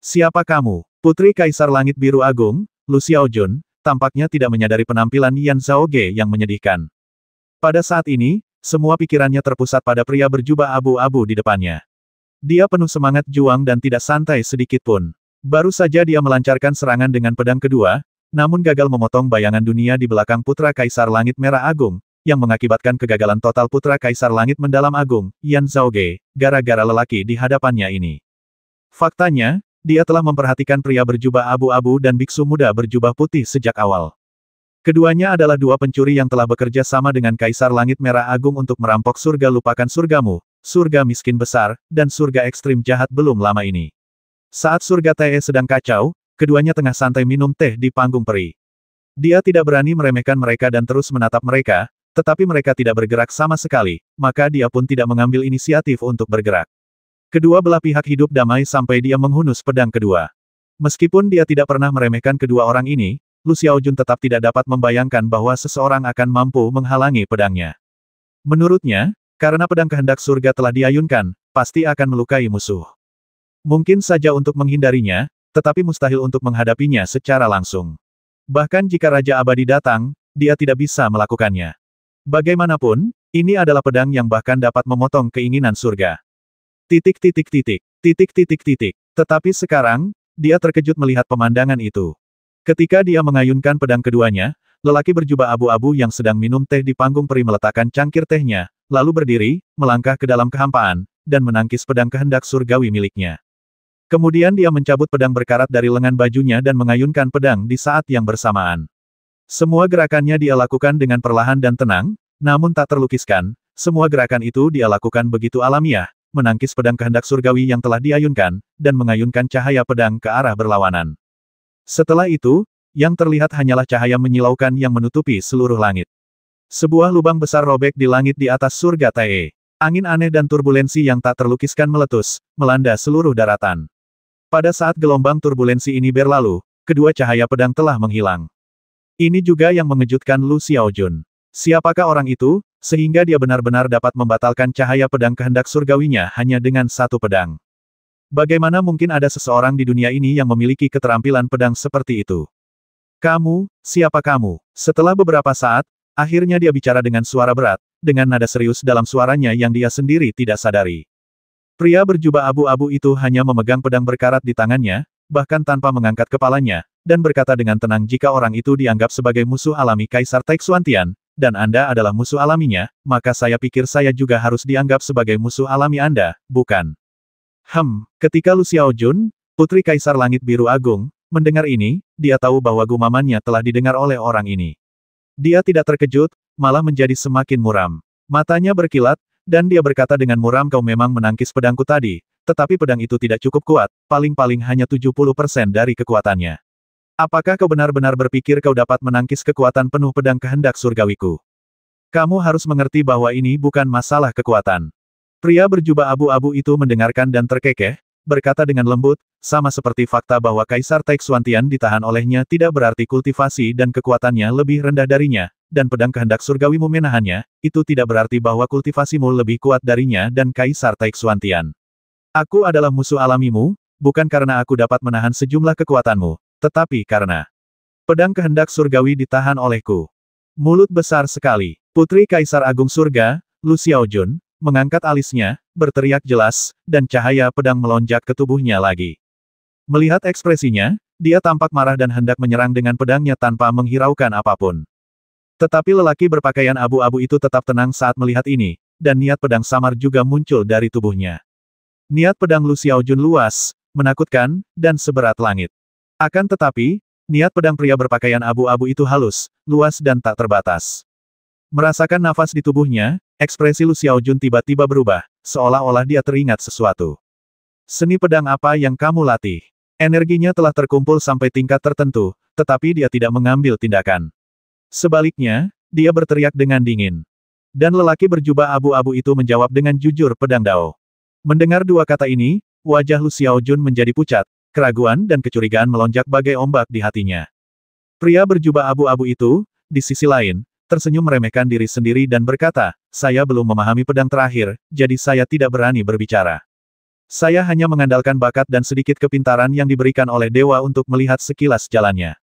Siapa kamu? Putri Kaisar Langit Biru Agung, Lu Xiaojun, tampaknya tidak menyadari penampilan Yan Zhaoge yang menyedihkan. Pada saat ini, semua pikirannya terpusat pada pria berjubah abu-abu di depannya. Dia penuh semangat juang dan tidak santai sedikit pun. Baru saja dia melancarkan serangan dengan pedang kedua, namun gagal memotong bayangan dunia di belakang Putra Kaisar Langit Merah Agung, yang mengakibatkan kegagalan total Putra Kaisar Langit Mendalam Agung, Yan Zhaoge, gara-gara lelaki di hadapannya ini. Faktanya, dia telah memperhatikan pria berjubah abu-abu dan biksu muda berjubah putih sejak awal. Keduanya adalah dua pencuri yang telah bekerja sama dengan Kaisar Langit Merah Agung untuk merampok surga lupakan surgamu, surga miskin besar, dan surga ekstrim jahat belum lama ini. Saat surga Te sedang kacau, keduanya tengah santai minum teh di panggung peri. Dia tidak berani meremehkan mereka dan terus menatap mereka, tetapi mereka tidak bergerak sama sekali, maka dia pun tidak mengambil inisiatif untuk bergerak. Kedua belah pihak hidup damai sampai dia menghunus pedang kedua. Meskipun dia tidak pernah meremehkan kedua orang ini, Lu Xiaojun tetap tidak dapat membayangkan bahwa seseorang akan mampu menghalangi pedangnya. Menurutnya, karena pedang kehendak surga telah diayunkan, pasti akan melukai musuh. Mungkin saja untuk menghindarinya, tetapi mustahil untuk menghadapinya secara langsung. Bahkan jika Raja Abadi datang, dia tidak bisa melakukannya. Bagaimanapun, ini adalah pedang yang bahkan dapat memotong keinginan surga. Titik. Tetapi sekarang, dia terkejut melihat pemandangan itu. Ketika dia mengayunkan pedang keduanya, lelaki berjubah abu-abu yang sedang minum teh di panggung peri meletakkan cangkir tehnya, lalu berdiri, melangkah ke dalam kehampaan, dan menangkis pedang kehendak surgawi miliknya. Kemudian dia mencabut pedang berkarat dari lengan bajunya dan mengayunkan pedang di saat yang bersamaan. Semua gerakannya dia lakukan dengan perlahan dan tenang, namun tak terlukiskan, semua gerakan itu dia lakukan begitu alamiah, menangkis pedang kehendak surgawi yang telah diayunkan, dan mengayunkan cahaya pedang ke arah berlawanan. Setelah itu, yang terlihat hanyalah cahaya menyilaukan yang menutupi seluruh langit. Sebuah lubang besar robek di langit di atas surga Te. Angin aneh dan turbulensi yang tak terlukiskan meletus, melanda seluruh daratan. Pada saat gelombang turbulensi ini berlalu, kedua cahaya pedang telah menghilang. Ini juga yang mengejutkan Lu Xiaojun. Siapakah orang itu, sehingga dia benar-benar dapat membatalkan cahaya pedang kehendak surgawinya hanya dengan satu pedang? Bagaimana mungkin ada seseorang di dunia ini yang memiliki keterampilan pedang seperti itu? Kamu, siapa kamu? Setelah beberapa saat, akhirnya dia bicara dengan suara berat, dengan nada serius dalam suaranya yang dia sendiri tidak sadari. Pria berjubah abu-abu itu hanya memegang pedang berkarat di tangannya, bahkan tanpa mengangkat kepalanya, dan berkata dengan tenang jika orang itu dianggap sebagai musuh alami Kaisar Taixuantian, dan Anda adalah musuh alaminya, maka saya pikir saya juga harus dianggap sebagai musuh alami Anda, bukan? Ketika Lu Xiaojun, Putri Kaisar Langit Biru Agung, mendengar ini, dia tahu bahwa gumamannya telah didengar oleh orang ini. Dia tidak terkejut, malah menjadi semakin muram. Matanya berkilat, dan dia berkata dengan muram, kau memang menangkis pedangku tadi, tetapi pedang itu tidak cukup kuat, paling-paling hanya 70% dari kekuatannya. Apakah kau benar-benar berpikir kau dapat menangkis kekuatan penuh pedang kehendak surgawiku? Kamu harus mengerti bahwa ini bukan masalah kekuatan. Pria berjubah abu-abu itu mendengarkan dan terkekeh, berkata dengan lembut, sama seperti fakta bahwa Kaisar Taixuantian ditahan olehnya tidak berarti kultivasi dan kekuatannya lebih rendah darinya, dan pedang kehendak surgawimu menahannya, itu tidak berarti bahwa kultivasimu lebih kuat darinya dan Kaisar Taixuantian. Aku adalah musuh alamimu, bukan karena aku dapat menahan sejumlah kekuatanmu, tetapi karena pedang kehendak surgawi ditahan olehku. Mulut besar sekali. Putri Kaisar Agung Surga, Lu Xiaojun, mengangkat alisnya, berteriak jelas, dan cahaya pedang melonjak ke tubuhnya lagi. Melihat ekspresinya, dia tampak marah dan hendak menyerang dengan pedangnya tanpa menghiraukan apapun. Tetapi lelaki berpakaian abu-abu itu tetap tenang saat melihat ini, dan niat pedang samar juga muncul dari tubuhnya. Niat pedang Lu Xiaojun luas, menakutkan, dan seberat langit. Akan tetapi, niat pedang pria berpakaian abu-abu itu halus, luas dan tak terbatas. Merasakan nafas di tubuhnya, ekspresi Lu Xiaojun tiba-tiba berubah, seolah-olah dia teringat sesuatu. Seni pedang apa yang kamu latih? Energinya telah terkumpul sampai tingkat tertentu, tetapi dia tidak mengambil tindakan. Sebaliknya, dia berteriak dengan dingin. Dan lelaki berjubah abu-abu itu menjawab dengan jujur pedang Dao. Mendengar dua kata ini, wajah Lu Xiaojun menjadi pucat, keraguan dan kecurigaan melonjak bagai ombak di hatinya. Pria berjubah abu-abu itu, di sisi lain, tersenyum meremehkan diri sendiri dan berkata, saya belum memahami pedang terakhir, jadi saya tidak berani berbicara. Saya hanya mengandalkan bakat dan sedikit kepintaran yang diberikan oleh dewa untuk melihat sekilas jalannya.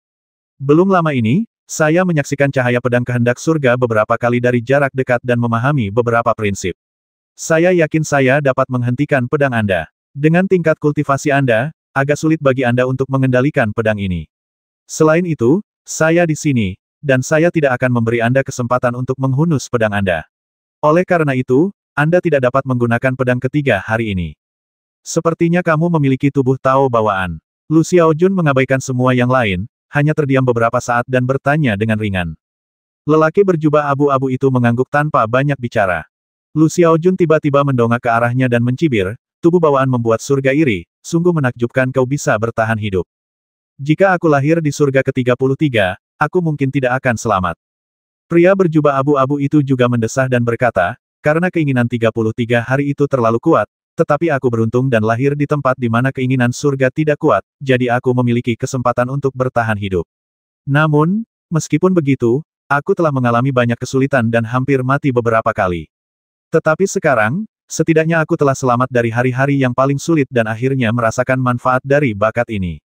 Belum lama ini, saya menyaksikan cahaya pedang kehendak surga beberapa kali dari jarak dekat dan memahami beberapa prinsip. Saya yakin saya dapat menghentikan pedang Anda. Dengan tingkat kultivasi Anda, agak sulit bagi Anda untuk mengendalikan pedang ini. Selain itu, saya di sini, dan saya tidak akan memberi Anda kesempatan untuk menghunus pedang Anda. Oleh karena itu, Anda tidak dapat menggunakan pedang ketiga hari ini. Sepertinya kamu memiliki tubuh Tao bawaan. Lu Xiaojun mengabaikan semua yang lain, hanya terdiam beberapa saat dan bertanya dengan ringan. Lelaki berjubah abu-abu itu mengangguk tanpa banyak bicara. Lu Xiaojun tiba-tiba mendongak ke arahnya dan mencibir, tubuh bawaan membuat surga iri, sungguh menakjubkan kau bisa bertahan hidup. Jika aku lahir di surga ke-33, aku mungkin tidak akan selamat. Pria berjubah abu-abu itu juga mendesah dan berkata, karena keinginan 33 hari itu terlalu kuat, tetapi aku beruntung dan lahir di tempat di mana keinginan surga tidak kuat, jadi aku memiliki kesempatan untuk bertahan hidup. Namun, meskipun begitu, aku telah mengalami banyak kesulitan dan hampir mati beberapa kali. Tetapi sekarang, setidaknya aku telah selamat dari hari-hari yang paling sulit dan akhirnya merasakan manfaat dari bakat ini.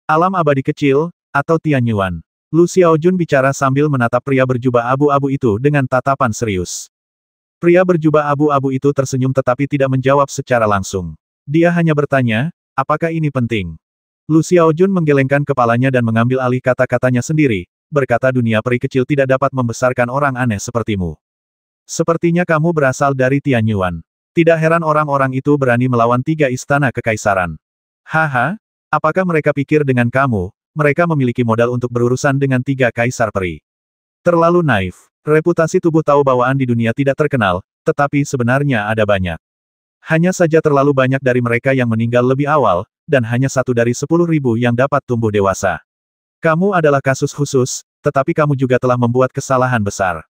Alam abadi kecil, atau Tianyuan. Lu Xiaojun bicara sambil menatap pria berjubah abu-abu itu dengan tatapan serius. Pria berjubah abu-abu itu tersenyum tetapi tidak menjawab secara langsung. Dia hanya bertanya, apakah ini penting? Lu Xiaojun menggelengkan kepalanya dan mengambil alih kata-katanya sendiri, berkata dunia peri kecil tidak dapat membesarkan orang aneh sepertimu. Sepertinya kamu berasal dari Tianyuan. Tidak heran orang-orang itu berani melawan 3 istana kekaisaran. Haha, apakah mereka pikir dengan kamu, mereka memiliki modal untuk berurusan dengan 3 kaisar peri? Terlalu naif. Reputasi tubuh Tao bawaan di dunia tidak terkenal, tetapi sebenarnya ada banyak. Hanya saja terlalu banyak dari mereka yang meninggal lebih awal, dan hanya 1 dari 10.000 yang dapat tumbuh dewasa. Kamu adalah kasus khusus, tetapi kamu juga telah membuat kesalahan besar.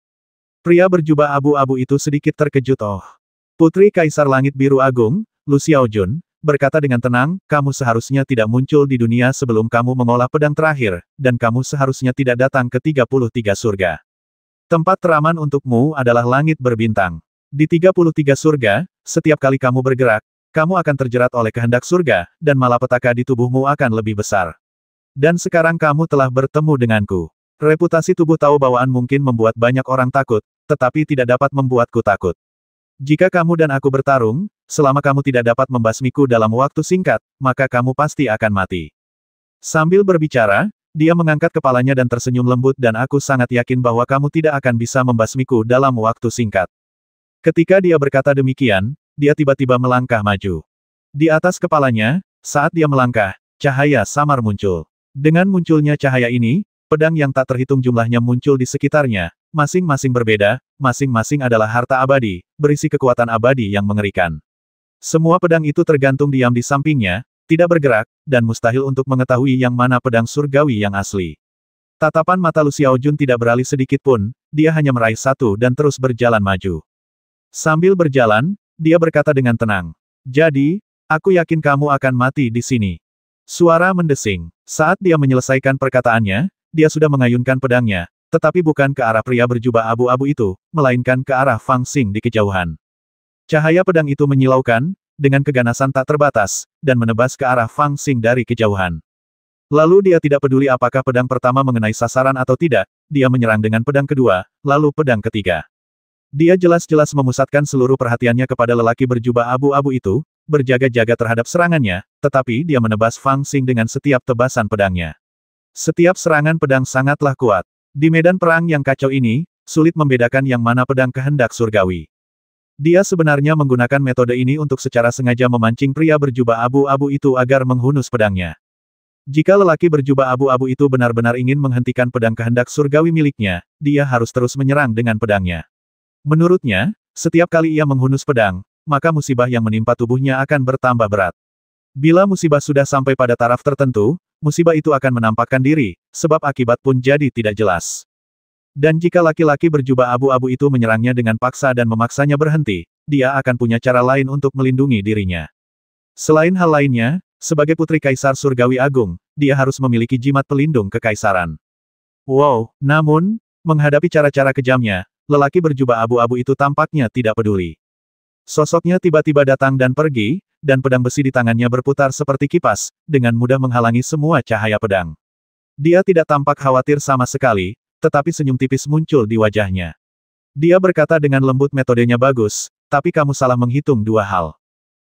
Pria berjubah abu-abu itu sedikit terkejut. Oh. Putri Kaisar Langit Biru Agung, Lu Xiaojun, berkata dengan tenang, kamu seharusnya tidak muncul di dunia sebelum kamu mengolah pedang terakhir, dan kamu seharusnya tidak datang ke 33 surga. Tempat teraman untukmu adalah langit berbintang. Di 33 surga, setiap kali kamu bergerak, kamu akan terjerat oleh kehendak surga, dan malapetaka di tubuhmu akan lebih besar. Dan sekarang kamu telah bertemu denganku. Reputasi tubuh Tao bawaan mungkin membuat banyak orang takut, tetapi tidak dapat membuatku takut. Jika kamu dan aku bertarung, selama kamu tidak dapat membasmiku dalam waktu singkat, maka kamu pasti akan mati. Sambil berbicara, dia mengangkat kepalanya dan tersenyum lembut dan aku sangat yakin bahwa kamu tidak akan bisa membasmiku dalam waktu singkat. Ketika dia berkata demikian, dia tiba-tiba melangkah maju. Di atas kepalanya, saat dia melangkah, cahaya samar muncul. Dengan munculnya cahaya ini, pedang yang tak terhitung jumlahnya muncul di sekitarnya, masing-masing berbeda, masing-masing adalah harta abadi, berisi kekuatan abadi yang mengerikan. Semua pedang itu tergantung diam di sampingnya, tidak bergerak, dan mustahil untuk mengetahui yang mana pedang surgawi yang asli. Tatapan mata Lu Xiaojun tidak beralih sedikit pun, dia hanya meraih satu dan terus berjalan maju. Sambil berjalan, dia berkata dengan tenang. Jadi, aku yakin kamu akan mati di sini. Suara mendesing. Saat dia menyelesaikan perkataannya, dia sudah mengayunkan pedangnya, tetapi bukan ke arah pria berjubah abu-abu itu, melainkan ke arah Fang Xing di kejauhan. Cahaya pedang itu menyilaukan, dengan keganasan tak terbatas, dan menebas ke arah Fang Xing dari kejauhan. Lalu dia tidak peduli apakah pedang pertama mengenai sasaran atau tidak, dia menyerang dengan pedang kedua, lalu pedang ketiga. Dia jelas-jelas memusatkan seluruh perhatiannya kepada lelaki berjubah abu-abu itu, berjaga-jaga terhadap serangannya, tetapi dia menebas Fang Xing dengan setiap tebasan pedangnya. Setiap serangan pedang sangatlah kuat. Di medan perang yang kacau ini, sulit membedakan yang mana pedang kehendak surgawi. Dia sebenarnya menggunakan metode ini untuk secara sengaja memancing pria berjubah abu-abu itu agar menghunus pedangnya. Jika lelaki berjubah abu-abu itu benar-benar ingin menghentikan pedang kehendak surgawi miliknya, dia harus terus menyerang dengan pedangnya. Menurutnya, setiap kali ia menghunus pedang, maka musibah yang menimpa tubuhnya akan bertambah berat. Bila musibah sudah sampai pada taraf tertentu, musibah itu akan menampakkan diri, sebab akibat pun jadi tidak jelas. Dan jika laki-laki berjubah abu-abu itu menyerangnya dengan paksa dan memaksanya berhenti, dia akan punya cara lain untuk melindungi dirinya. Selain hal lainnya, sebagai putri kaisar surgawi agung, dia harus memiliki jimat pelindung kekaisaran. Wow, namun, menghadapi cara-cara kejamnya, lelaki berjubah abu-abu itu tampaknya tidak peduli. Sosoknya tiba-tiba datang dan pergi, dan pedang besi di tangannya berputar seperti kipas, dengan mudah menghalangi semua cahaya pedang. Dia tidak tampak khawatir sama sekali, tetapi senyum tipis muncul di wajahnya. Dia berkata dengan lembut, metodenya bagus, tapi kamu salah menghitung dua hal.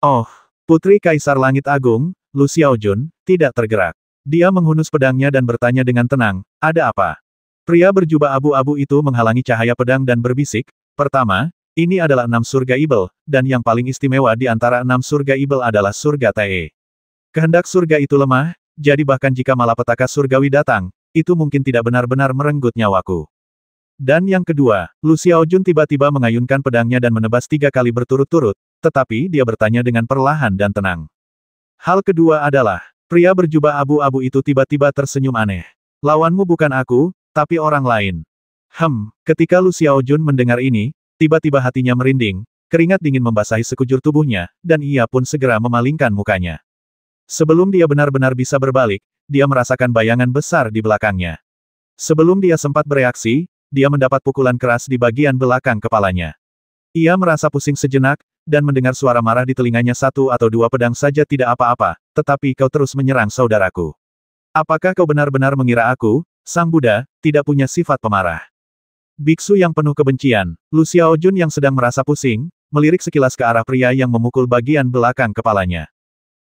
Oh, Putri Kaisar Langit Agung, Lu Xiaojun, tidak tergerak. Dia menghunus pedangnya dan bertanya dengan tenang, ada apa? Pria berjubah abu-abu itu menghalangi cahaya pedang dan berbisik, pertama, ini adalah 6 surga ibel, dan yang paling istimewa di antara 6 surga ibel adalah surga Tae. Kehendak surga itu lemah, jadi bahkan jika malapetaka surgawi datang, itu mungkin tidak benar-benar merenggut nyawaku. Dan yang kedua, Lu Xiaojun tiba-tiba mengayunkan pedangnya dan menebas 3 kali berturut-turut, tetapi dia bertanya dengan perlahan dan tenang. Hal kedua adalah, pria berjubah abu-abu itu tiba-tiba tersenyum aneh. Lawanmu bukan aku, tapi orang lain. Ketika Lu Xiaojun mendengar ini, tiba-tiba hatinya merinding, keringat dingin membasahi sekujur tubuhnya, dan ia pun segera memalingkan mukanya. Sebelum dia benar-benar bisa berbalik, dia merasakan bayangan besar di belakangnya. Sebelum dia sempat bereaksi, dia mendapat pukulan keras di bagian belakang kepalanya. Ia merasa pusing sejenak, dan mendengar suara marah di telinganya, 1 atau 2 pedang saja tidak apa-apa, tetapi kau terus menyerang saudaraku. Apakah kau benar-benar mengira aku, Sang Buddha, tidak punya sifat pemarah? Biksu yang penuh kebencian, Lu Xiaojun yang sedang merasa pusing, melirik sekilas ke arah pria yang memukul bagian belakang kepalanya.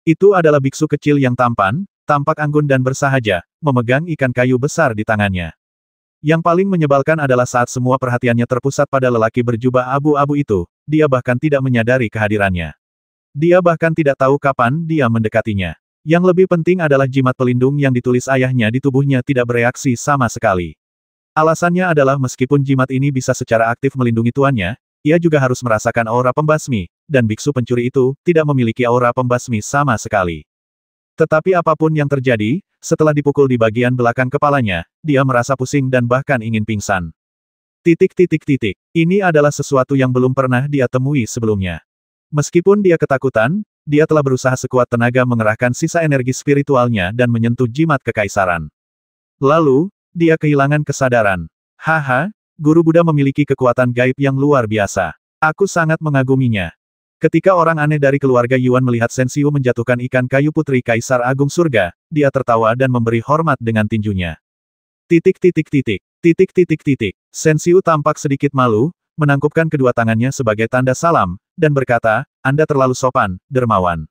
Itu adalah biksu kecil yang tampan, tampak anggun dan bersahaja, memegang ikan kayu besar di tangannya. Yang paling menyebalkan adalah saat semua perhatiannya terpusat pada lelaki berjubah abu-abu itu, dia bahkan tidak menyadari kehadirannya. Dia bahkan tidak tahu kapan dia mendekatinya. Yang lebih penting adalah jimat pelindung yang ditulis ayahnya di tubuhnya tidak bereaksi sama sekali. Alasannya adalah meskipun jimat ini bisa secara aktif melindungi tuannya, ia juga harus merasakan aura pembasmi, dan biksu pencuri itu tidak memiliki aura pembasmi sama sekali. Tetapi apapun yang terjadi, setelah dipukul di bagian belakang kepalanya, dia merasa pusing dan bahkan ingin pingsan. Ini adalah sesuatu yang belum pernah dia temui sebelumnya. Meskipun dia ketakutan, dia telah berusaha sekuat tenaga mengerahkan sisa energi spiritualnya dan menyentuh jimat kekaisaran. Lalu, dia kehilangan kesadaran. Haha, Guru Buddha memiliki kekuatan gaib yang luar biasa. Aku sangat mengaguminya. Ketika orang aneh dari keluarga Yuan melihat Sensiu menjatuhkan ikan kayu Putri Kaisar Agung Surga, dia tertawa dan memberi hormat dengan tinjunya. Sensiu tampak sedikit malu, menangkupkan kedua tangannya sebagai tanda salam, dan berkata, Anda terlalu sopan, dermawan.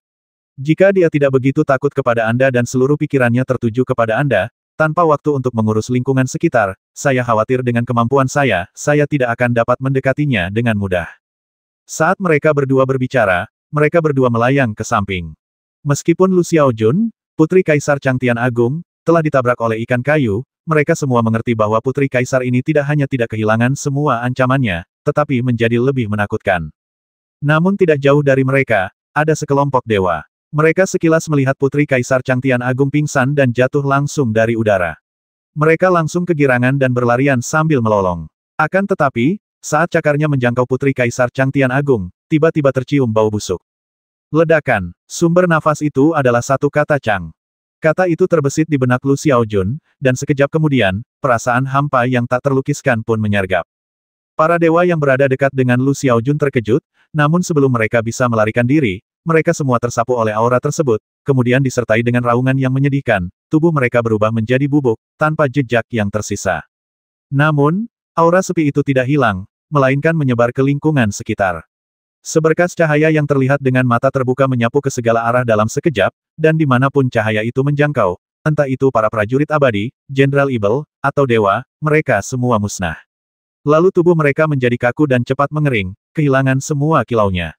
Jika dia tidak begitu takut kepada Anda dan seluruh pikirannya tertuju kepada Anda, tanpa waktu untuk mengurus lingkungan sekitar, saya khawatir dengan kemampuan saya tidak akan dapat mendekatinya dengan mudah. Saat mereka berdua berbicara, mereka berdua melayang ke samping. Meskipun Lu Xiaojun, Putri Kaisar Changtian Agung, telah ditabrak oleh ikan kayu, mereka semua mengerti bahwa Putri Kaisar ini tidak hanya tidak kehilangan semua ancamannya, tetapi menjadi lebih menakutkan. Namun tidak jauh dari mereka, ada sekelompok dewa. Mereka sekilas melihat Putri Kaisar Changtian Agung pingsan dan jatuh langsung dari udara. Mereka langsung kegirangan dan berlarian sambil melolong. Akan tetapi, saat cakarnya menjangkau Putri Kaisar Changtian Agung, tiba-tiba tercium bau busuk. Ledakan. Sumber nafas itu adalah satu kata Chang. Kata itu terbesit di benak Lu Xiaojun, dan sekejap kemudian, perasaan hampa yang tak terlukiskan pun menyergap. Para dewa yang berada dekat dengan Lu Xiaojun terkejut, namun sebelum mereka bisa melarikan diri, mereka semua tersapu oleh aura tersebut, kemudian disertai dengan raungan yang menyedihkan, tubuh mereka berubah menjadi bubuk, tanpa jejak yang tersisa. Namun, aura sepi itu tidak hilang, melainkan menyebar ke lingkungan sekitar. Seberkas cahaya yang terlihat dengan mata terbuka menyapu ke segala arah dalam sekejap, dan dimanapun cahaya itu menjangkau, entah itu para prajurit abadi, Jenderal Ibel, atau dewa, mereka semua musnah. Lalu tubuh mereka menjadi kaku dan cepat mengering, kehilangan semua kilaunya.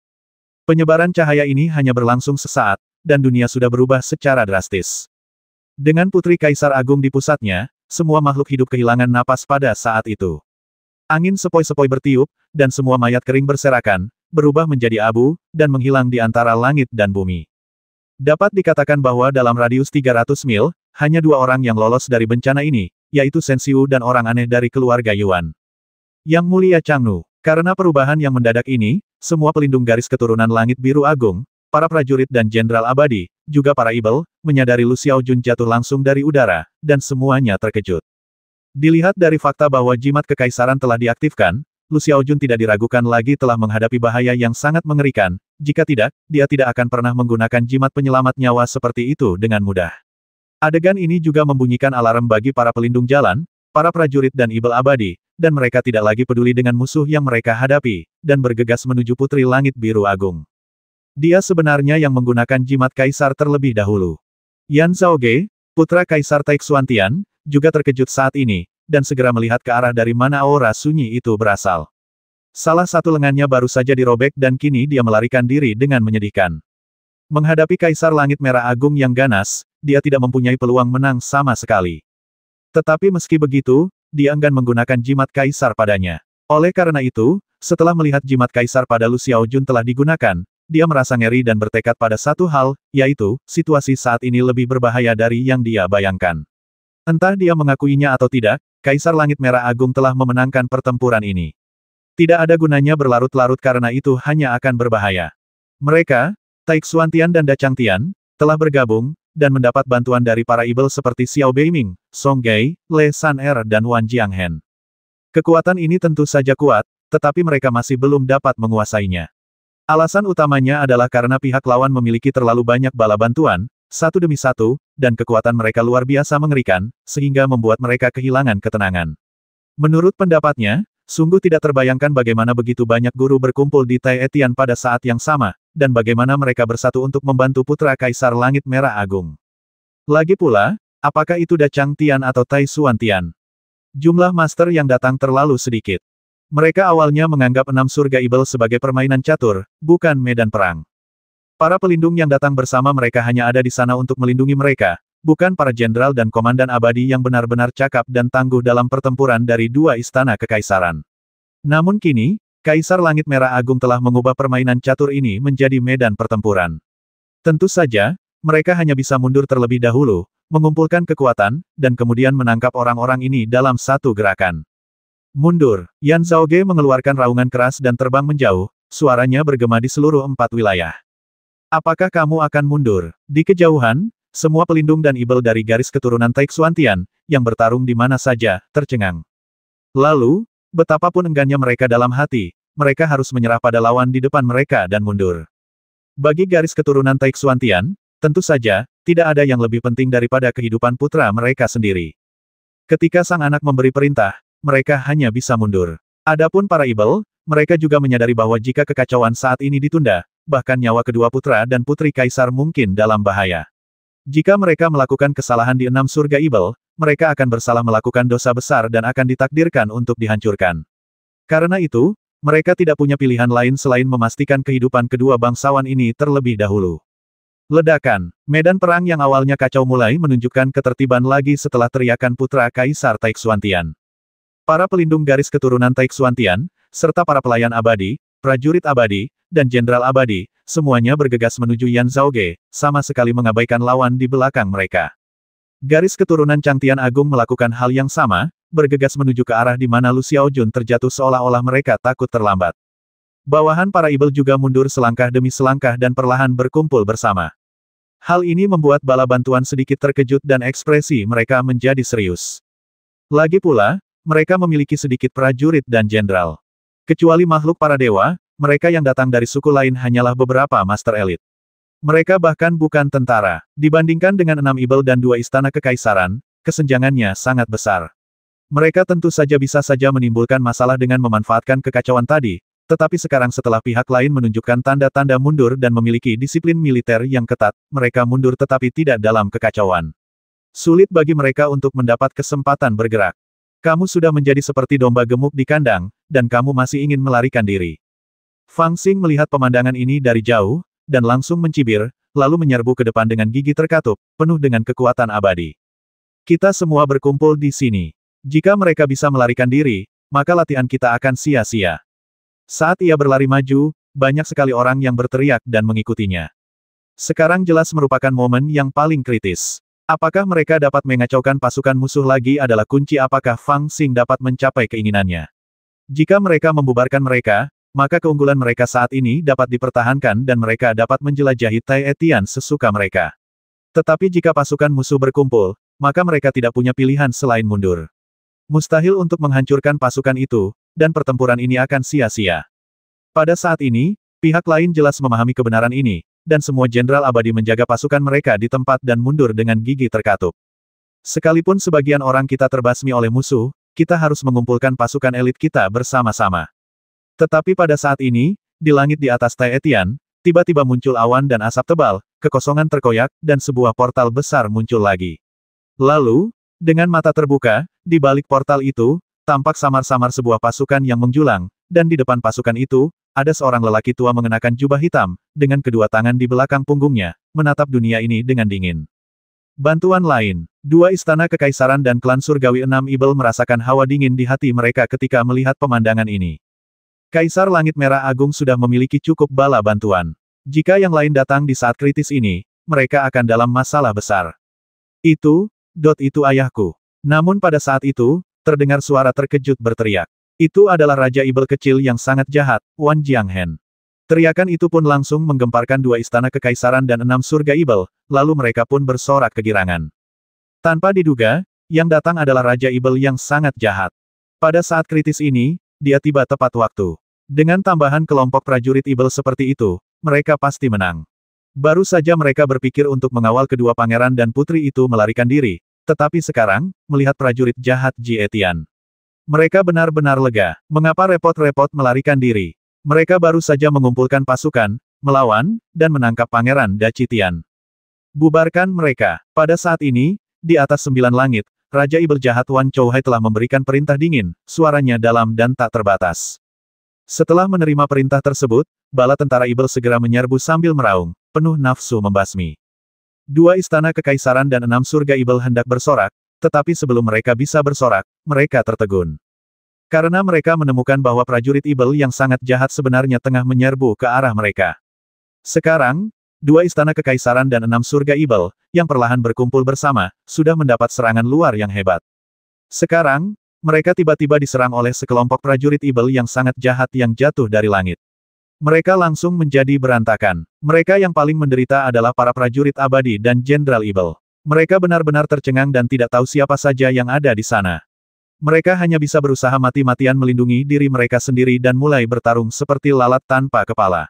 Penyebaran cahaya ini hanya berlangsung sesaat, dan dunia sudah berubah secara drastis. Dengan Putri Kaisar Agung di pusatnya, semua makhluk hidup kehilangan napas pada saat itu. Angin sepoi-sepoi bertiup, dan semua mayat kering berserakan, berubah menjadi abu, dan menghilang di antara langit dan bumi. Dapat dikatakan bahwa dalam radius 300 mil, hanya 2 orang yang lolos dari bencana ini, yaitu Sensiu dan orang aneh dari keluarga Yuan. Yang Mulia Changnu, karena perubahan yang mendadak ini, semua pelindung garis keturunan langit biru agung, para prajurit dan jenderal abadi, juga para Ibel, menyadari Lu Xiaojun jatuh langsung dari udara, dan semuanya terkejut. Dilihat dari fakta bahwa jimat kekaisaran telah diaktifkan, Lu Xiaojun tidak diragukan lagi telah menghadapi bahaya yang sangat mengerikan, jika tidak, dia tidak akan pernah menggunakan jimat penyelamat nyawa seperti itu dengan mudah. Adegan ini juga membunyikan alarm bagi para pelindung jalan, para prajurit dan ibel abadi, dan mereka tidak lagi peduli dengan musuh yang mereka hadapi, dan bergegas menuju Putri Langit Biru Agung. Dia sebenarnya yang menggunakan jimat kaisar terlebih dahulu. Yan Zhaoge, putra Kaisar Taixuantian, juga terkejut saat ini, dan segera melihat ke arah dari mana aura sunyi itu berasal. Salah satu lengannya baru saja dirobek dan kini dia melarikan diri dengan menyedihkan. Menghadapi Kaisar Langit Merah Agung yang ganas, dia tidak mempunyai peluang menang sama sekali. Tetapi meski begitu, dia enggan menggunakan jimat kaisar padanya. Oleh karena itu, setelah melihat jimat kaisar pada Lu Xiaojun telah digunakan, dia merasa ngeri dan bertekad pada satu hal, yaitu, situasi saat ini lebih berbahaya dari yang dia bayangkan. Entah dia mengakuinya atau tidak, Kaisar Langit Merah Agung telah memenangkan pertempuran ini. Tidak ada gunanya berlarut-larut karena itu hanya akan berbahaya. Mereka, Taixuantian dan Dachangtian, telah bergabung, dan mendapat bantuan dari para ibel seperti Xiao Beiming, Song Gai, Le San Er dan Wan Jianghen. Kekuatan ini tentu saja kuat, tetapi mereka masih belum dapat menguasainya. Alasan utamanya adalah karena pihak lawan memiliki terlalu banyak bala bantuan, satu demi satu, dan kekuatan mereka luar biasa mengerikan, sehingga membuat mereka kehilangan ketenangan. Menurut pendapatnya, sungguh tidak terbayangkan bagaimana begitu banyak guru berkumpul di Tai Etian pada saat yang sama, dan bagaimana mereka bersatu untuk membantu putra Kaisar Langit Merah Agung. Lagi pula, apakah itu Dachangtian atau Taixuantian? Jumlah master yang datang terlalu sedikit. Mereka awalnya menganggap 6 surga ibel sebagai permainan catur, bukan medan perang. Para pelindung yang datang bersama mereka hanya ada di sana untuk melindungi mereka, bukan para jenderal dan komandan abadi yang benar-benar cakap dan tangguh dalam pertempuran dari dua istana kekaisaran. Namun kini, Kaisar Langit Merah Agung telah mengubah permainan catur ini menjadi medan pertempuran. Tentu saja, mereka hanya bisa mundur terlebih dahulu, mengumpulkan kekuatan, dan kemudian menangkap orang-orang ini dalam satu gerakan. Mundur. Yan Zhaoge mengeluarkan raungan keras dan terbang menjauh, suaranya bergema di seluruh 4 wilayah. Apakah kamu akan mundur? Di kejauhan, semua pelindung dan ibel dari garis keturunan Taixuantian, yang bertarung di mana saja, tercengang. Lalu, betapapun enggannya mereka dalam hati, mereka harus menyerah pada lawan di depan mereka dan mundur. Bagi garis keturunan Taixuantian, tentu saja, tidak ada yang lebih penting daripada kehidupan putra mereka sendiri. Ketika sang anak memberi perintah, mereka hanya bisa mundur. Adapun para ibel, mereka juga menyadari bahwa jika kekacauan saat ini ditunda, bahkan nyawa kedua putra dan putri kaisar mungkin dalam bahaya. Jika mereka melakukan kesalahan di 6 surga ibel, mereka akan bersalah melakukan dosa besar dan akan ditakdirkan untuk dihancurkan. Karena itu, mereka tidak punya pilihan lain selain memastikan kehidupan kedua bangsawan ini terlebih dahulu. Ledakan. Medan perang yang awalnya kacau mulai menunjukkan ketertiban lagi setelah teriakan putra Kaisar Taixuantian. Para pelindung garis keturunan Taixuantian, serta para pelayan abadi, prajurit abadi, dan jenderal abadi, semuanya bergegas menuju Yan Zhaoge, sama sekali mengabaikan lawan di belakang mereka. Garis keturunan Changtian Agung melakukan hal yang sama, bergegas menuju ke arah di mana Lu Xiaojun terjatuh seolah-olah mereka takut terlambat. Bawahan para ibel juga mundur selangkah demi selangkah dan perlahan berkumpul bersama. Hal ini membuat bala bantuan sedikit terkejut dan ekspresi mereka menjadi serius. Lagi pula, mereka memiliki sedikit prajurit dan jenderal. Kecuali makhluk para dewa, mereka yang datang dari suku lain hanyalah beberapa master elit. Mereka bahkan bukan tentara. Dibandingkan dengan 6 ibel dan 2 istana kekaisaran, kesenjangannya sangat besar. Mereka tentu saja bisa saja menimbulkan masalah dengan memanfaatkan kekacauan tadi, tetapi sekarang setelah pihak lain menunjukkan tanda-tanda mundur dan memiliki disiplin militer yang ketat, mereka mundur tetapi tidak dalam kekacauan. Sulit bagi mereka untuk mendapat kesempatan bergerak. Kamu sudah menjadi seperti domba gemuk di kandang, dan kamu masih ingin melarikan diri. Fang Xing melihat pemandangan ini dari jauh, dan langsung mencibir, lalu menyerbu ke depan dengan gigi terkatup, penuh dengan kekuatan abadi. Kita semua berkumpul di sini. Jika mereka bisa melarikan diri, maka latihan kita akan sia-sia. Saat ia berlari maju, banyak sekali orang yang berteriak dan mengikutinya. Sekarang jelas merupakan momen yang paling kritis. Apakah mereka dapat mengacaukan pasukan musuh lagi adalah kunci apakah Fang Xing dapat mencapai keinginannya. Jika mereka membubarkan mereka, maka keunggulan mereka saat ini dapat dipertahankan dan mereka dapat menjelajahi Tai Etian sesuka mereka. Tetapi jika pasukan musuh berkumpul, maka mereka tidak punya pilihan selain mundur. Mustahil untuk menghancurkan pasukan itu, dan pertempuran ini akan sia-sia. Pada saat ini, pihak lain jelas memahami kebenaran ini, dan semua jenderal abadi menjaga pasukan mereka di tempat dan mundur dengan gigi terkatup. Sekalipun sebagian orang kita terbasmi oleh musuh, kita harus mengumpulkan pasukan elit kita bersama-sama. Tetapi pada saat ini, di langit di atas Taetian, tiba-tiba muncul awan dan asap tebal, kekosongan terkoyak, dan sebuah portal besar muncul lagi. Lalu, dengan mata terbuka, di balik portal itu, tampak samar-samar sebuah pasukan yang menjulang, dan di depan pasukan itu, ada seorang lelaki tua mengenakan jubah hitam, dengan kedua tangan di belakang punggungnya, menatap dunia ini dengan dingin. Bantuan lain, dua istana kekaisaran dan klan surgawi 6 Ibel merasakan hawa dingin di hati mereka ketika melihat pemandangan ini. Kaisar Langit Merah Agung sudah memiliki cukup bala bantuan. Jika yang lain datang di saat kritis ini, mereka akan dalam masalah besar. Itu ayahku. Namun pada saat itu, terdengar suara terkejut berteriak. Itu adalah Raja Ibel kecil yang sangat jahat, Wan Jianghen. Teriakan itu pun langsung menggemparkan dua istana kekaisaran dan 6 surga Ibel, lalu mereka pun bersorak kegirangan. Tanpa diduga, yang datang adalah Raja Ibel yang sangat jahat. Pada saat kritis ini, dia tiba tepat waktu. Dengan tambahan kelompok prajurit Ibel seperti itu, mereka pasti menang. Baru saja mereka berpikir untuk mengawal kedua pangeran dan putri itu melarikan diri, tetapi sekarang, melihat prajurit jahat Ji Etian, mereka benar-benar lega. Mengapa repot-repot melarikan diri? Mereka baru saja mengumpulkan pasukan, melawan, dan menangkap Pangeran Dacitian. Bubarkan mereka. Pada saat ini, di atas 9 langit, Raja Ibel jahat Wan Chouhai telah memberikan perintah dingin, suaranya dalam dan tak terbatas. Setelah menerima perintah tersebut, bala tentara Ibel segera menyerbu sambil meraung, penuh nafsu membasmi. Dua istana kekaisaran dan 6 surga Ibel hendak bersorak, tetapi sebelum mereka bisa bersorak, mereka tertegun. Karena mereka menemukan bahwa prajurit Ibel yang sangat jahat sebenarnya tengah menyerbu ke arah mereka. Sekarang, dua istana kekaisaran dan 6 surga Ibel, yang perlahan berkumpul bersama, sudah mendapat serangan luar yang hebat. Sekarang, mereka tiba-tiba diserang oleh sekelompok prajurit Ibel yang sangat jahat yang jatuh dari langit. Mereka langsung menjadi berantakan. Mereka yang paling menderita adalah para prajurit abadi dan jenderal Ibel. Mereka benar-benar tercengang dan tidak tahu siapa saja yang ada di sana. Mereka hanya bisa berusaha mati-matian melindungi diri mereka sendiri dan mulai bertarung seperti lalat tanpa kepala.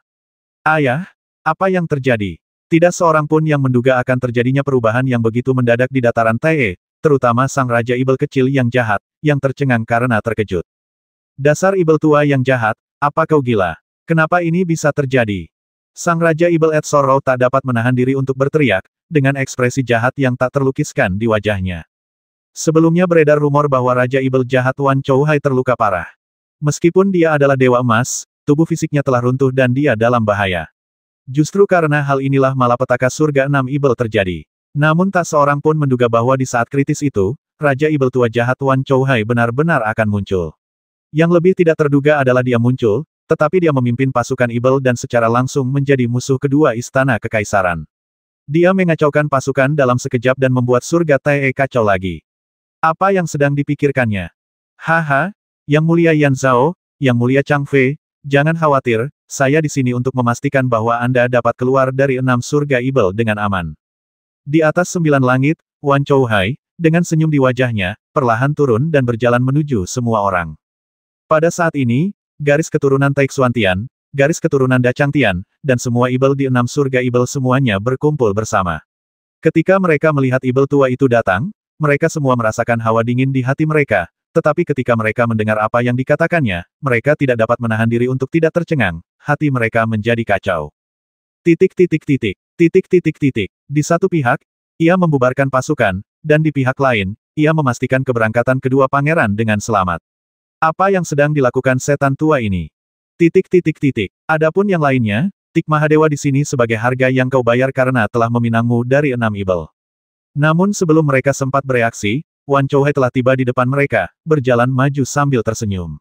Ayah, apa yang terjadi? Tidak seorang pun yang menduga akan terjadinya perubahan yang begitu mendadak di dataran Tae, terutama sang Raja Ibel kecil yang jahat, yang tercengang karena terkejut. Dasar Ibel tua yang jahat, apa kau gila? Kenapa ini bisa terjadi? Sang Raja Ibel Edsoro tak dapat menahan diri untuk berteriak, dengan ekspresi jahat yang tak terlukiskan di wajahnya. Sebelumnya beredar rumor bahwa Raja Ibel jahat Wan Chouhai terluka parah. Meskipun dia adalah Dewa Emas, tubuh fisiknya telah runtuh dan dia dalam bahaya. Justru karena hal inilah malapetaka surga 6 Ibel terjadi. Namun tak seorang pun menduga bahwa di saat kritis itu, Raja Ibel tua jahat Wan Chouhai benar-benar akan muncul. Yang lebih tidak terduga adalah dia muncul, tetapi dia memimpin pasukan Ibel dan secara langsung menjadi musuh kedua istana kekaisaran. Dia mengacaukan pasukan dalam sekejap dan membuat surga Tae kacau lagi. Apa yang sedang dipikirkannya? Haha, Yang Mulia Yan Zhao, Yang Mulia Chang Fei, jangan khawatir, saya di sini untuk memastikan bahwa Anda dapat keluar dari 6 surga Ibel dengan aman. Di atas 9 langit, Wan Chouhai, dengan senyum di wajahnya, perlahan turun dan berjalan menuju semua orang. Pada saat ini, garis keturunan Taixuantian, garis keturunan Dachangtian, dan semua Ibel di 6 surga Ibel semuanya berkumpul bersama. Ketika mereka melihat Ibel tua itu datang, mereka semua merasakan hawa dingin di hati mereka, tetapi ketika mereka mendengar apa yang dikatakannya, mereka tidak dapat menahan diri untuk tidak tercengang, hati mereka menjadi kacau. Di satu pihak, ia membubarkan pasukan, dan di pihak lain, ia memastikan keberangkatan kedua pangeran dengan selamat. Apa yang sedang dilakukan setan tua ini? Adapun yang lainnya, Tik Mahadewa di sini sebagai harga yang kau bayar karena telah meminangmu dari 6 Ibel. Namun sebelum mereka sempat bereaksi, Wan Chouhai telah tiba di depan mereka, berjalan maju sambil tersenyum.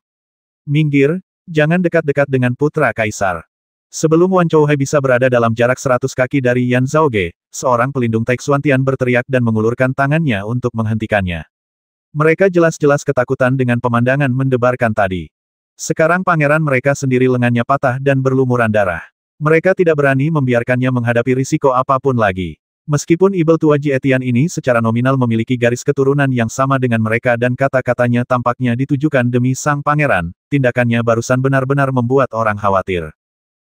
Minggir, jangan dekat-dekat dengan putra kaisar. Sebelum Wan Chouhai bisa berada dalam jarak 100 kaki dari Yan Zhaoge, seorang pelindung Taixuantian berteriak dan mengulurkan tangannya untuk menghentikannya. Mereka jelas-jelas ketakutan dengan pemandangan mendebarkan tadi. Sekarang pangeran mereka sendiri lengannya patah dan berlumuran darah. Mereka tidak berani membiarkannya menghadapi risiko apapun lagi. Meskipun Ibel tua Jietian ini secara nominal memiliki garis keturunan yang sama dengan mereka dan kata-katanya tampaknya ditujukan demi sang pangeran, tindakannya barusan benar-benar membuat orang khawatir.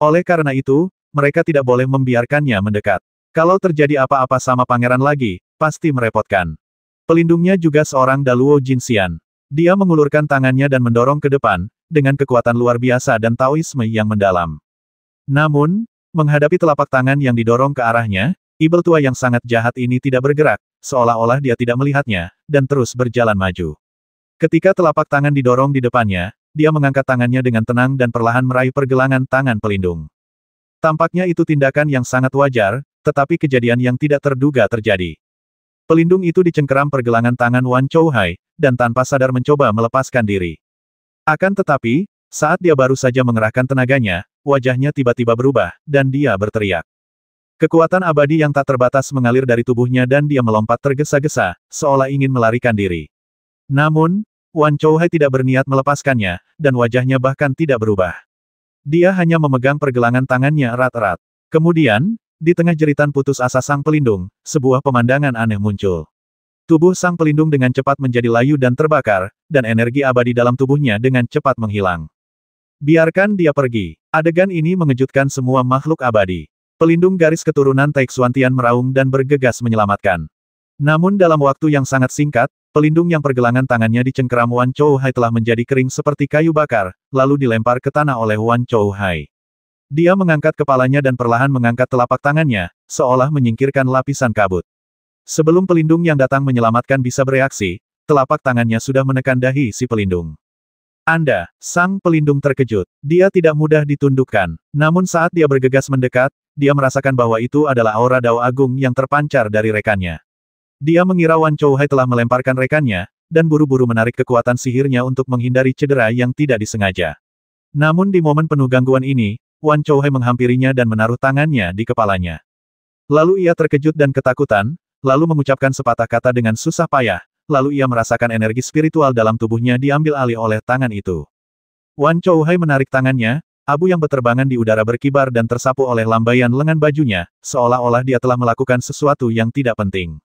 Oleh karena itu, mereka tidak boleh membiarkannya mendekat. Kalau terjadi apa-apa sama pangeran lagi, pasti merepotkan. Pelindungnya juga seorang Daluo Jinxian. Dia mengulurkan tangannya dan mendorong ke depan, dengan kekuatan luar biasa dan Taoisme yang mendalam. Namun, menghadapi telapak tangan yang didorong ke arahnya, Ibel tua yang sangat jahat ini tidak bergerak, seolah-olah dia tidak melihatnya, dan terus berjalan maju. Ketika telapak tangan didorong di depannya, dia mengangkat tangannya dengan tenang dan perlahan meraih pergelangan tangan pelindung. Tampaknya itu tindakan yang sangat wajar, tetapi kejadian yang tidak terduga terjadi. Pelindung itu dicengkeram pergelangan tangan Wan Chouhai, dan tanpa sadar mencoba melepaskan diri. Akan tetapi, saat dia baru saja mengerahkan tenaganya, wajahnya tiba-tiba berubah, dan dia berteriak. Kekuatan abadi yang tak terbatas mengalir dari tubuhnya dan dia melompat tergesa-gesa, seolah ingin melarikan diri. Namun, Wan Chouhai tidak berniat melepaskannya, dan wajahnya bahkan tidak berubah. Dia hanya memegang pergelangan tangannya erat-erat. Kemudian, di tengah jeritan putus asa sang pelindung, sebuah pemandangan aneh muncul. Tubuh sang pelindung dengan cepat menjadi layu dan terbakar, dan energi abadi dalam tubuhnya dengan cepat menghilang. Biarkan dia pergi. Adegan ini mengejutkan semua makhluk abadi. Pelindung garis keturunan Taixuantian meraung dan bergegas menyelamatkan. Namun dalam waktu yang sangat singkat, pelindung yang pergelangan tangannya dicengkeram Wan Chouhai telah menjadi kering seperti kayu bakar, lalu dilempar ke tanah oleh Wan Chouhai. Dia mengangkat kepalanya dan perlahan mengangkat telapak tangannya, seolah menyingkirkan lapisan kabut. Sebelum pelindung yang datang menyelamatkan bisa bereaksi, telapak tangannya sudah menekan dahi si pelindung. Sang pelindung terkejut. Dia tidak mudah ditundukkan. Namun saat dia bergegas mendekat, dia merasakan bahwa itu adalah aura Dao Agung yang terpancar dari rekannya. Dia mengira Wan Chouhai telah melemparkan rekannya, dan buru-buru menarik kekuatan sihirnya untuk menghindari cedera yang tidak disengaja. Namun di momen penuh gangguan ini, Wan Chouhai menghampirinya dan menaruh tangannya di kepalanya. Lalu ia terkejut dan ketakutan, lalu mengucapkan sepatah kata dengan susah payah, lalu ia merasakan energi spiritual dalam tubuhnya diambil alih oleh tangan itu. Wan Chouhai menarik tangannya, abu yang berterbangan di udara berkibar dan tersapu oleh lambaian lengan bajunya, seolah-olah dia telah melakukan sesuatu yang tidak penting.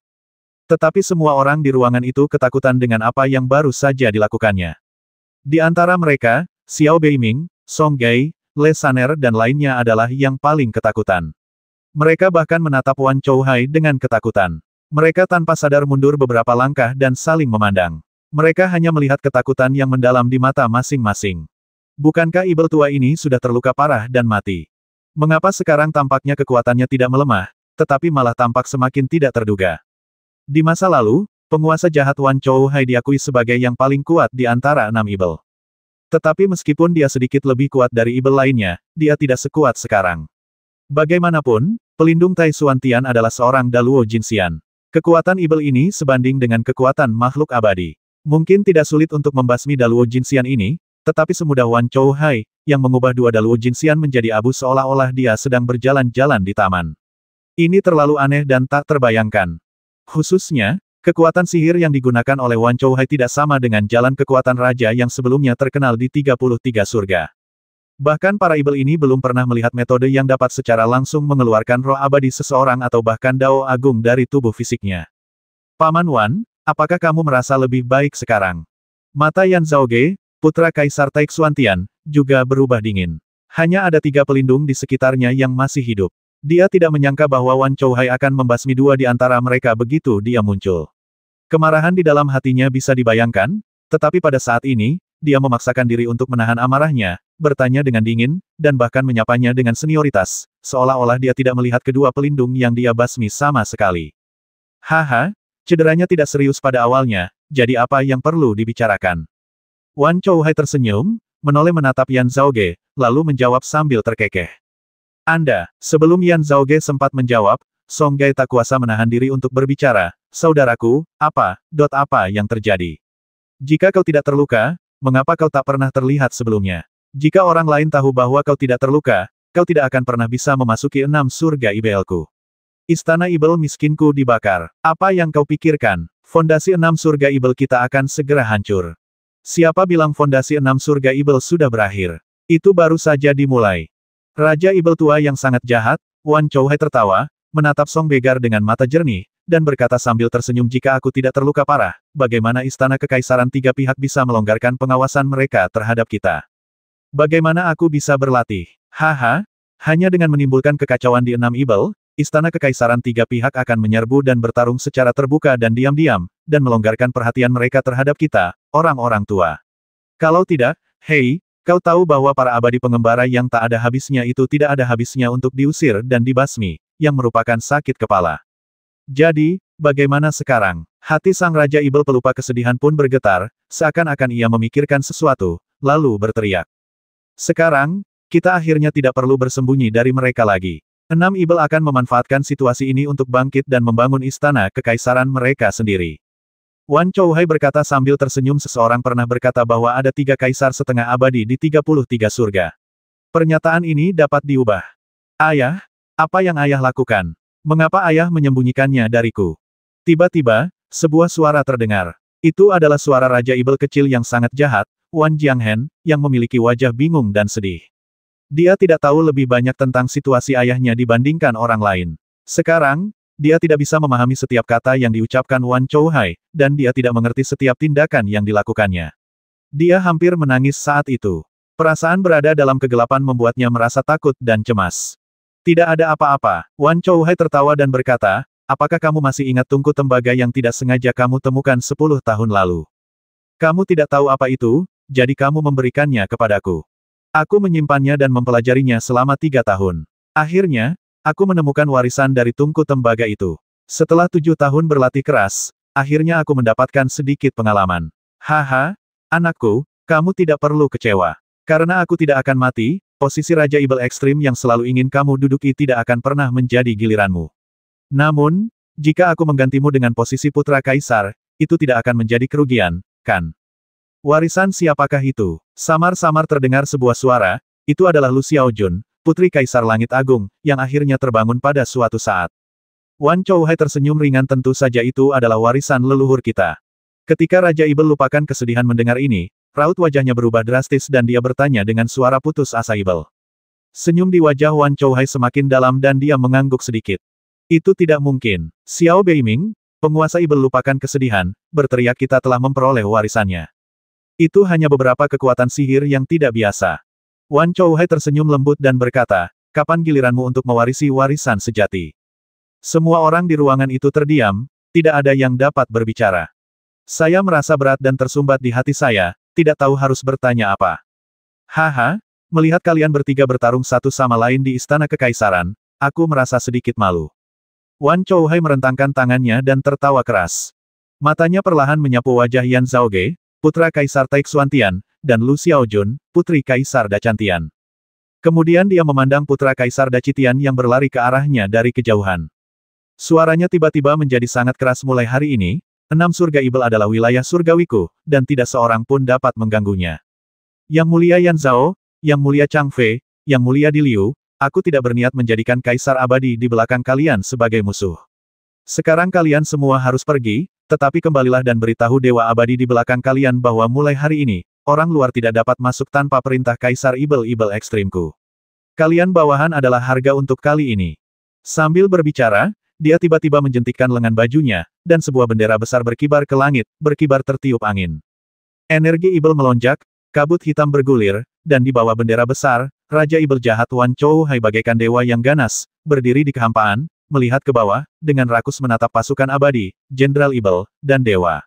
Tetapi semua orang di ruangan itu ketakutan dengan apa yang baru saja dilakukannya. Di antara mereka, Xiao Beiming, Song Gai, Le Saner dan lainnya adalah yang paling ketakutan. Mereka bahkan menatap Wan Chouhai dengan ketakutan. Mereka tanpa sadar mundur beberapa langkah dan saling memandang. Mereka hanya melihat ketakutan yang mendalam di mata masing-masing. Bukankah Ibel tua ini sudah terluka parah dan mati? Mengapa sekarang tampaknya kekuatannya tidak melemah, tetapi malah tampak semakin tidak terduga? Di masa lalu, penguasa jahat Wan Chouhai diakui sebagai yang paling kuat di antara 6 Ibel. Tetapi meskipun dia sedikit lebih kuat dari Ibel lainnya, dia tidak sekuat sekarang. Bagaimanapun, pelindung Taixuantian adalah seorang Daluo Jinxian. Kekuatan Ibel ini sebanding dengan kekuatan makhluk abadi. Mungkin tidak sulit untuk membasmi Daluo Jinxian ini, tetapi semudah Wan Chouhai, yang mengubah dua Daluo Jinxian menjadi abu seolah-olah dia sedang berjalan-jalan di taman. Ini terlalu aneh dan tak terbayangkan. Khususnya, kekuatan sihir yang digunakan oleh Wan Chouhai tidak sama dengan jalan kekuatan raja yang sebelumnya terkenal di 33 surga. Bahkan para Ibel ini belum pernah melihat metode yang dapat secara langsung mengeluarkan roh abadi seseorang atau bahkan Dao Agung dari tubuh fisiknya. Paman Wan, apakah kamu merasa lebih baik sekarang? Mata Yan Zhaoge, putra Kaisar Taixuantian, juga berubah dingin. Hanya ada 3 pelindung di sekitarnya yang masih hidup. Dia tidak menyangka bahwa Wan Chouhai akan membasmi 2 di antara mereka begitu dia muncul. Kemarahan di dalam hatinya bisa dibayangkan, tetapi pada saat ini, dia memaksakan diri untuk menahan amarahnya, bertanya dengan dingin, dan bahkan menyapanya dengan senioritas, seolah-olah dia tidak melihat kedua pelindung yang dia basmi sama sekali. Haha, cederanya tidak serius pada awalnya, jadi apa yang perlu dibicarakan? Wan Chouhai tersenyum, menoleh menatap Yan Zhaoge, lalu menjawab sambil terkekeh. Sebelum Yan Zhaoge sempat menjawab, Song Gai tak kuasa menahan diri untuk berbicara, saudaraku, apa yang terjadi? Jika kau tidak terluka, mengapa kau tak pernah terlihat sebelumnya? Jika orang lain tahu bahwa kau tidak terluka, kau tidak akan pernah bisa memasuki 6 surga Ibelku. Istana Ibel miskinku dibakar. Apa yang kau pikirkan? Fondasi 6 surga Ibel kita akan segera hancur. Siapa bilang fondasi 6 surga Ibel sudah berakhir? Itu baru saja dimulai. Raja Ibel tua yang sangat jahat, Wan Chouhai tertawa, menatap Song Begar dengan mata jernih, dan berkata sambil tersenyum jika aku tidak terluka parah, bagaimana istana kekaisaran tiga pihak bisa melonggarkan pengawasan mereka terhadap kita? Bagaimana aku bisa berlatih? Haha, hanya dengan menimbulkan kekacauan di enam Ibel, istana kekaisaran tiga pihak akan menyerbu dan bertarung secara terbuka dan diam-diam, dan melonggarkan perhatian mereka terhadap kita, orang-orang tua. Kalau tidak, hei, kau tahu bahwa para abadi pengembara yang tak ada habisnya itu tidak ada habisnya untuk diusir dan dibasmi, yang merupakan sakit kepala. Jadi, bagaimana sekarang? Hati sang Raja Ibel pelupa kesedihan pun bergetar, seakan-akan ia memikirkan sesuatu, lalu berteriak. Sekarang, kita akhirnya tidak perlu bersembunyi dari mereka lagi. Enam Ibel akan memanfaatkan situasi ini untuk bangkit dan membangun istana kekaisaran mereka sendiri. Wan Chouhai berkata sambil tersenyum. Seseorang pernah berkata bahwa ada 3 kaisar setengah abadi di 33 surga. Pernyataan ini dapat diubah. Ayah, apa yang ayah lakukan? Mengapa ayah menyembunyikannya dariku? Tiba-tiba, sebuah suara terdengar. Itu adalah suara Raja Ibel kecil yang sangat jahat, Wan Jianghen, yang memiliki wajah bingung dan sedih. Dia tidak tahu lebih banyak tentang situasi ayahnya dibandingkan orang lain. Sekarang, dia tidak bisa memahami setiap kata yang diucapkan Wan Chouhai, dan dia tidak mengerti setiap tindakan yang dilakukannya. Dia hampir menangis saat itu. Perasaan berada dalam kegelapan membuatnya merasa takut dan cemas. Tidak ada apa-apa, Wan Chouhai tertawa dan berkata, apakah kamu masih ingat tungku tembaga yang tidak sengaja kamu temukan 10 tahun lalu? Kamu tidak tahu apa itu, jadi kamu memberikannya kepadaku. Aku menyimpannya dan mempelajarinya selama 3 tahun. Akhirnya, aku menemukan warisan dari tungku tembaga itu. Setelah 7 tahun berlatih keras, akhirnya aku mendapatkan sedikit pengalaman. Haha, anakku, kamu tidak perlu kecewa. Karena aku tidak akan mati, posisi Raja Ibel Ekstrim yang selalu ingin kamu duduki tidak akan pernah menjadi giliranmu. Namun, jika aku menggantimu dengan posisi Putra Kaisar, itu tidak akan menjadi kerugian, kan? Warisan siapakah itu? Samar-samar terdengar sebuah suara, itu adalah Lu Xiaojun, Putri Kaisar Langit Agung, yang akhirnya terbangun pada suatu saat. Wan Chouhai tersenyum ringan. Tentu saja itu adalah warisan leluhur kita. Ketika Raja Ibel lupakan kesedihan mendengar ini, raut wajahnya berubah drastis dan dia bertanya dengan suara putus asa Ibel. Senyum di wajah Wan Chouhai semakin dalam dan dia mengangguk sedikit. Itu tidak mungkin. Xiao Beiming, penguasa Ibel lupakan kesedihan, berteriak kita telah memperoleh warisannya. Itu hanya beberapa kekuatan sihir yang tidak biasa. Wan Chouhai tersenyum lembut dan berkata, kapan giliranmu untuk mewarisi warisan sejati? Semua orang di ruangan itu terdiam, tidak ada yang dapat berbicara. Saya merasa berat dan tersumbat di hati saya, tidak tahu harus bertanya apa. Haha, melihat kalian bertiga bertarung satu sama lain di istana kekaisaran, aku merasa sedikit malu. Wan Chouhai merentangkan tangannya dan tertawa keras. Matanya perlahan menyapu wajah Yan Zhaoge, Putra Kaisar Taixuantian, dan Lu Xiaojun, Putri Kaisar Dacantian. Kemudian dia memandang Putra Kaisar Dacitian yang berlari ke arahnya dari kejauhan. Suaranya tiba-tiba menjadi sangat keras. Mulai hari ini, 6 surga Ibel adalah wilayah surgawiku, dan tidak seorang pun dapat mengganggunya. Yang mulia Yan Zhao, Yang mulia Chang Fei, Yang mulia Di Liu, aku tidak berniat menjadikan Kaisar Abadi di belakang kalian sebagai musuh. Sekarang kalian semua harus pergi, tetapi kembalilah dan beritahu Dewa Abadi di belakang kalian bahwa mulai hari ini, orang luar tidak dapat masuk tanpa perintah Kaisar Ibel-Ibel Ekstrimku. Kalian bawahan adalah harga untuk kali ini. Sambil berbicara, dia tiba-tiba menjentikkan lengan bajunya, dan sebuah bendera besar berkibar ke langit, berkibar tertiup angin. Energi Ibel melonjak, kabut hitam bergulir, dan di bawah bendera besar, Raja Ibel jahat Wan Chouhai bagaikan dewa yang ganas, berdiri di kehampaan, melihat ke bawah, dengan rakus menatap pasukan abadi, Jenderal Ibel, dan Dewa.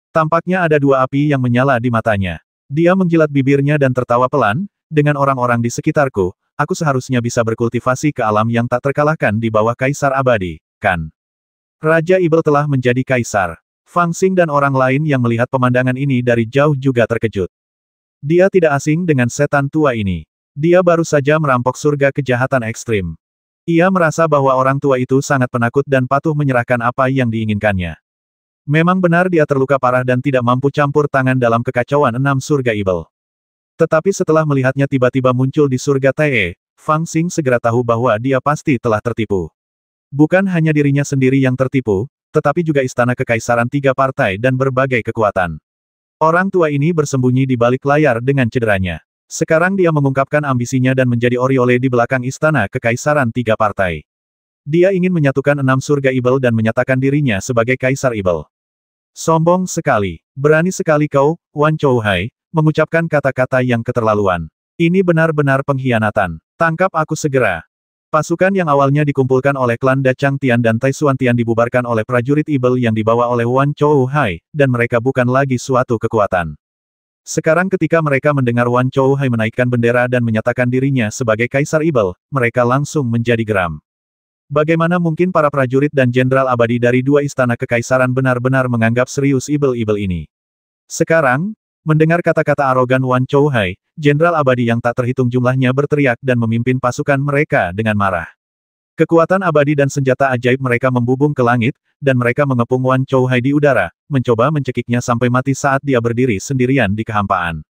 Tampaknya ada 2 api yang menyala di matanya. Dia menjilat bibirnya dan tertawa pelan, dengan orang-orang di sekitarku, aku seharusnya bisa berkultivasi ke alam yang tak terkalahkan di bawah Kaisar Abadi, kan? Raja Ibel telah menjadi Kaisar. Fang Xing dan orang lain yang melihat pemandangan ini dari jauh juga terkejut. Dia tidak asing dengan setan tua ini. Dia baru saja merampok surga kejahatan ekstrim. Ia merasa bahwa orang tua itu sangat penakut dan patuh menyerahkan apa yang diinginkannya. Memang benar dia terluka parah dan tidak mampu campur tangan dalam kekacauan 6 surga Ibel. Tetapi setelah melihatnya tiba-tiba muncul di surga Tae, Fang Xing segera tahu bahwa dia pasti telah tertipu. Bukan hanya dirinya sendiri yang tertipu, tetapi juga istana kekaisaran 3 partai dan berbagai kekuatan. Orang tua ini bersembunyi di balik layar dengan cederanya. Sekarang dia mengungkapkan ambisinya dan menjadi Oriole di belakang istana kekaisaran 3 partai. Dia ingin menyatukan 6 surga Ibel dan menyatakan dirinya sebagai Kaisar Ibel. Sombong sekali. Berani sekali kau, Wan Chouhai, mengucapkan kata-kata yang keterlaluan. Ini benar-benar pengkhianatan. Tangkap aku segera. Pasukan yang awalnya dikumpulkan oleh klan Dachang Tian dan Tai Suan Tian dibubarkan oleh prajurit Ibel yang dibawa oleh Wan Chouhai, dan mereka bukan lagi suatu kekuatan. Sekarang ketika mereka mendengar Wan Chouhai menaikkan bendera dan menyatakan dirinya sebagai Kaisar Ibel, mereka langsung menjadi geram. Bagaimana mungkin para prajurit dan jenderal abadi dari dua istana kekaisaran benar-benar menganggap serius Ibel-Ibel ini? Sekarang, mendengar kata-kata arogan Wan Chouhai, jenderal abadi yang tak terhitung jumlahnya berteriak dan memimpin pasukan mereka dengan marah. Kekuatan abadi dan senjata ajaib mereka membubung ke langit, dan mereka mengepung Wan Chouhai di udara, mencoba mencekiknya sampai mati saat dia berdiri sendirian di kehampaan.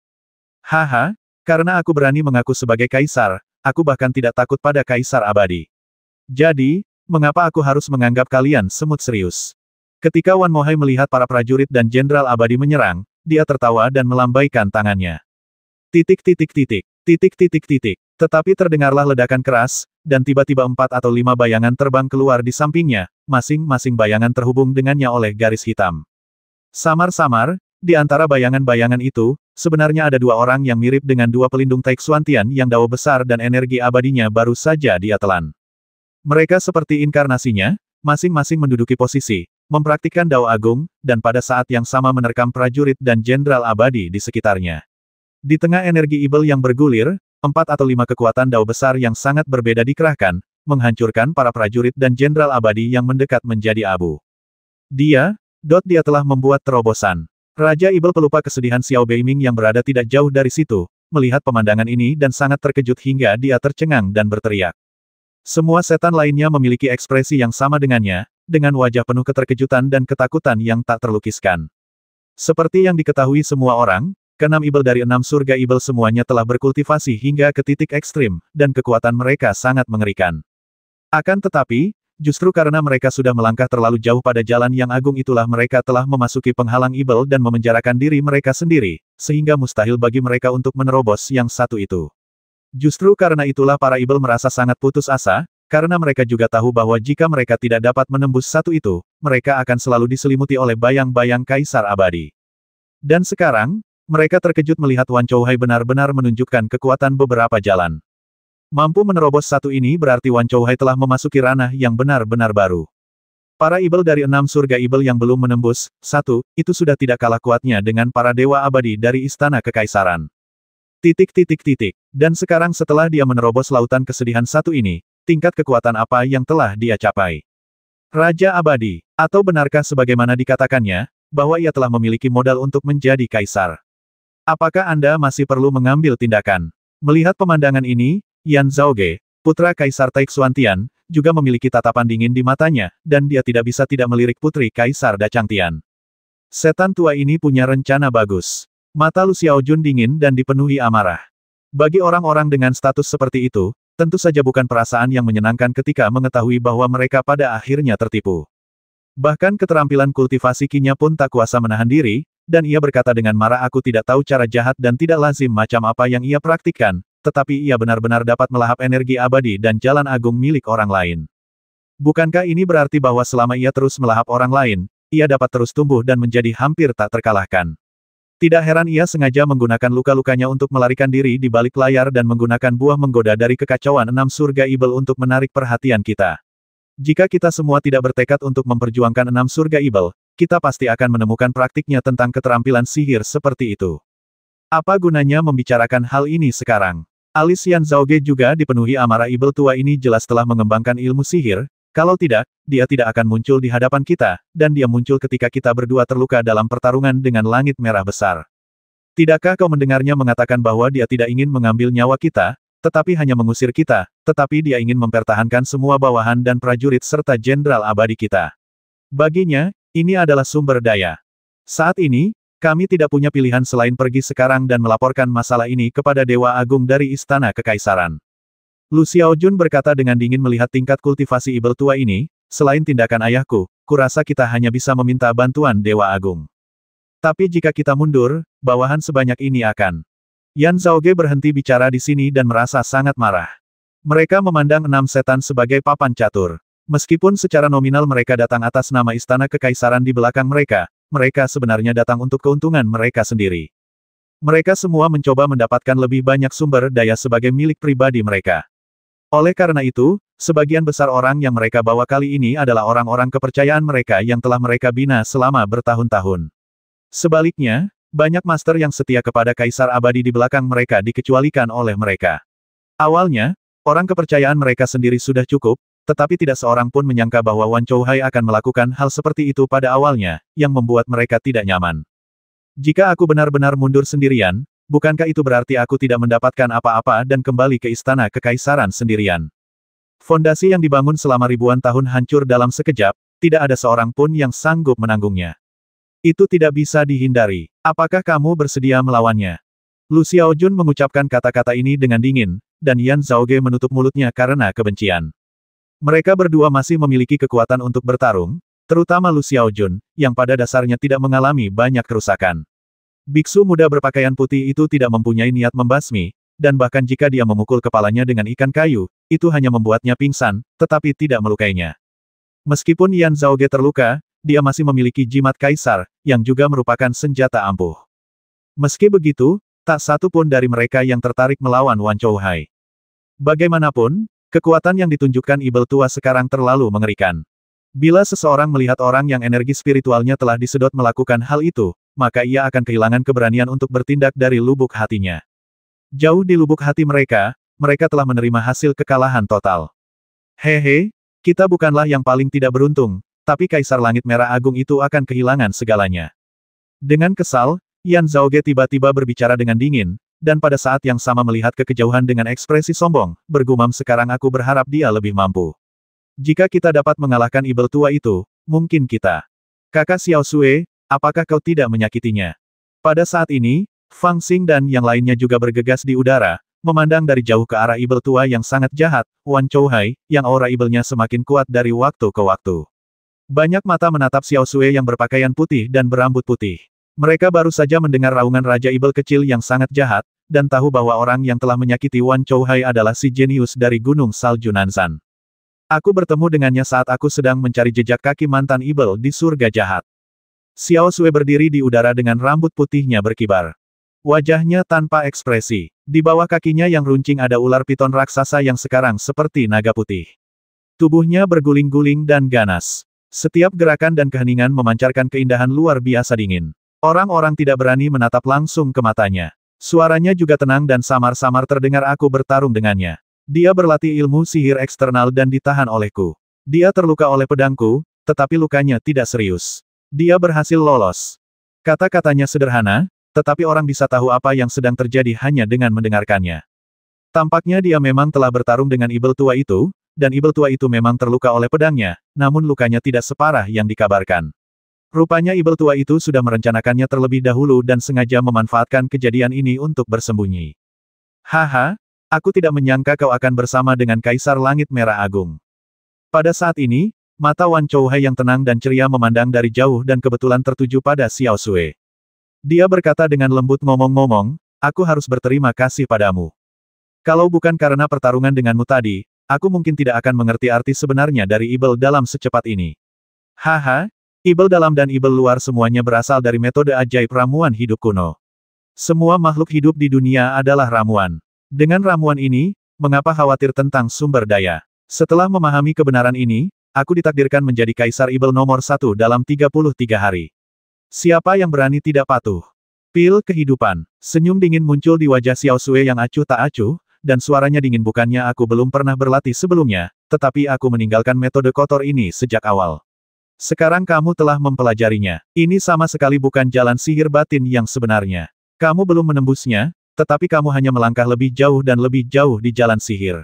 Haha, karena aku berani mengaku sebagai kaisar, aku bahkan tidak takut pada kaisar abadi. Jadi, mengapa aku harus menganggap kalian semut serius? Ketika Wan Mohai melihat para prajurit dan jenderal abadi menyerang, dia tertawa dan melambaikan tangannya. Titik titik titik, titik titik titik. Tetapi terdengarlah ledakan keras, dan tiba-tiba 4 atau 5 bayangan terbang keluar di sampingnya, masing-masing bayangan terhubung dengannya oleh garis hitam. Samar-samar, di antara bayangan-bayangan itu, sebenarnya ada 2 orang yang mirip dengan 2 pelindung Tai Xuan Tian yang dao besar dan energi abadinya baru saja dia telan. Mereka seperti inkarnasinya, masing-masing menduduki posisi, mempraktikkan dao agung, dan pada saat yang sama menerkam prajurit dan jenderal abadi di sekitarnya. Di tengah energi Ibel yang bergulir, 4 atau 5 kekuatan dao besar yang sangat berbeda dikerahkan, menghancurkan para prajurit dan jenderal abadi yang mendekat menjadi abu. Dia telah membuat terobosan. Raja Ibel pelupa kesedihan Xiao Beiming yang berada tidak jauh dari situ, melihat pemandangan ini dan sangat terkejut hingga dia tercengang dan berteriak. Semua setan lainnya memiliki ekspresi yang sama dengannya, dengan wajah penuh keterkejutan dan ketakutan yang tak terlukiskan. Seperti yang diketahui semua orang, ke-6 Ibel dari 6 surga Ibel semuanya telah berkultivasi hingga ke titik ekstrim, dan kekuatan mereka sangat mengerikan. Akan tetapi, justru karena mereka sudah melangkah terlalu jauh pada jalan yang agung itulah mereka telah memasuki penghalang Ibel dan memenjarakan diri mereka sendiri, sehingga mustahil bagi mereka untuk menerobos yang satu itu. Justru karena itulah para Ibel merasa sangat putus asa, karena mereka juga tahu bahwa jika mereka tidak dapat menembus satu itu, mereka akan selalu diselimuti oleh bayang-bayang Kaisar Abadi. Dan sekarang, mereka terkejut melihat Wan Chouhai benar-benar menunjukkan kekuatan beberapa jalan. Mampu menerobos satu ini berarti Wan Chouhai telah memasuki ranah yang benar-benar baru. Para Ibel dari 6 surga Ibel yang belum menembus, satu, itu sudah tidak kalah kuatnya dengan para dewa abadi dari Istana Kekaisaran. Titik titik titik. Dan sekarang setelah dia menerobos lautan kesedihan satu ini, tingkat kekuatan apa yang telah dia capai? Raja Abadi. Atau benarkah sebagaimana dikatakannya, bahwa ia telah memiliki modal untuk menjadi kaisar? Apakah Anda masih perlu mengambil tindakan? Melihat pemandangan ini, Yan Zhaoge, putra Kaisar Tai Xuan Tian, juga memiliki tatapan dingin di matanya, dan dia tidak bisa tidak melirik putri Kaisar Dachang Tian. Setan tua ini punya rencana bagus. Mata Lu Xiaojun dingin dan dipenuhi amarah. Bagi orang-orang dengan status seperti itu, tentu saja bukan perasaan yang menyenangkan ketika mengetahui bahwa mereka pada akhirnya tertipu. Bahkan keterampilan kultivasi Qi-nya pun tak kuasa menahan diri, dan ia berkata dengan marah, aku tidak tahu cara jahat dan tidak lazim macam apa yang ia praktikkan, tetapi ia benar-benar dapat melahap energi abadi dan jalan agung milik orang lain. Bukankah ini berarti bahwa selama ia terus melahap orang lain, ia dapat terus tumbuh dan menjadi hampir tak terkalahkan? Tidak heran ia sengaja menggunakan luka-lukanya untuk melarikan diri di balik layar dan menggunakan buah menggoda dari kekacauan 6 surga Ibel untuk menarik perhatian kita. Jika kita semua tidak bertekad untuk memperjuangkan 6 surga Ibel, kita pasti akan menemukan praktiknya tentang keterampilan sihir seperti itu. Apa gunanya membicarakan hal ini sekarang? Alis Yan Zhaoge juga dipenuhi amarah. Ibel tua ini jelas telah mengembangkan ilmu sihir, kalau tidak, dia tidak akan muncul di hadapan kita, dan dia muncul ketika kita berdua terluka dalam pertarungan dengan langit merah besar. Tidakkah kau mendengarnya mengatakan bahwa dia tidak ingin mengambil nyawa kita, tetapi hanya mengusir kita, tetapi dia ingin mempertahankan semua bawahan dan prajurit serta jenderal abadi kita. Baginya, ini adalah sumber daya. Saat ini, kami tidak punya pilihan selain pergi sekarang dan melaporkan masalah ini kepada Dewa Agung dari Istana Kekaisaran. Lu Xiaojun berkata dengan dingin melihat tingkat kultivasi Ibel tua ini, selain tindakan ayahku, kurasa kita hanya bisa meminta bantuan Dewa Agung. Tapi jika kita mundur, bawahan sebanyak ini akan. Yan Zhaoge berhenti bicara di sini dan merasa sangat marah. Mereka memandang 6 setan sebagai papan catur. Meskipun secara nominal mereka datang atas nama istana kekaisaran di belakang mereka, mereka sebenarnya datang untuk keuntungan mereka sendiri. Mereka semua mencoba mendapatkan lebih banyak sumber daya sebagai milik pribadi mereka. Oleh karena itu, sebagian besar orang yang mereka bawa kali ini adalah orang-orang kepercayaan mereka yang telah mereka bina selama bertahun-tahun. Sebaliknya, banyak master yang setia kepada kaisar abadi di belakang mereka dikecualikan oleh mereka. Awalnya, orang kepercayaan mereka sendiri sudah cukup, tetapi tidak seorang pun menyangka bahwa Wan Chouhai akan melakukan hal seperti itu pada awalnya, yang membuat mereka tidak nyaman. Jika aku benar-benar mundur sendirian, bukankah itu berarti aku tidak mendapatkan apa-apa dan kembali ke istana kekaisaran sendirian? Fondasi yang dibangun selama ribuan tahun hancur dalam sekejap, tidak ada seorang pun yang sanggup menanggungnya. Itu tidak bisa dihindari. Apakah kamu bersedia melawannya? Lu Xiaojun mengucapkan kata-kata ini dengan dingin, dan Yan Zhaoge menutup mulutnya karena kebencian. Mereka berdua masih memiliki kekuatan untuk bertarung, terutama Lu Xiaojun, yang pada dasarnya tidak mengalami banyak kerusakan. Biksu muda berpakaian putih itu tidak mempunyai niat membasmi, dan bahkan jika dia memukul kepalanya dengan ikan kayu, itu hanya membuatnya pingsan, tetapi tidak melukainya. Meskipun Yan Zhaoge terluka, dia masih memiliki jimat kaisar, yang juga merupakan senjata ampuh. Meski begitu, tak satu pun dari mereka yang tertarik melawan Wan Chouhai. Bagaimanapun, kekuatan yang ditunjukkan Ibel tua sekarang terlalu mengerikan. Bila seseorang melihat orang yang energi spiritualnya telah disedot melakukan hal itu, maka ia akan kehilangan keberanian untuk bertindak dari lubuk hatinya. Jauh di lubuk hati mereka, mereka telah menerima hasil kekalahan total. Hehe, kita bukanlah yang paling tidak beruntung, tapi Kaisar Langit Merah Agung itu akan kehilangan segalanya. Dengan kesal, Yan Zhaoge tiba-tiba berbicara dengan dingin, dan pada saat yang sama melihat ke kejauhan dengan ekspresi sombong, bergumam sekarang aku berharap dia lebih mampu. Jika kita dapat mengalahkan Ibel tua itu, mungkin kita. Kakak Xiao Sui, apakah kau tidak menyakitinya? Pada saat ini, Fang Xing dan yang lainnya juga bergegas di udara, memandang dari jauh ke arah Ibel tua yang sangat jahat, Wan Chouhai, yang aura Ibelnya semakin kuat dari waktu ke waktu. Banyak mata menatap Xiao Sui yang berpakaian putih dan berambut putih. Mereka baru saja mendengar raungan Raja Ibel kecil yang sangat jahat, dan tahu bahwa orang yang telah menyakiti Wan Chouhai adalah si jenius dari Gunung Salju Nanzan. Aku bertemu dengannya saat aku sedang mencari jejak kaki mantan Ibel di surga jahat. Xiao Sui berdiri di udara dengan rambut putihnya berkibar. Wajahnya tanpa ekspresi. Di bawah kakinya yang runcing ada ular piton raksasa yang sekarang seperti naga putih. Tubuhnya berguling-guling dan ganas. Setiap gerakan dan keheningan memancarkan keindahan luar biasa dingin. Orang-orang tidak berani menatap langsung ke matanya. Suaranya juga tenang dan samar-samar terdengar aku bertarung dengannya. Dia berlatih ilmu sihir eksternal dan ditahan olehku. Dia terluka oleh pedangku, tetapi lukanya tidak serius. Dia berhasil lolos. Kata-katanya sederhana, tetapi orang bisa tahu apa yang sedang terjadi hanya dengan mendengarkannya. Tampaknya dia memang telah bertarung dengan Ibel tua itu, dan Ibel tua itu memang terluka oleh pedangnya, namun lukanya tidak separah yang dikabarkan. Rupanya Ibel tua itu sudah merencanakannya terlebih dahulu dan sengaja memanfaatkan kejadian ini untuk bersembunyi. Haha, aku tidak menyangka kau akan bersama dengan Kaisar Langit Merah Agung. Pada saat ini, mata Wan Chouhai yang tenang dan ceria memandang dari jauh dan kebetulan tertuju pada Xiao Sui. Dia berkata dengan lembut ngomong-ngomong, aku harus berterima kasih padamu. Kalau bukan karena pertarungan denganmu tadi, aku mungkin tidak akan mengerti arti sebenarnya dari Ibel dalam secepat ini. Haha. Ibel dalam dan Ibel luar semuanya berasal dari metode ajaib ramuan hidup kuno. Semua makhluk hidup di dunia adalah ramuan. Dengan ramuan ini, mengapa khawatir tentang sumber daya? Setelah memahami kebenaran ini, aku ditakdirkan menjadi Kaisar Ibel nomor 1 dalam 33 hari. Siapa yang berani tidak patuh? Pil kehidupan. Senyum dingin muncul di wajah Xiao Sui yang acuh tak acuh, dan suaranya dingin. Bukannya aku belum pernah berlatih sebelumnya, tetapi aku meninggalkan metode kotor ini sejak awal. Sekarang kamu telah mempelajarinya. Ini sama sekali bukan jalan sihir batin yang sebenarnya. Kamu belum menembusnya, tetapi kamu hanya melangkah lebih jauh dan lebih jauh di jalan sihir.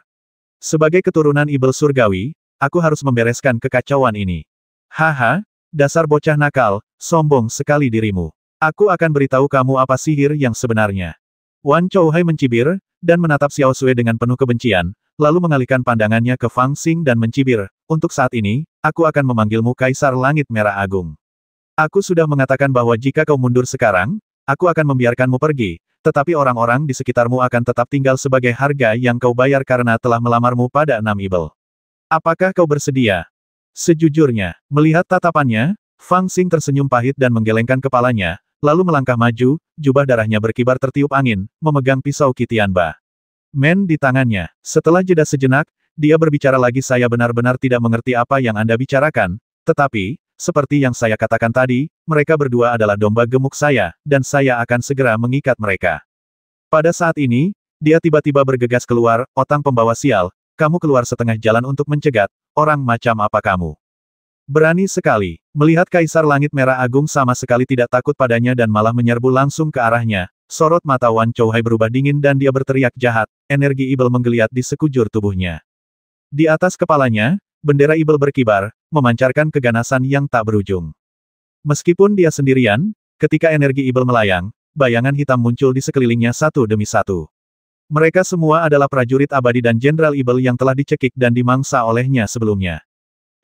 Sebagai keturunan Ibel surgawi, aku harus membereskan kekacauan ini. Haha, dasar bocah nakal, sombong sekali dirimu. Aku akan beritahu kamu apa sihir yang sebenarnya. Wan Chouhai mencibir, dan menatap Xiao Sui dengan penuh kebencian, lalu mengalihkan pandangannya ke Fang Xing dan mencibir, untuk saat ini, aku akan memanggilmu Kaisar Langit Merah Agung. Aku sudah mengatakan bahwa jika kau mundur sekarang, aku akan membiarkanmu pergi, tetapi orang-orang di sekitarmu akan tetap tinggal sebagai harga yang kau bayar karena telah melamarmu pada 6 Ibel. Apakah kau bersedia? Sejujurnya, melihat tatapannya, Fang Xing tersenyum pahit dan menggelengkan kepalanya, lalu melangkah maju, jubah darahnya berkibar tertiup angin, memegang pisau Qitianba Men di tangannya. Setelah jeda sejenak, dia berbicara lagi. Saya benar-benar tidak mengerti apa yang Anda bicarakan, tetapi, seperti yang saya katakan tadi, mereka berdua adalah domba gemuk saya, dan saya akan segera mengikat mereka. Pada saat ini, dia tiba-tiba bergegas keluar, otang pembawa sial, kamu keluar setengah jalan untuk mencegat, orang macam apa kamu? Berani sekali. Melihat Kaisar Langit Merah Agung sama sekali tidak takut padanya dan malah menyerbu langsung ke arahnya, sorot mata Wan Chouhai berubah dingin dan dia berteriak jahat, energi ibel menggeliat di sekujur tubuhnya. Di atas kepalanya, bendera ibel berkibar, memancarkan keganasan yang tak berujung. Meskipun dia sendirian, ketika energi ibel melayang, bayangan hitam muncul di sekelilingnya satu demi satu. Mereka semua adalah prajurit abadi dan jenderal ibel yang telah dicekik dan dimangsa olehnya sebelumnya.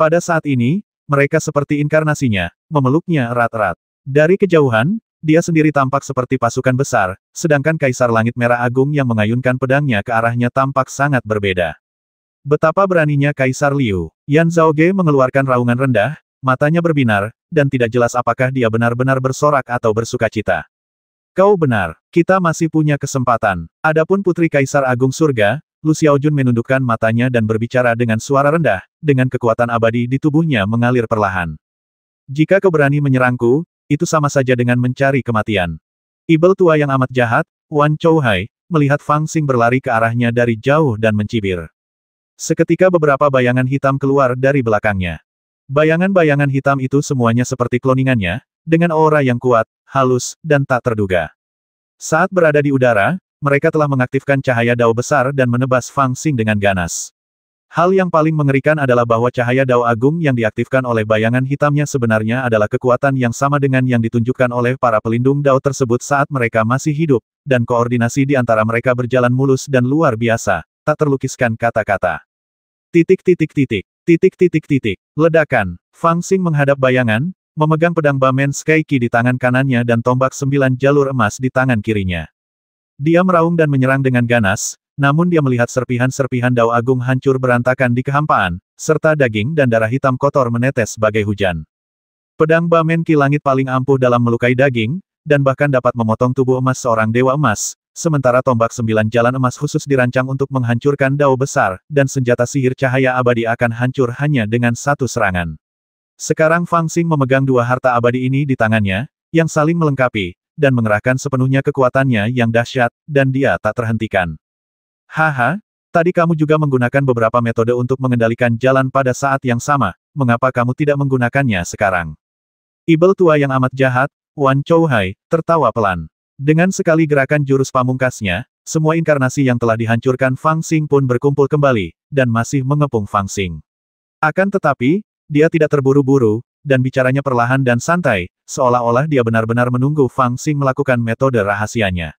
Pada saat ini, mereka seperti inkarnasinya, memeluknya erat-erat. Dari kejauhan, dia sendiri tampak seperti pasukan besar, sedangkan Kaisar Langit Merah Agung yang mengayunkan pedangnya ke arahnya tampak sangat berbeda. Betapa beraninya Kaisar Liu. Yan Zhaoge mengeluarkan raungan rendah, matanya berbinar, dan tidak jelas apakah dia benar-benar bersorak atau bersukacita. Kau benar, kita masih punya kesempatan. Adapun Putri Kaisar Agung Surga, Lu Xiaojun menundukkan matanya dan berbicara dengan suara rendah, dengan kekuatan abadi di tubuhnya mengalir perlahan. Jika kau berani menyerangku, itu sama saja dengan mencari kematian. Ibel tua yang amat jahat, Wan Chouhai, melihat Fang Xing berlari ke arahnya dari jauh dan mencibir. Seketika beberapa bayangan hitam keluar dari belakangnya. Bayangan-bayangan hitam itu semuanya seperti kloningannya, dengan aura yang kuat, halus, dan tak terduga. Saat berada di udara, mereka telah mengaktifkan cahaya dao besar dan menebas Fang Xing dengan ganas. Hal yang paling mengerikan adalah bahwa cahaya dao agung yang diaktifkan oleh bayangan hitamnya sebenarnya adalah kekuatan yang sama dengan yang ditunjukkan oleh para pelindung dao tersebut saat mereka masih hidup, dan koordinasi di antara mereka berjalan mulus dan luar biasa, tak terlukiskan kata-kata. Ledakan. Fang Xing menghadap bayangan, memegang pedang Bamen Sky Qi di tangan kanannya dan tombak 9 jalur emas di tangan kirinya. Dia meraung dan menyerang dengan ganas, namun dia melihat serpihan-serpihan dao agung hancur berantakan di kehampaan, serta daging dan darah hitam kotor menetes sebagai hujan. Pedang Bamen Qi langit paling ampuh dalam melukai daging, dan bahkan dapat memotong tubuh emas seorang dewa emas, sementara tombak 9 jalan emas khusus dirancang untuk menghancurkan dao besar, dan senjata sihir cahaya abadi akan hancur hanya dengan satu serangan. Sekarang Fang Xing memegang dua harta abadi ini di tangannya, yang saling melengkapi, dan mengerahkan sepenuhnya kekuatannya yang dahsyat, dan dia tak terhentikan. Haha, tadi kamu juga menggunakan beberapa metode untuk mengendalikan jalan pada saat yang sama, mengapa kamu tidak menggunakannya sekarang? Ibel tua yang amat jahat, Wan Chouhai, tertawa pelan. Dengan sekali gerakan jurus pamungkasnya, semua inkarnasi yang telah dihancurkan Fang Xing pun berkumpul kembali, dan masih mengepung Fang Xing. Akan tetapi, dia tidak terburu-buru, dan bicaranya perlahan dan santai, seolah-olah dia benar-benar menunggu Fang Xing melakukan metode rahasianya.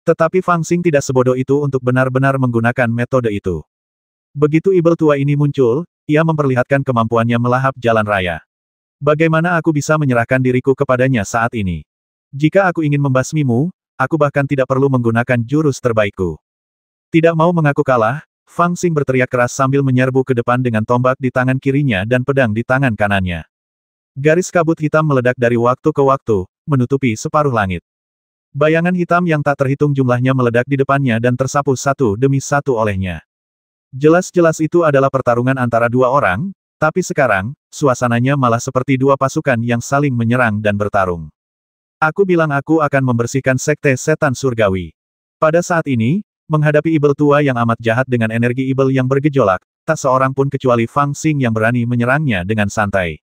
Tetapi Fang Xing tidak sebodoh itu untuk benar-benar menggunakan metode itu. Begitu ibel tua ini muncul, ia memperlihatkan kemampuannya melahap jalan raya. Bagaimana aku bisa menyerahkan diriku kepadanya saat ini? Jika aku ingin membasmimu, aku bahkan tidak perlu menggunakan jurus terbaikku. Tidak mau mengaku kalah, Fang Xing berteriak keras sambil menyerbu ke depan dengan tombak di tangan kirinya dan pedang di tangan kanannya. Garis kabut hitam meledak dari waktu ke waktu, menutupi separuh langit. Bayangan hitam yang tak terhitung jumlahnya meledak di depannya dan tersapu satu demi satu olehnya. Jelas-jelas itu adalah pertarungan antara dua orang, tapi sekarang, suasananya malah seperti dua pasukan yang saling menyerang dan bertarung. Aku bilang aku akan membersihkan sekte setan surgawi. Pada saat ini, menghadapi ibel tua yang amat jahat dengan energi ibel yang bergejolak, tak seorang pun kecuali Fang Xing yang berani menyerangnya dengan santai.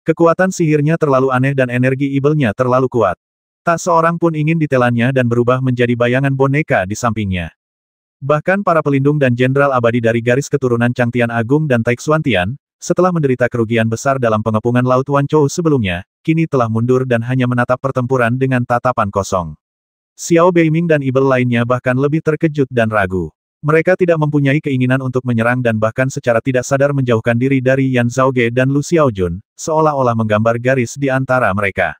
Kekuatan sihirnya terlalu aneh dan energi ibelnya terlalu kuat. Tak seorang pun ingin ditelannya dan berubah menjadi bayangan boneka di sampingnya. Bahkan para pelindung dan jenderal abadi dari garis keturunan Changtian Agung dan Taixuantian, setelah menderita kerugian besar dalam pengepungan Laut Wanchou sebelumnya, kini telah mundur dan hanya menatap pertempuran dengan tatapan kosong. Xiao Beiming dan ibel lainnya bahkan lebih terkejut dan ragu. Mereka tidak mempunyai keinginan untuk menyerang dan bahkan secara tidak sadar menjauhkan diri dari Yan Zhaoge dan Lu Xiaojun, seolah-olah menggambar garis di antara mereka.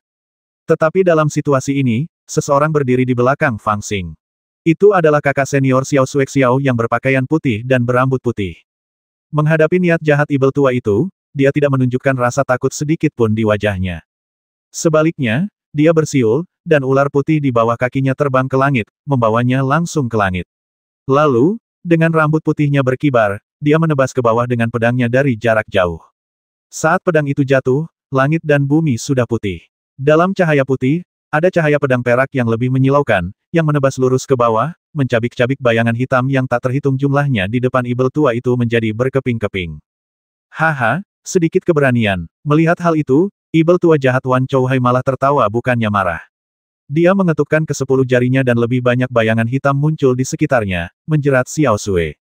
Tetapi dalam situasi ini, seseorang berdiri di belakang Fang Xing. Itu adalah kakak senior Xiao Suexiao yang berpakaian putih dan berambut putih. Menghadapi niat jahat ibel tua itu, dia tidak menunjukkan rasa takut sedikit pun di wajahnya. Sebaliknya, dia bersiul, dan ular putih di bawah kakinya terbang ke langit, membawanya langsung ke langit. Lalu, dengan rambut putihnya berkibar, dia menebas ke bawah dengan pedangnya dari jarak jauh. Saat pedang itu jatuh, langit dan bumi sudah putih. Dalam cahaya putih, ada cahaya pedang perak yang lebih menyilaukan, yang menebas lurus ke bawah, mencabik-cabik bayangan hitam yang tak terhitung jumlahnya di depan ibel tua itu menjadi berkeping-keping. Haha, sedikit keberanian. Melihat hal itu, ibel tua jahat Wan Chouhai malah tertawa bukannya marah. Dia mengetukkan ke-10 jarinya dan lebih banyak bayangan hitam muncul di sekitarnya, menjerat Xiao Sui.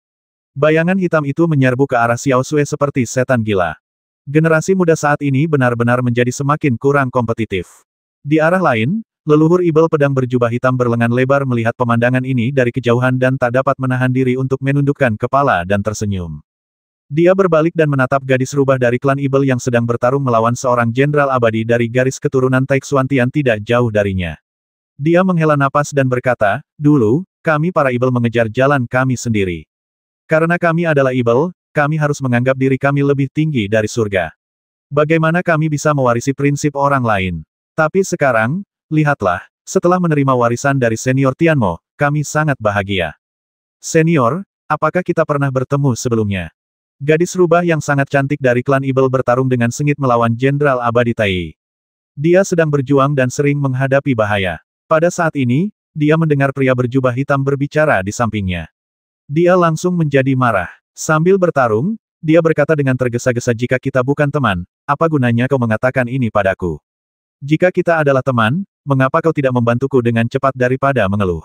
Bayangan hitam itu menyerbu ke arah Xiao Sui seperti setan gila. Generasi muda saat ini benar-benar menjadi semakin kurang kompetitif. Di arah lain, leluhur ibel pedang berjubah hitam berlengan lebar melihat pemandangan ini dari kejauhan dan tak dapat menahan diri untuk menundukkan kepala dan tersenyum. Dia berbalik dan menatap gadis rubah dari klan ibel yang sedang bertarung melawan seorang jenderal abadi dari garis keturunan Taixuantian tidak jauh darinya. Dia menghela napas dan berkata, "Dulu, kami para ibel mengejar jalan kami sendiri. Karena kami adalah ibel, kami harus menganggap diri kami lebih tinggi dari surga. Bagaimana kami bisa mewarisi prinsip orang lain? Tapi sekarang, lihatlah, setelah menerima warisan dari senior Tianmo, kami sangat bahagia. Senior, apakah kita pernah bertemu sebelumnya?" Gadis rubah yang sangat cantik dari klan ibel bertarung dengan sengit melawan Jenderal Abadi Tai. Dia sedang berjuang dan sering menghadapi bahaya. Pada saat ini, dia mendengar pria berjubah hitam berbicara di sampingnya. Dia langsung menjadi marah. Sambil bertarung, dia berkata dengan tergesa-gesa, "Jika kita bukan teman, apa gunanya kau mengatakan ini padaku? Jika kita adalah teman, mengapa kau tidak membantuku dengan cepat daripada mengeluh?"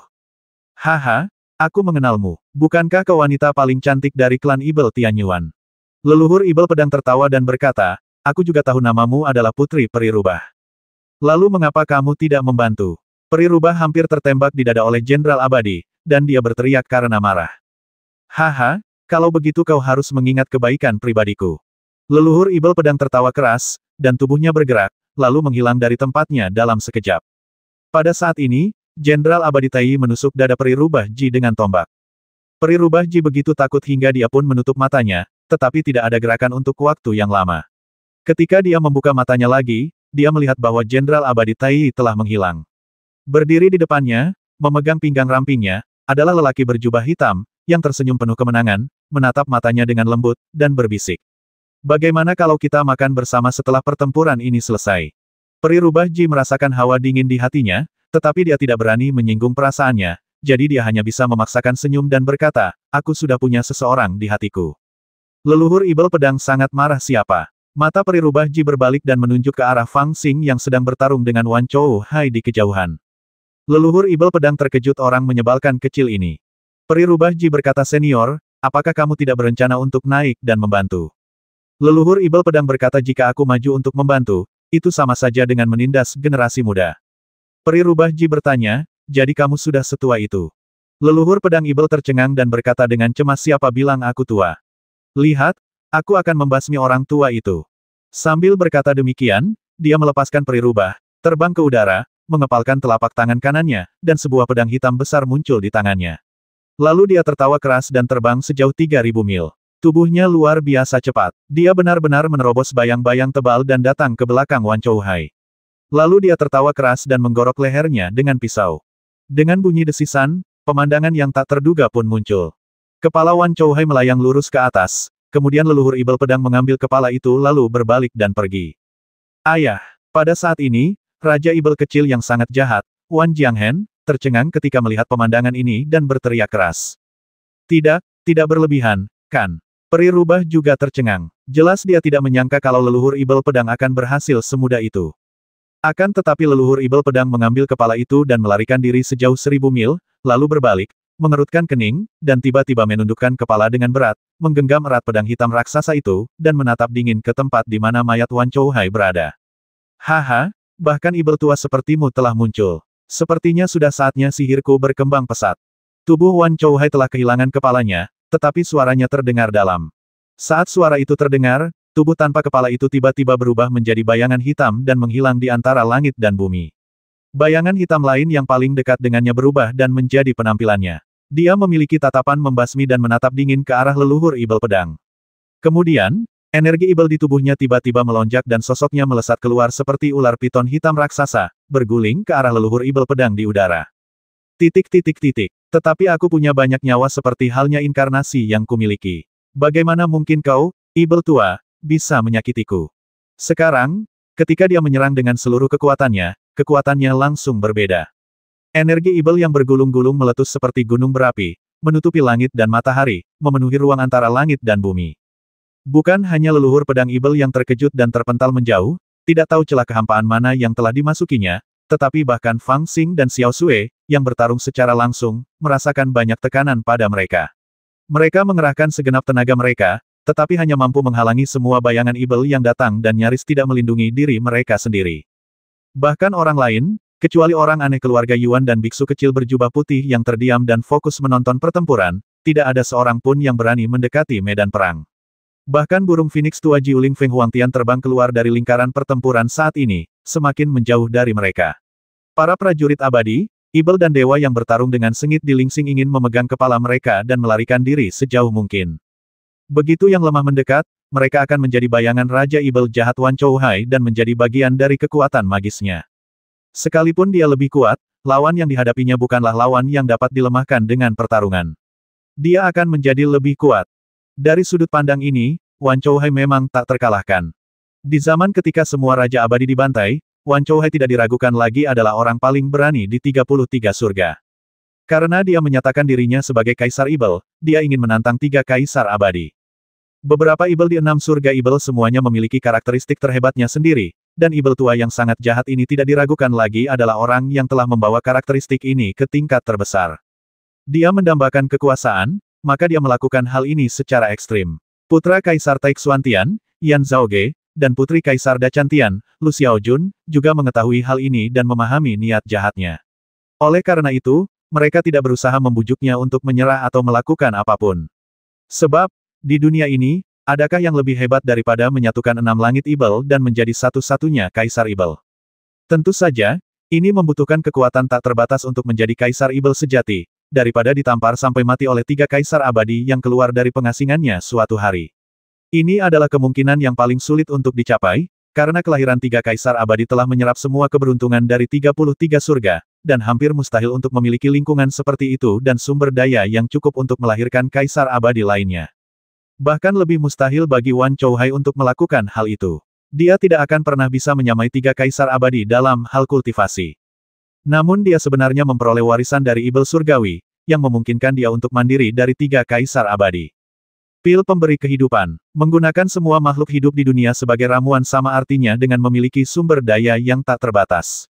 "Haha, aku mengenalmu. Bukankah kau wanita paling cantik dari klan ibel Tianyuan?" Leluhur ibel pedang tertawa dan berkata, "Aku juga tahu namamu adalah Putri Peri Rubah. Lalu mengapa kamu tidak membantu?" Peri Rubah hampir tertembak di dada oleh Jenderal Abadi, dan dia berteriak karena marah. "Haha, kalau begitu kau harus mengingat kebaikan pribadiku." Leluhur ibel pedang tertawa keras, dan tubuhnya bergerak, lalu menghilang dari tempatnya dalam sekejap. Pada saat ini, Jenderal Abadi Tai menusuk dada Peri Rubah Ji dengan tombak. Peri Rubah Ji begitu takut hingga dia pun menutup matanya, tetapi tidak ada gerakan untuk waktu yang lama. Ketika dia membuka matanya lagi, dia melihat bahwa Jenderal Abadi Tai telah menghilang. Berdiri di depannya, memegang pinggang rampingnya, adalah lelaki berjubah hitam, yang tersenyum penuh kemenangan, menatap matanya dengan lembut, dan berbisik. "Bagaimana kalau kita makan bersama setelah pertempuran ini selesai?" Peri Rubah Ji merasakan hawa dingin di hatinya, tetapi dia tidak berani menyinggung perasaannya, jadi dia hanya bisa memaksakan senyum dan berkata, "Aku sudah punya seseorang di hatiku." Leluhur ibel pedang sangat marah. "Siapa?" Mata Peri Rubah Ji berbalik dan menunjuk ke arah Fang Xing yang sedang bertarung dengan Wan Chouhai di kejauhan. Leluhur ibel pedang terkejut orang menyebalkan kecil ini. Peri Rubah Ji berkata, "Senior, apakah kamu tidak berencana untuk naik dan membantu?" Leluhur ibel pedang berkata, "Jika aku maju untuk membantu, itu sama saja dengan menindas generasi muda." Peri Rubah Ji bertanya, "Jadi kamu sudah setua itu?" Leluhur pedang ibel tercengang dan berkata dengan cemas, "Siapa bilang aku tua? Lihat, aku akan membasmi orang tua itu." Sambil berkata demikian, dia melepaskan Peri Rubah, terbang ke udara, mengepalkan telapak tangan kanannya, dan sebuah pedang hitam besar muncul di tangannya. Lalu dia tertawa keras dan terbang sejauh 3.000 mil. Tubuhnya luar biasa cepat. Dia benar-benar menerobos bayang-bayang tebal dan datang ke belakang Wan Chouhai. Lalu dia tertawa keras dan menggorok lehernya dengan pisau. Dengan bunyi desisan, pemandangan yang tak terduga pun muncul. Kepala Wan Chouhai melayang lurus ke atas, kemudian leluhur ibel pedang mengambil kepala itu lalu berbalik dan pergi. "Ayah!" Pada saat ini, Raja Ibel kecil yang sangat jahat, Wan Jianghen, tercengang ketika melihat pemandangan ini dan berteriak keras. "Tidak, tidak berlebihan, kan?" Peri Rubah juga tercengang. Jelas dia tidak menyangka kalau leluhur ibel pedang akan berhasil semudah itu. Akan tetapi leluhur ibel pedang mengambil kepala itu dan melarikan diri sejauh 1.000 mil, lalu berbalik, mengerutkan kening, dan tiba-tiba menundukkan kepala dengan berat, menggenggam erat pedang hitam raksasa itu, dan menatap dingin ke tempat di mana mayat Wan Chouhai berada. "Haha, bahkan ibel tua sepertimu telah muncul. Sepertinya sudah saatnya sihirku berkembang pesat." Tubuh Wan Chouhai telah kehilangan kepalanya, tetapi suaranya terdengar dalam. Saat suara itu terdengar, tubuh tanpa kepala itu tiba-tiba berubah menjadi bayangan hitam dan menghilang di antara langit dan bumi. Bayangan hitam lain yang paling dekat dengannya berubah dan menjadi penampilannya. Dia memiliki tatapan membasmi dan menatap dingin ke arah leluhur ibel pedang. Kemudian, Energi ibel di tubuhnya tiba-tiba melonjak dan sosoknya melesat keluar seperti ular piton hitam raksasa, berguling ke arah leluhur ibel pedang di udara. Titik. Tetapi aku punya banyak nyawa seperti halnya inkarnasi yang kumiliki. Bagaimana mungkin kau, ibel tua, bisa menyakitiku? Sekarang, ketika dia menyerang dengan seluruh kekuatannya langsung berbeda. Energi ibel yang bergulung-gulung meletus seperti gunung berapi, menutupi langit dan matahari, memenuhi ruang antara langit dan bumi. Bukan hanya leluhur pedang ibel yang terkejut dan terpental menjauh, tidak tahu celah kehampaan mana yang telah dimasukinya, tetapi bahkan Fang Xing dan Xiao Sui, yang bertarung secara langsung, merasakan banyak tekanan pada mereka. Mereka mengerahkan segenap tenaga mereka, tetapi hanya mampu menghalangi semua bayangan ibel yang datang dan nyaris tidak melindungi diri mereka sendiri. Bahkan orang lain, kecuali orang aneh keluarga Yuan dan biksu kecil berjubah putih yang terdiam dan fokus menonton pertempuran, tidak ada seorang pun yang berani mendekati medan perang. Bahkan burung Phoenix tua Jiuling Feng Huangtian terbang keluar dari lingkaran pertempuran saat ini, semakin menjauh dari mereka. Para prajurit abadi, ibel dan dewa yang bertarung dengan sengit di Lingsing ingin memegang kepala mereka dan melarikan diri sejauh mungkin. Begitu yang lemah mendekat, mereka akan menjadi bayangan Raja Ibel jahat Wan Chouhai dan menjadi bagian dari kekuatan magisnya. Sekalipun dia lebih kuat, lawan yang dihadapinya bukanlah lawan yang dapat dilemahkan dengan pertarungan. Dia akan menjadi lebih kuat. Dari sudut pandang ini, Wan Chouhai memang tak terkalahkan. Di zaman ketika semua Raja Abadi dibantai, Wan Chouhai tidak diragukan lagi adalah orang paling berani di 33 surga. Karena dia menyatakan dirinya sebagai Kaisar Ibel, dia ingin menantang 3 Kaisar Abadi. Beberapa Ibel di 6 surga Ibel semuanya memiliki karakteristik terhebatnya sendiri, dan Ibel tua yang sangat jahat ini tidak diragukan lagi adalah orang yang telah membawa karakteristik ini ke tingkat terbesar. Dia mendambakan kekuasaan, maka dia melakukan hal ini secara ekstrim. Putra Kaisar Taixuantian, Yan Zhaoge, dan Putri Kaisar Dachantian, Lu Xiaojun, juga mengetahui hal ini dan memahami niat jahatnya. Oleh karena itu, mereka tidak berusaha membujuknya untuk menyerah atau melakukan apapun. Sebab, di dunia ini, adakah yang lebih hebat daripada menyatukan 6 langit Ibel dan menjadi satu-satunya Kaisar Ibel? Tentu saja, ini membutuhkan kekuatan tak terbatas untuk menjadi Kaisar Ibel sejati, daripada ditampar sampai mati oleh 3 Kaisar Abadi yang keluar dari pengasingannya suatu hari. Ini adalah kemungkinan yang paling sulit untuk dicapai, karena kelahiran 3 Kaisar Abadi telah menyerap semua keberuntungan dari 33 surga, dan hampir mustahil untuk memiliki lingkungan seperti itu dan sumber daya yang cukup untuk melahirkan Kaisar Abadi lainnya. Bahkan lebih mustahil bagi Wan Chouhai untuk melakukan hal itu. Dia tidak akan pernah bisa menyamai 3 Kaisar Abadi dalam hal kultivasi. Namun dia sebenarnya memperoleh warisan dari Ibel Surgawi, yang memungkinkan dia untuk mandiri dari 3 Kaisar Abadi. Pil pemberi kehidupan, menggunakan semua makhluk hidup di dunia sebagai ramuan sama artinya dengan memiliki sumber daya yang tak terbatas.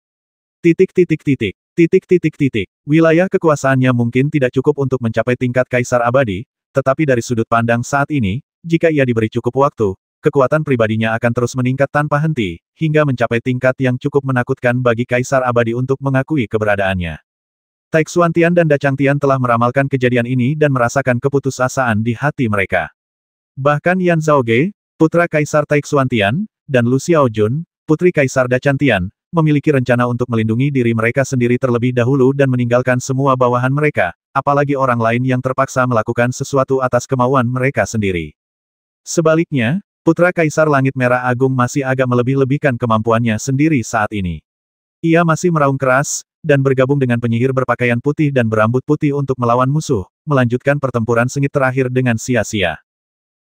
Wilayah kekuasaannya mungkin tidak cukup untuk mencapai tingkat Kaisar Abadi, tetapi dari sudut pandang saat ini, jika ia diberi cukup waktu, kekuatan pribadinya akan terus meningkat tanpa henti, hingga mencapai tingkat yang cukup menakutkan bagi Kaisar Abadi untuk mengakui keberadaannya. Taixuantian dan Dachantian telah meramalkan kejadian ini dan merasakan keputusasaan di hati mereka. Bahkan Yan Zhaoge, putra Kaisar Taixuantian, dan Lu Xiaojun, putri Kaisar Dachantian, memiliki rencana untuk melindungi diri mereka sendiri terlebih dahulu dan meninggalkan semua bawahan mereka, apalagi orang lain yang terpaksa melakukan sesuatu atas kemauan mereka sendiri. Sebaliknya, Putra Kaisar Langit Merah Agung masih agak melebih-lebihkan kemampuannya sendiri saat ini. Ia masih meraung keras, dan bergabung dengan penyihir berpakaian putih dan berambut putih untuk melawan musuh, melanjutkan pertempuran sengit terakhir dengan sia-sia.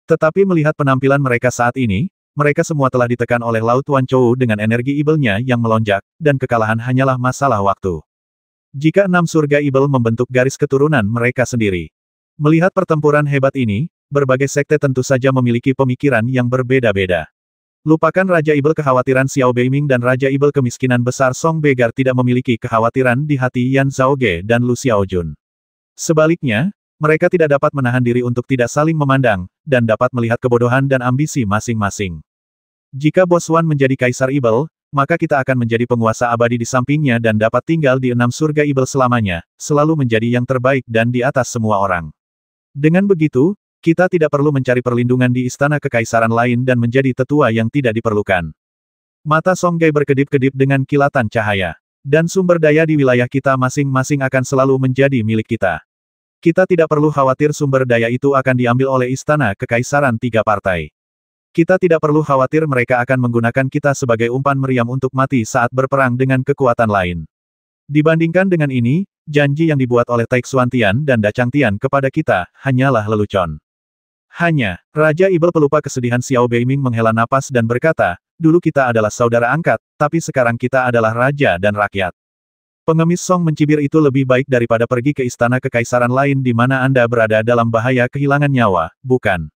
Tetapi melihat penampilan mereka saat ini, mereka semua telah ditekan oleh Laut Wan Chou dengan energi ibelnya yang melonjak, dan kekalahan hanyalah masalah waktu. Jika 6 surga ibel membentuk garis keturunan mereka sendiri. Melihat pertempuran hebat ini, berbagai sekte tentu saja memiliki pemikiran yang berbeda-beda. Lupakan Raja Ibel kekhawatiran Xiao Beiming dan Raja Ibel kemiskinan besar Song Begar tidak memiliki kekhawatiran di hati Yan Zhaoge dan Lu Xiaojun. Sebaliknya, mereka tidak dapat menahan diri untuk tidak saling memandang, dan dapat melihat kebodohan dan ambisi masing-masing. Jika Bos Wan menjadi Kaisar Ibel, maka kita akan menjadi penguasa abadi di sampingnya dan dapat tinggal di 6 surga Ibel selamanya, selalu menjadi yang terbaik dan di atas semua orang. Dengan begitu, kita tidak perlu mencari perlindungan di istana kekaisaran lain dan menjadi tetua yang tidak diperlukan. Mata Song Gai berkedip-kedip dengan kilatan cahaya. Dan sumber daya di wilayah kita masing-masing akan selalu menjadi milik kita. Kita tidak perlu khawatir sumber daya itu akan diambil oleh istana kekaisaran 3 partai. Kita tidak perlu khawatir mereka akan menggunakan kita sebagai umpan meriam untuk mati saat berperang dengan kekuatan lain. Dibandingkan dengan ini, janji yang dibuat oleh Tai Xuantian dan Da Changtian kepada kita, hanyalah lelucon. Hanya, Raja Ibel pelupa kesedihan Xiao Beiming menghela napas dan berkata, dulu kita adalah saudara angkat, tapi sekarang kita adalah raja dan rakyat. Pengemis Song mencibir itu lebih baik daripada pergi ke istana kekaisaran lain di mana Anda berada dalam bahaya kehilangan nyawa, bukan?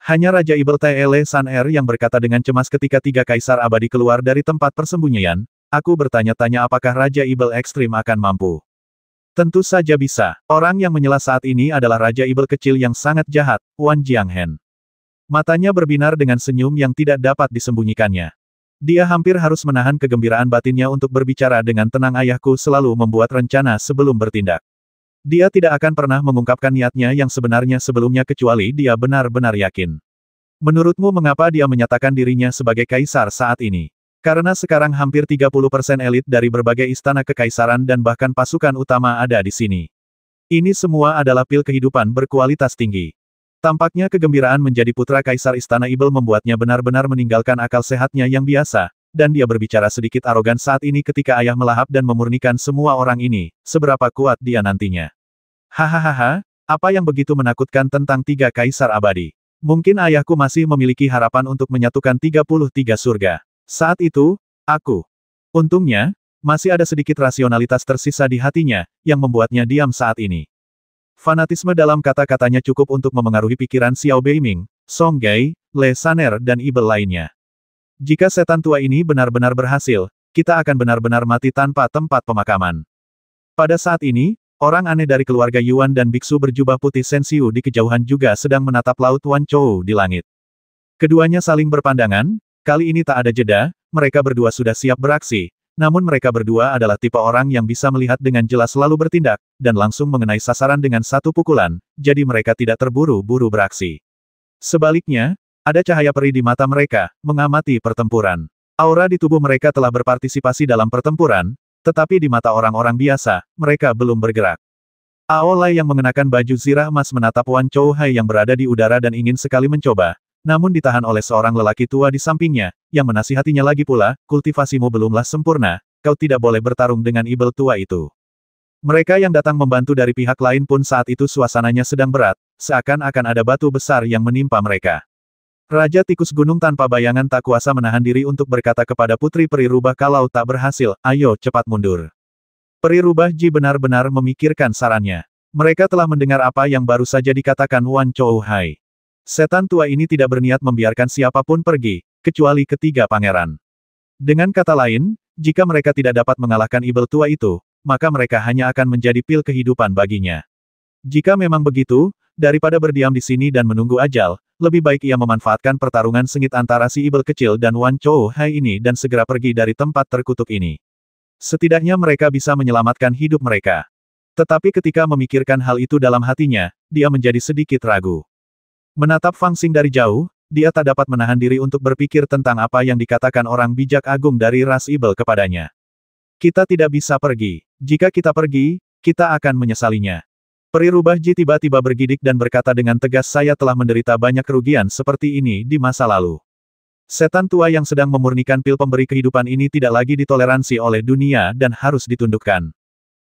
Hanya Raja Ibel Tele San Er yang berkata dengan cemas ketika tiga kaisar abadi keluar dari tempat persembunyian, aku bertanya-tanya apakah Raja Ibel Ekstrim akan mampu. Tentu saja bisa. Orang yang menyela saat ini adalah Raja Ibel kecil yang sangat jahat, Wan Jianghen. Matanya berbinar dengan senyum yang tidak dapat disembunyikannya. Dia hampir harus menahan kegembiraan batinnya untuk berbicara dengan tenang. Ayahku selalu membuat rencana sebelum bertindak. Dia tidak akan pernah mengungkapkan niatnya yang sebenarnya sebelumnya kecuali dia benar-benar yakin. Menurutmu mengapa dia menyatakan dirinya sebagai kaisar saat ini? Karena sekarang hampir 30% elit dari berbagai istana kekaisaran dan bahkan pasukan utama ada di sini. Ini semua adalah pil kehidupan berkualitas tinggi. Tampaknya kegembiraan menjadi putra kaisar istana Ibel membuatnya benar-benar meninggalkan akal sehatnya yang biasa, dan dia berbicara sedikit arogan saat ini ketika ayah melahap dan memurnikan semua orang ini, seberapa kuat dia nantinya. Hahaha, apa yang begitu menakutkan tentang tiga kaisar abadi? Mungkin ayahku masih memiliki harapan untuk menyatukan 33 surga. Saat itu, aku. Untungnya, masih ada sedikit rasionalitas tersisa di hatinya, yang membuatnya diam saat ini. Fanatisme dalam kata-katanya cukup untuk memengaruhi pikiran Xiao Beiming, Song Gai, Le Saner dan Ibel lainnya. Jika setan tua ini benar-benar berhasil, kita akan benar-benar mati tanpa tempat pemakaman. Pada saat ini, orang aneh dari keluarga Yuan dan biksu berjubah putih Sensiu di kejauhan juga sedang menatap laut Wan Chou di langit. Keduanya saling berpandangan, kali ini tak ada jeda, mereka berdua sudah siap beraksi. Namun mereka berdua adalah tipe orang yang bisa melihat dengan jelas lalu bertindak, dan langsung mengenai sasaran dengan satu pukulan, jadi mereka tidak terburu-buru beraksi. Sebaliknya, ada cahaya perih di mata mereka, mengamati pertempuran. Aura di tubuh mereka telah berpartisipasi dalam pertempuran, tetapi di mata orang-orang biasa, mereka belum bergerak. Aolai yang mengenakan baju zirah emas menatap Wan Chou Hai yang berada di udara dan ingin sekali mencoba, namun ditahan oleh seorang lelaki tua di sampingnya, yang menasihatinya lagi pula, kultivasimu belumlah sempurna, kau tidak boleh bertarung dengan Ibel tua itu. Mereka yang datang membantu dari pihak lain pun saat itu suasananya sedang berat, seakan-akan ada batu besar yang menimpa mereka. Raja Tikus Gunung tanpa bayangan tak kuasa menahan diri untuk berkata kepada Putri Peri Rubah kalau tak berhasil, ayo cepat mundur. Peri Rubah Ji benar-benar memikirkan sarannya. Mereka telah mendengar apa yang baru saja dikatakan Wan Chou Hai. Setan tua ini tidak berniat membiarkan siapapun pergi, kecuali ketiga pangeran. Dengan kata lain, jika mereka tidak dapat mengalahkan Ibel tua itu, maka mereka hanya akan menjadi pil kehidupan baginya. Jika memang begitu, daripada berdiam di sini dan menunggu ajal, lebih baik ia memanfaatkan pertarungan sengit antara si Ibel kecil dan Wan Chou Hai ini dan segera pergi dari tempat terkutuk ini. Setidaknya mereka bisa menyelamatkan hidup mereka. Tetapi ketika memikirkan hal itu dalam hatinya, dia menjadi sedikit ragu. Menatap Fang Xing dari jauh, dia tak dapat menahan diri untuk berpikir tentang apa yang dikatakan orang bijak agung dari ras Ibel kepadanya. Kita tidak bisa pergi. Jika kita pergi, kita akan menyesalinya. Peri Rubah Ji tiba-tiba bergidik dan berkata dengan tegas, saya telah menderita banyak kerugian seperti ini di masa lalu. Setan tua yang sedang memurnikan pil pemberi kehidupan ini tidak lagi ditoleransi oleh dunia dan harus ditundukkan.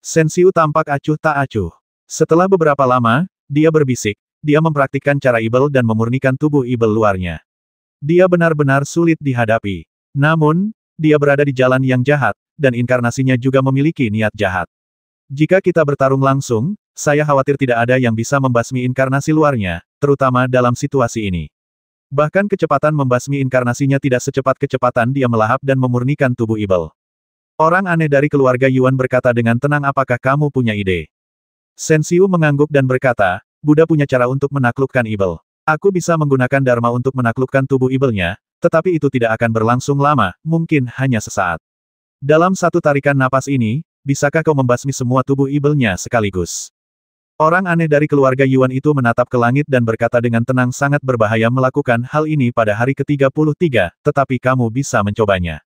Sensiu tampak acuh tak acuh. Setelah beberapa lama, dia berbisik. Dia mempraktikkan cara Ibel dan memurnikan tubuh Ibel luarnya. Dia benar-benar sulit dihadapi. Namun, dia berada di jalan yang jahat, dan inkarnasinya juga memiliki niat jahat. Jika kita bertarung langsung, saya khawatir tidak ada yang bisa membasmi inkarnasi luarnya, terutama dalam situasi ini. Bahkan kecepatan membasmi inkarnasinya tidak secepat kecepatan dia melahap dan memurnikan tubuh Ibel. Orang aneh dari keluarga Yuan berkata dengan tenang, apakah kamu punya ide? Sensiu mengangguk dan berkata, Buddha punya cara untuk menaklukkan Ibel. Aku bisa menggunakan Dharma untuk menaklukkan tubuh Ibelnya, tetapi itu tidak akan berlangsung lama, mungkin hanya sesaat. Dalam satu tarikan napas ini, bisakah kau membasmi semua tubuh Ibelnya sekaligus? Orang aneh dari keluarga Yuan itu menatap ke langit dan berkata dengan tenang, sangat berbahaya melakukan hal ini pada hari ke-33, tetapi kamu bisa mencobanya.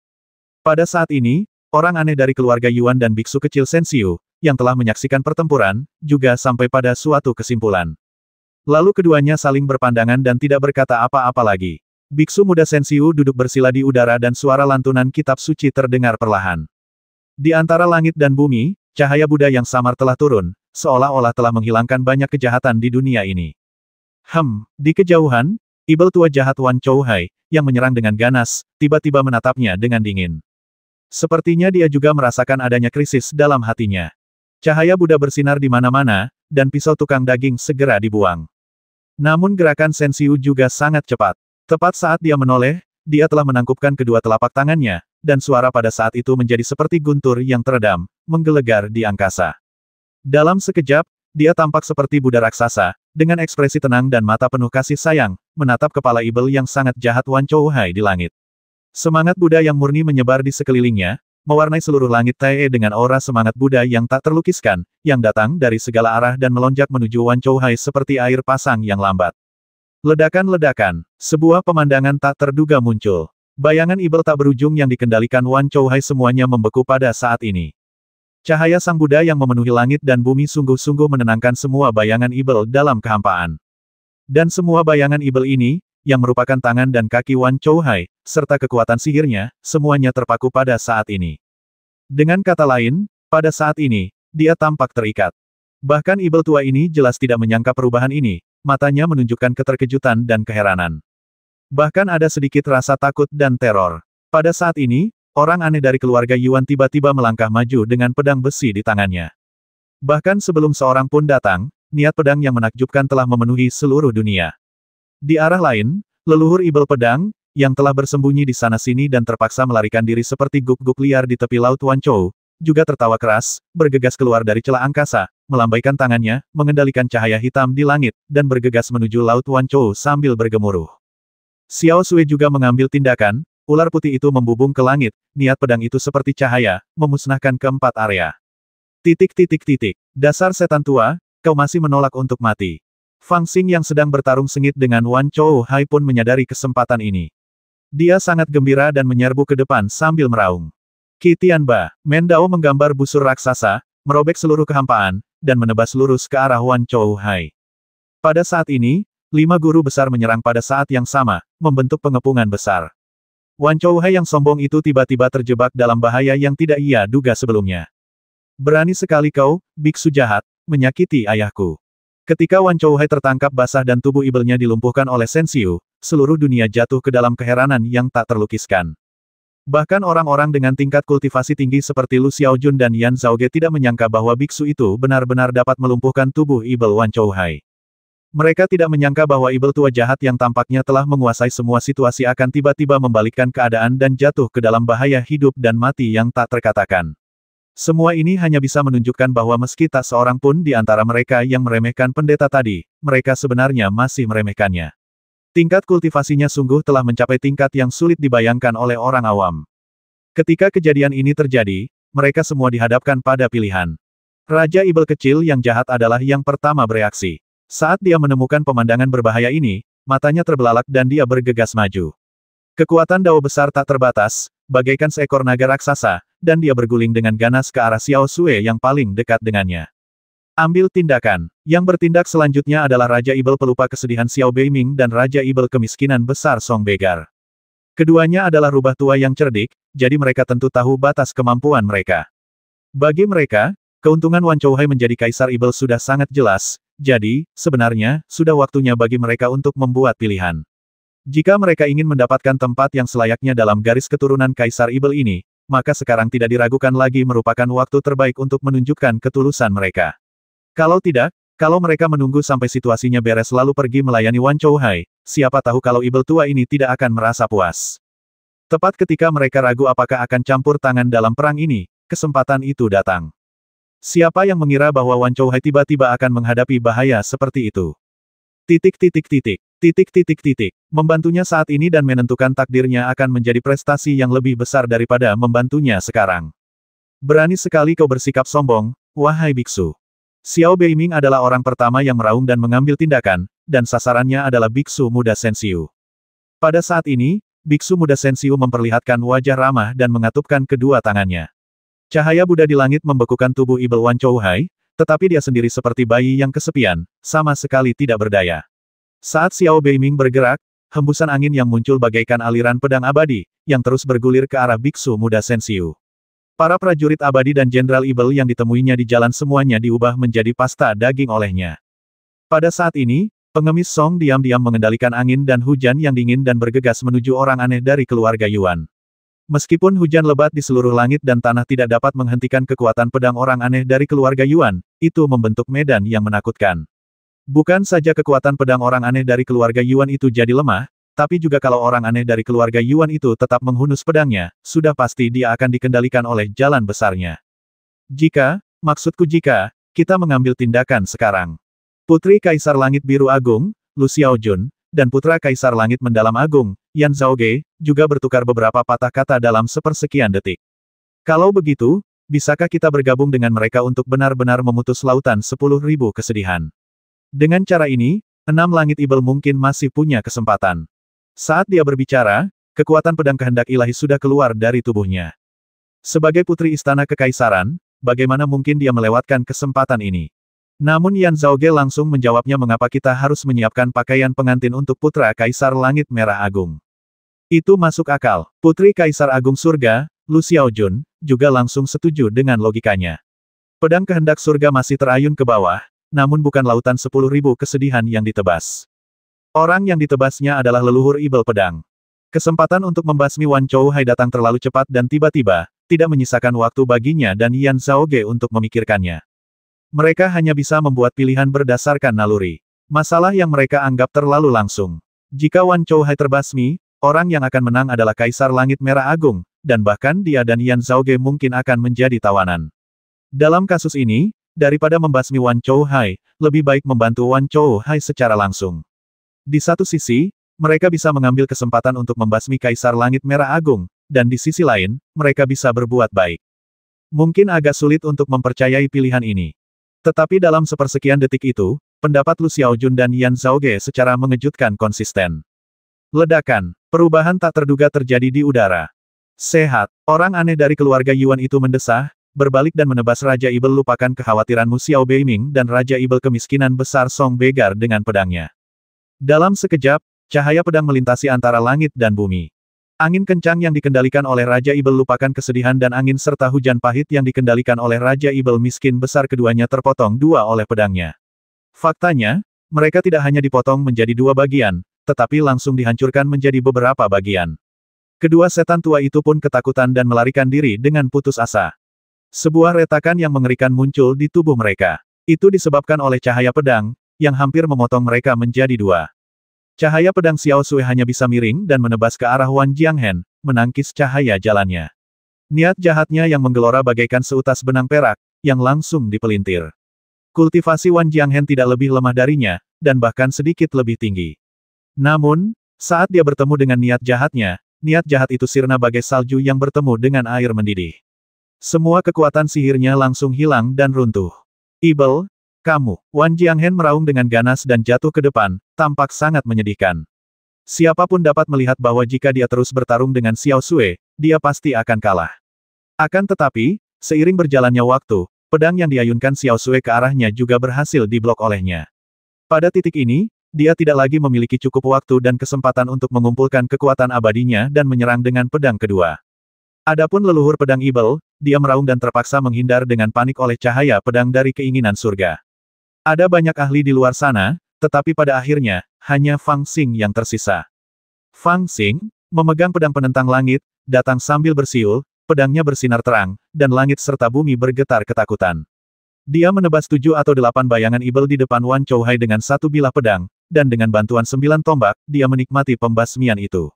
Pada saat ini, orang aneh dari keluarga Yuan dan biksu kecil Sensiu, yang telah menyaksikan pertempuran, juga sampai pada suatu kesimpulan. Lalu keduanya saling berpandangan dan tidak berkata apa-apa lagi. Biksu muda Sensiu duduk bersila di udara dan suara lantunan kitab suci terdengar perlahan. Di antara langit dan bumi, cahaya Buddha yang samar telah turun, seolah-olah telah menghilangkan banyak kejahatan di dunia ini. Di kejauhan, ibel tua jahat Wan Chouhai, yang menyerang dengan ganas, tiba-tiba menatapnya dengan dingin. Sepertinya dia juga merasakan adanya krisis dalam hatinya. Cahaya Buddha bersinar di mana-mana, dan pisau tukang daging segera dibuang. Namun gerakan Sensiu juga sangat cepat. Tepat saat dia menoleh, dia telah menangkupkan kedua telapak tangannya, dan suara pada saat itu menjadi seperti guntur yang teredam, menggelegar di angkasa. Dalam sekejap, dia tampak seperti Buddha raksasa, dengan ekspresi tenang dan mata penuh kasih sayang, menatap kepala ibel yang sangat jahat Wan Chouhai di langit. Semangat Buddha yang murni menyebar di sekelilingnya, mewarnai seluruh langit Tae dengan aura semangat Buddha yang tak terlukiskan, yang datang dari segala arah dan melonjak menuju Wan Chouhai seperti air pasang yang lambat. Ledakan-ledakan, sebuah pemandangan tak terduga muncul. Bayangan ibel tak berujung yang dikendalikan Wan Chouhai semuanya membeku pada saat ini. Cahaya Sang Buddha yang memenuhi langit dan bumi sungguh-sungguh menenangkan semua bayangan ibel dalam kehampaan. Dan semua bayangan ibel ini, yang merupakan tangan dan kaki Wan Chouhai, serta kekuatan sihirnya, semuanya terpaku pada saat ini. Dengan kata lain, pada saat ini, dia tampak terikat. Bahkan ibel tua ini jelas tidak menyangka perubahan ini, matanya menunjukkan keterkejutan dan keheranan. Bahkan ada sedikit rasa takut dan teror. Pada saat ini, orang aneh dari keluarga Yuan tiba-tiba melangkah maju dengan pedang besi di tangannya. Bahkan sebelum seorang pun datang, niat pedang yang menakjubkan telah memenuhi seluruh dunia. Di arah lain, leluhur ibel pedang, yang telah bersembunyi di sana-sini dan terpaksa melarikan diri seperti guk-guk liar di tepi laut Wanchou, juga tertawa keras, bergegas keluar dari celah angkasa, melambaikan tangannya, mengendalikan cahaya hitam di langit, dan bergegas menuju laut Wanchou sambil bergemuruh. Xiao Sui juga mengambil tindakan, ular putih itu membubung ke langit, niat pedang itu seperti cahaya, memusnahkan keempat area. Dasar setan tua, kau masih menolak untuk mati. Fang Xing yang sedang bertarung sengit dengan Wan Chouhai pun menyadari kesempatan ini. Dia sangat gembira dan menyerbu ke depan sambil meraung. Qi Tianba, Mendao menggambar busur raksasa, merobek seluruh kehampaan, dan menebas lurus ke arah Wan Chouhai. Pada saat ini, 5 guru besar menyerang pada saat yang sama, membentuk pengepungan besar. Wan Chouhai yang sombong itu tiba-tiba terjebak dalam bahaya yang tidak ia duga sebelumnya. Berani sekali kau, biksu jahat, menyakiti ayahku. Ketika Wan Chouhai tertangkap basah dan tubuh ibelnya dilumpuhkan oleh Sensiu, seluruh dunia jatuh ke dalam keheranan yang tak terlukiskan. Bahkan orang-orang dengan tingkat kultivasi tinggi seperti Lu Xiaojun dan Yan Zhaoge tidak menyangka bahwa biksu itu benar-benar dapat melumpuhkan tubuh ibel Wan Chouhai. Mereka tidak menyangka bahwa ibel tua jahat yang tampaknya telah menguasai semua situasi akan tiba-tiba membalikkan keadaan dan jatuh ke dalam bahaya hidup dan mati yang tak terkatakan. Semua ini hanya bisa menunjukkan bahwa meski tak seorang pun di antara mereka yang meremehkan pendeta tadi, mereka sebenarnya masih meremehkannya. Tingkat kultivasinya sungguh telah mencapai tingkat yang sulit dibayangkan oleh orang awam. Ketika kejadian ini terjadi, mereka semua dihadapkan pada pilihan. Raja Ibel kecil yang jahat adalah yang pertama bereaksi. Saat dia menemukan pemandangan berbahaya ini, matanya terbelalak dan dia bergegas maju. Kekuatan Dao besar tak terbatas, bagaikan seekor naga raksasa, dan dia berguling dengan ganas ke arah Xiao Sui yang paling dekat dengannya. Ambil tindakan. Yang bertindak selanjutnya adalah Raja Ibel pelupa kesedihan Xiao Beiming dan Raja Ibel kemiskinan besar Song Begar. Keduanya adalah rubah tua yang cerdik, jadi mereka tentu tahu batas kemampuan mereka. Bagi mereka, keuntungan Wan Chouhai menjadi Kaisar Ibel sudah sangat jelas, jadi, sebenarnya, sudah waktunya bagi mereka untuk membuat pilihan. Jika mereka ingin mendapatkan tempat yang selayaknya dalam garis keturunan Kaisar Ibel ini, maka sekarang tidak diragukan lagi merupakan waktu terbaik untuk menunjukkan ketulusan mereka. Kalau tidak, kalau mereka menunggu sampai situasinya beres lalu pergi melayani Wan Chouhai, siapa tahu kalau ibel tua ini tidak akan merasa puas. Tepat ketika mereka ragu apakah akan campur tangan dalam perang ini, kesempatan itu datang. Siapa yang mengira bahwa Wan Chouhai tiba-tiba akan menghadapi bahaya seperti itu? Membantunya saat ini dan menentukan takdirnya akan menjadi prestasi yang lebih besar daripada membantunya sekarang. Berani sekali kau bersikap sombong, wahai biksu. Xiao Beiming adalah orang pertama yang meraung dan mengambil tindakan, dan sasarannya adalah biksu muda Sensiu. Pada saat ini, biksu muda Sensiu memperlihatkan wajah ramah dan mengatupkan kedua tangannya. Cahaya Buddha di langit membekukan tubuh ibel Wan Chouhai, tetapi dia sendiri seperti bayi yang kesepian, sama sekali tidak berdaya. Saat Xiao Beiming bergerak, hembusan angin yang muncul bagaikan aliran pedang abadi, yang terus bergulir ke arah biksu muda Sensiu. Para prajurit abadi dan Jenderal Ibel yang ditemuinya di jalan semuanya diubah menjadi pasta daging olehnya. Pada saat ini, pengemis Song diam-diam mengendalikan angin dan hujan yang dingin dan bergegas menuju orang aneh dari keluarga Yuan. Meskipun hujan lebat di seluruh langit dan tanah tidak dapat menghentikan kekuatan pedang orang aneh dari keluarga Yuan, itu membentuk medan yang menakutkan. Bukan saja kekuatan pedang orang aneh dari keluarga Yuan itu jadi lemah, tapi juga kalau orang aneh dari keluarga Yuan itu tetap menghunus pedangnya, sudah pasti dia akan dikendalikan oleh jalan besarnya. Maksudku jika, kita mengambil tindakan sekarang. Putri Kaisar Langit Biru Agung, Lu Xiaojun, dan Putra Kaisar Langit Mendalam Agung, Yan Zhaoge, juga bertukar beberapa patah kata dalam sepersekian detik. Kalau begitu, bisakah kita bergabung dengan mereka untuk benar-benar memutus lautan 10.000 kesedihan? Dengan cara ini, 6 langit Ibel mungkin masih punya kesempatan. Saat dia berbicara, kekuatan pedang kehendak ilahi sudah keluar dari tubuhnya. Sebagai putri istana kekaisaran, bagaimana mungkin dia melewatkan kesempatan ini? Namun Yan Zhaoge langsung menjawabnya mengapa kita harus menyiapkan pakaian pengantin untuk Putra Kaisar Langit Merah Agung. Itu masuk akal. Putri Kaisar Agung Surga, Lu Xiaojun, juga langsung setuju dengan logikanya. Pedang kehendak surga masih terayun ke bawah, namun bukan lautan 10.000 kesedihan yang ditebas. Orang yang ditebasnya adalah leluhur Ibel Pedang. Kesempatan untuk membasmi Wan Chouhai datang terlalu cepat dan tiba-tiba, tidak menyisakan waktu baginya dan Yan Zhaoge untuk memikirkannya. Mereka hanya bisa membuat pilihan berdasarkan naluri. Masalah yang mereka anggap terlalu langsung. Jika Wan Chouhai terbasmi, orang yang akan menang adalah Kaisar Langit Merah Agung, dan bahkan dia dan Yan Zhaoge mungkin akan menjadi tawanan. Dalam kasus ini, daripada membasmi Wan Chouhai, lebih baik membantu Wan Chouhai secara langsung. Di satu sisi, mereka bisa mengambil kesempatan untuk membasmi Kaisar Langit Merah Agung, dan di sisi lain, mereka bisa berbuat baik. Mungkin agak sulit untuk mempercayai pilihan ini. Tetapi dalam sepersekian detik itu, pendapat Lu Xiaojun dan Yan Zhaoge secara mengejutkan konsisten. Ledakan, perubahan tak terduga terjadi di udara. Sehat, orang aneh dari keluarga Yuan itu mendesah, berbalik dan menebas Raja Ibel lupakan kekhawatiranmu Xiao Beiming dan Raja Ibel kemiskinan besar Song Begar dengan pedangnya. Dalam sekejap, cahaya pedang melintasi antara langit dan bumi. Angin kencang yang dikendalikan oleh Raja Ibel lupakan kesedihan dan angin serta hujan pahit yang dikendalikan oleh Raja Ibel miskin besar keduanya terpotong dua oleh pedangnya. Faktanya, mereka tidak hanya dipotong menjadi dua bagian, tetapi langsung dihancurkan menjadi beberapa bagian. Kedua setan tua itu pun ketakutan dan melarikan diri dengan putus asa. Sebuah retakan yang mengerikan muncul di tubuh mereka. Itu disebabkan oleh cahaya pedang, yang hampir memotong mereka menjadi dua. Cahaya pedang Xiao Sui hanya bisa miring dan menebas ke arah Wan Jianghen, menangkis cahaya jalannya. Niat jahatnya yang menggelora bagaikan seutas benang perak, yang langsung dipelintir. Kultivasi Wan Jianghen tidak lebih lemah darinya, dan bahkan sedikit lebih tinggi. Namun, saat dia bertemu dengan niat jahatnya, niat jahat itu sirna bagai salju yang bertemu dengan air mendidih. Semua kekuatan sihirnya langsung hilang dan runtuh. Ibel, kamu, Wan Jianghen meraung dengan ganas dan jatuh ke depan, tampak sangat menyedihkan. Siapapun dapat melihat bahwa jika dia terus bertarung dengan Xiao Sui, dia pasti akan kalah. Akan tetapi, seiring berjalannya waktu, pedang yang diayunkan Xiao Sui ke arahnya juga berhasil diblok olehnya. Pada titik ini, dia tidak lagi memiliki cukup waktu dan kesempatan untuk mengumpulkan kekuatan abadinya dan menyerang dengan pedang kedua. Adapun leluhur pedang Ibel, dia meraung dan terpaksa menghindar dengan panik oleh cahaya pedang dari keinginan surga. Ada banyak ahli di luar sana, tetapi pada akhirnya, hanya Fang Xing yang tersisa. Fang Xing, memegang pedang penentang langit, datang sambil bersiul, pedangnya bersinar terang, dan langit serta bumi bergetar ketakutan. Dia menebas 7 atau 8 bayangan Ibel di depan Wan Chouhai dengan satu bilah pedang, dan dengan bantuan 9 tombak, dia menikmati pembasmian itu.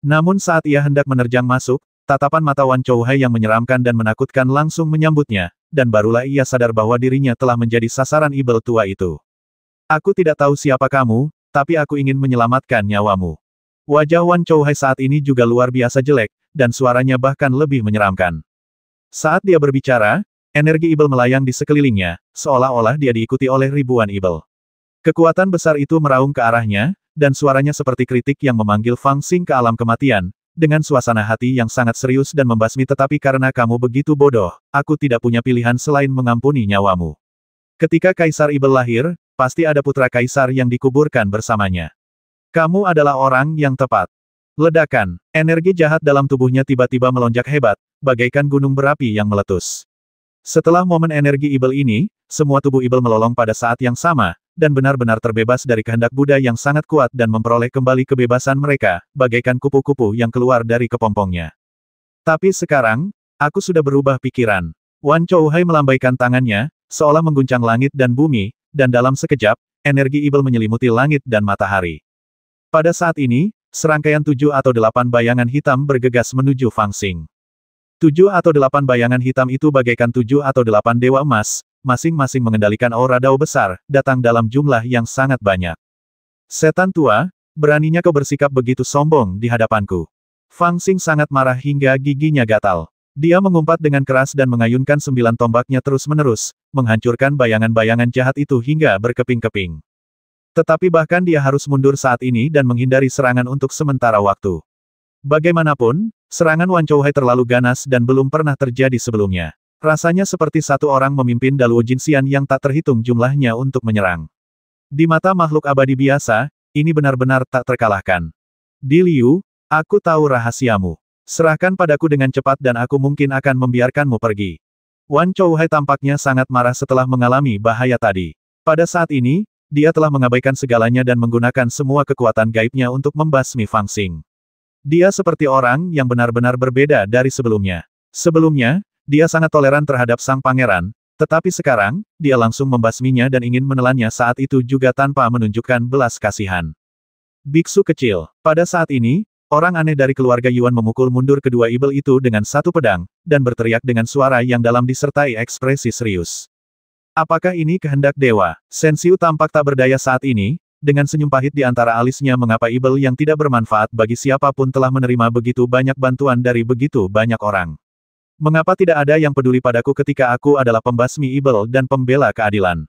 Namun saat ia hendak menerjang masuk, tatapan mata Wan Chouhai yang menyeramkan dan menakutkan langsung menyambutnya, dan barulah ia sadar bahwa dirinya telah menjadi sasaran Ibel tua itu. Aku tidak tahu siapa kamu, tapi aku ingin menyelamatkan nyawamu. Wajah Wan Chouhai saat ini juga luar biasa jelek, dan suaranya bahkan lebih menyeramkan. Saat dia berbicara, energi Ibel melayang di sekelilingnya, seolah-olah dia diikuti oleh ribuan Ibel. Kekuatan besar itu meraung ke arahnya, dan suaranya seperti kritik yang memanggil Fang Xing ke alam kematian, dengan suasana hati yang sangat serius dan membasmi tetapi karena kamu begitu bodoh, aku tidak punya pilihan selain mengampuni nyawamu. Ketika Kaisar Ibel lahir, pasti ada putra Kaisar yang dikuburkan bersamanya. Kamu adalah orang yang tepat. Ledakan. Energi jahat dalam tubuhnya tiba-tiba melonjak hebat, bagaikan gunung berapi yang meletus. Setelah momen energi Ibel ini, semua tubuh Ibel melolong pada saat yang sama, dan benar-benar terbebas dari kehendak Buddha yang sangat kuat dan memperoleh kembali kebebasan mereka, bagaikan kupu-kupu yang keluar dari kepompongnya. Tapi sekarang, aku sudah berubah pikiran. Wan Chouhai melambaikan tangannya, seolah mengguncang langit dan bumi, dan dalam sekejap, energi Ibel menyelimuti langit dan matahari. Pada saat ini, serangkaian 7 atau 8 bayangan hitam bergegas menuju Fang Xing. 7 atau 8 bayangan hitam itu bagaikan 7 atau 8 dewa emas, masing-masing mengendalikan aura dao besar, datang dalam jumlah yang sangat banyak. Setan tua, beraninya kau bersikap begitu sombong di hadapanku. Fang Xing sangat marah hingga giginya gatal. Dia mengumpat dengan keras dan mengayunkan 9 tombaknya terus-menerus, menghancurkan bayangan-bayangan jahat itu hingga berkeping-keping. Tetapi bahkan dia harus mundur saat ini dan menghindari serangan untuk sementara waktu. Bagaimanapun, serangan Wan Chouhai terlalu ganas dan belum pernah terjadi sebelumnya. Rasanya seperti satu orang memimpin Daluo Jinxian yang tak terhitung jumlahnya untuk menyerang. Di mata makhluk abadi biasa, ini benar-benar tak terkalahkan. Di Liu, aku tahu rahasiamu. Serahkan padaku dengan cepat dan aku mungkin akan membiarkanmu pergi. Wan Chouhai tampaknya sangat marah setelah mengalami bahaya tadi. Pada saat ini, dia telah mengabaikan segalanya dan menggunakan semua kekuatan gaibnya untuk membasmi Fang Xing. Dia seperti orang yang benar-benar berbeda dari sebelumnya. Sebelumnya, dia sangat toleran terhadap sang pangeran, tetapi sekarang, dia langsung membasminya dan ingin menelannya saat itu juga tanpa menunjukkan belas kasihan. Biksu kecil. Pada saat ini, orang aneh dari keluarga Yuan memukul mundur kedua Ibel itu dengan satu pedang, dan berteriak dengan suara yang dalam disertai ekspresi serius. Apakah ini kehendak dewa? Shen Xiu tampak tak berdaya saat ini, dengan senyum pahit di antara alisnya mengapa Ibel yang tidak bermanfaat bagi siapapun telah menerima begitu banyak bantuan dari begitu banyak orang. Mengapa tidak ada yang peduli padaku ketika aku adalah pembasmi Ibel dan pembela keadilan?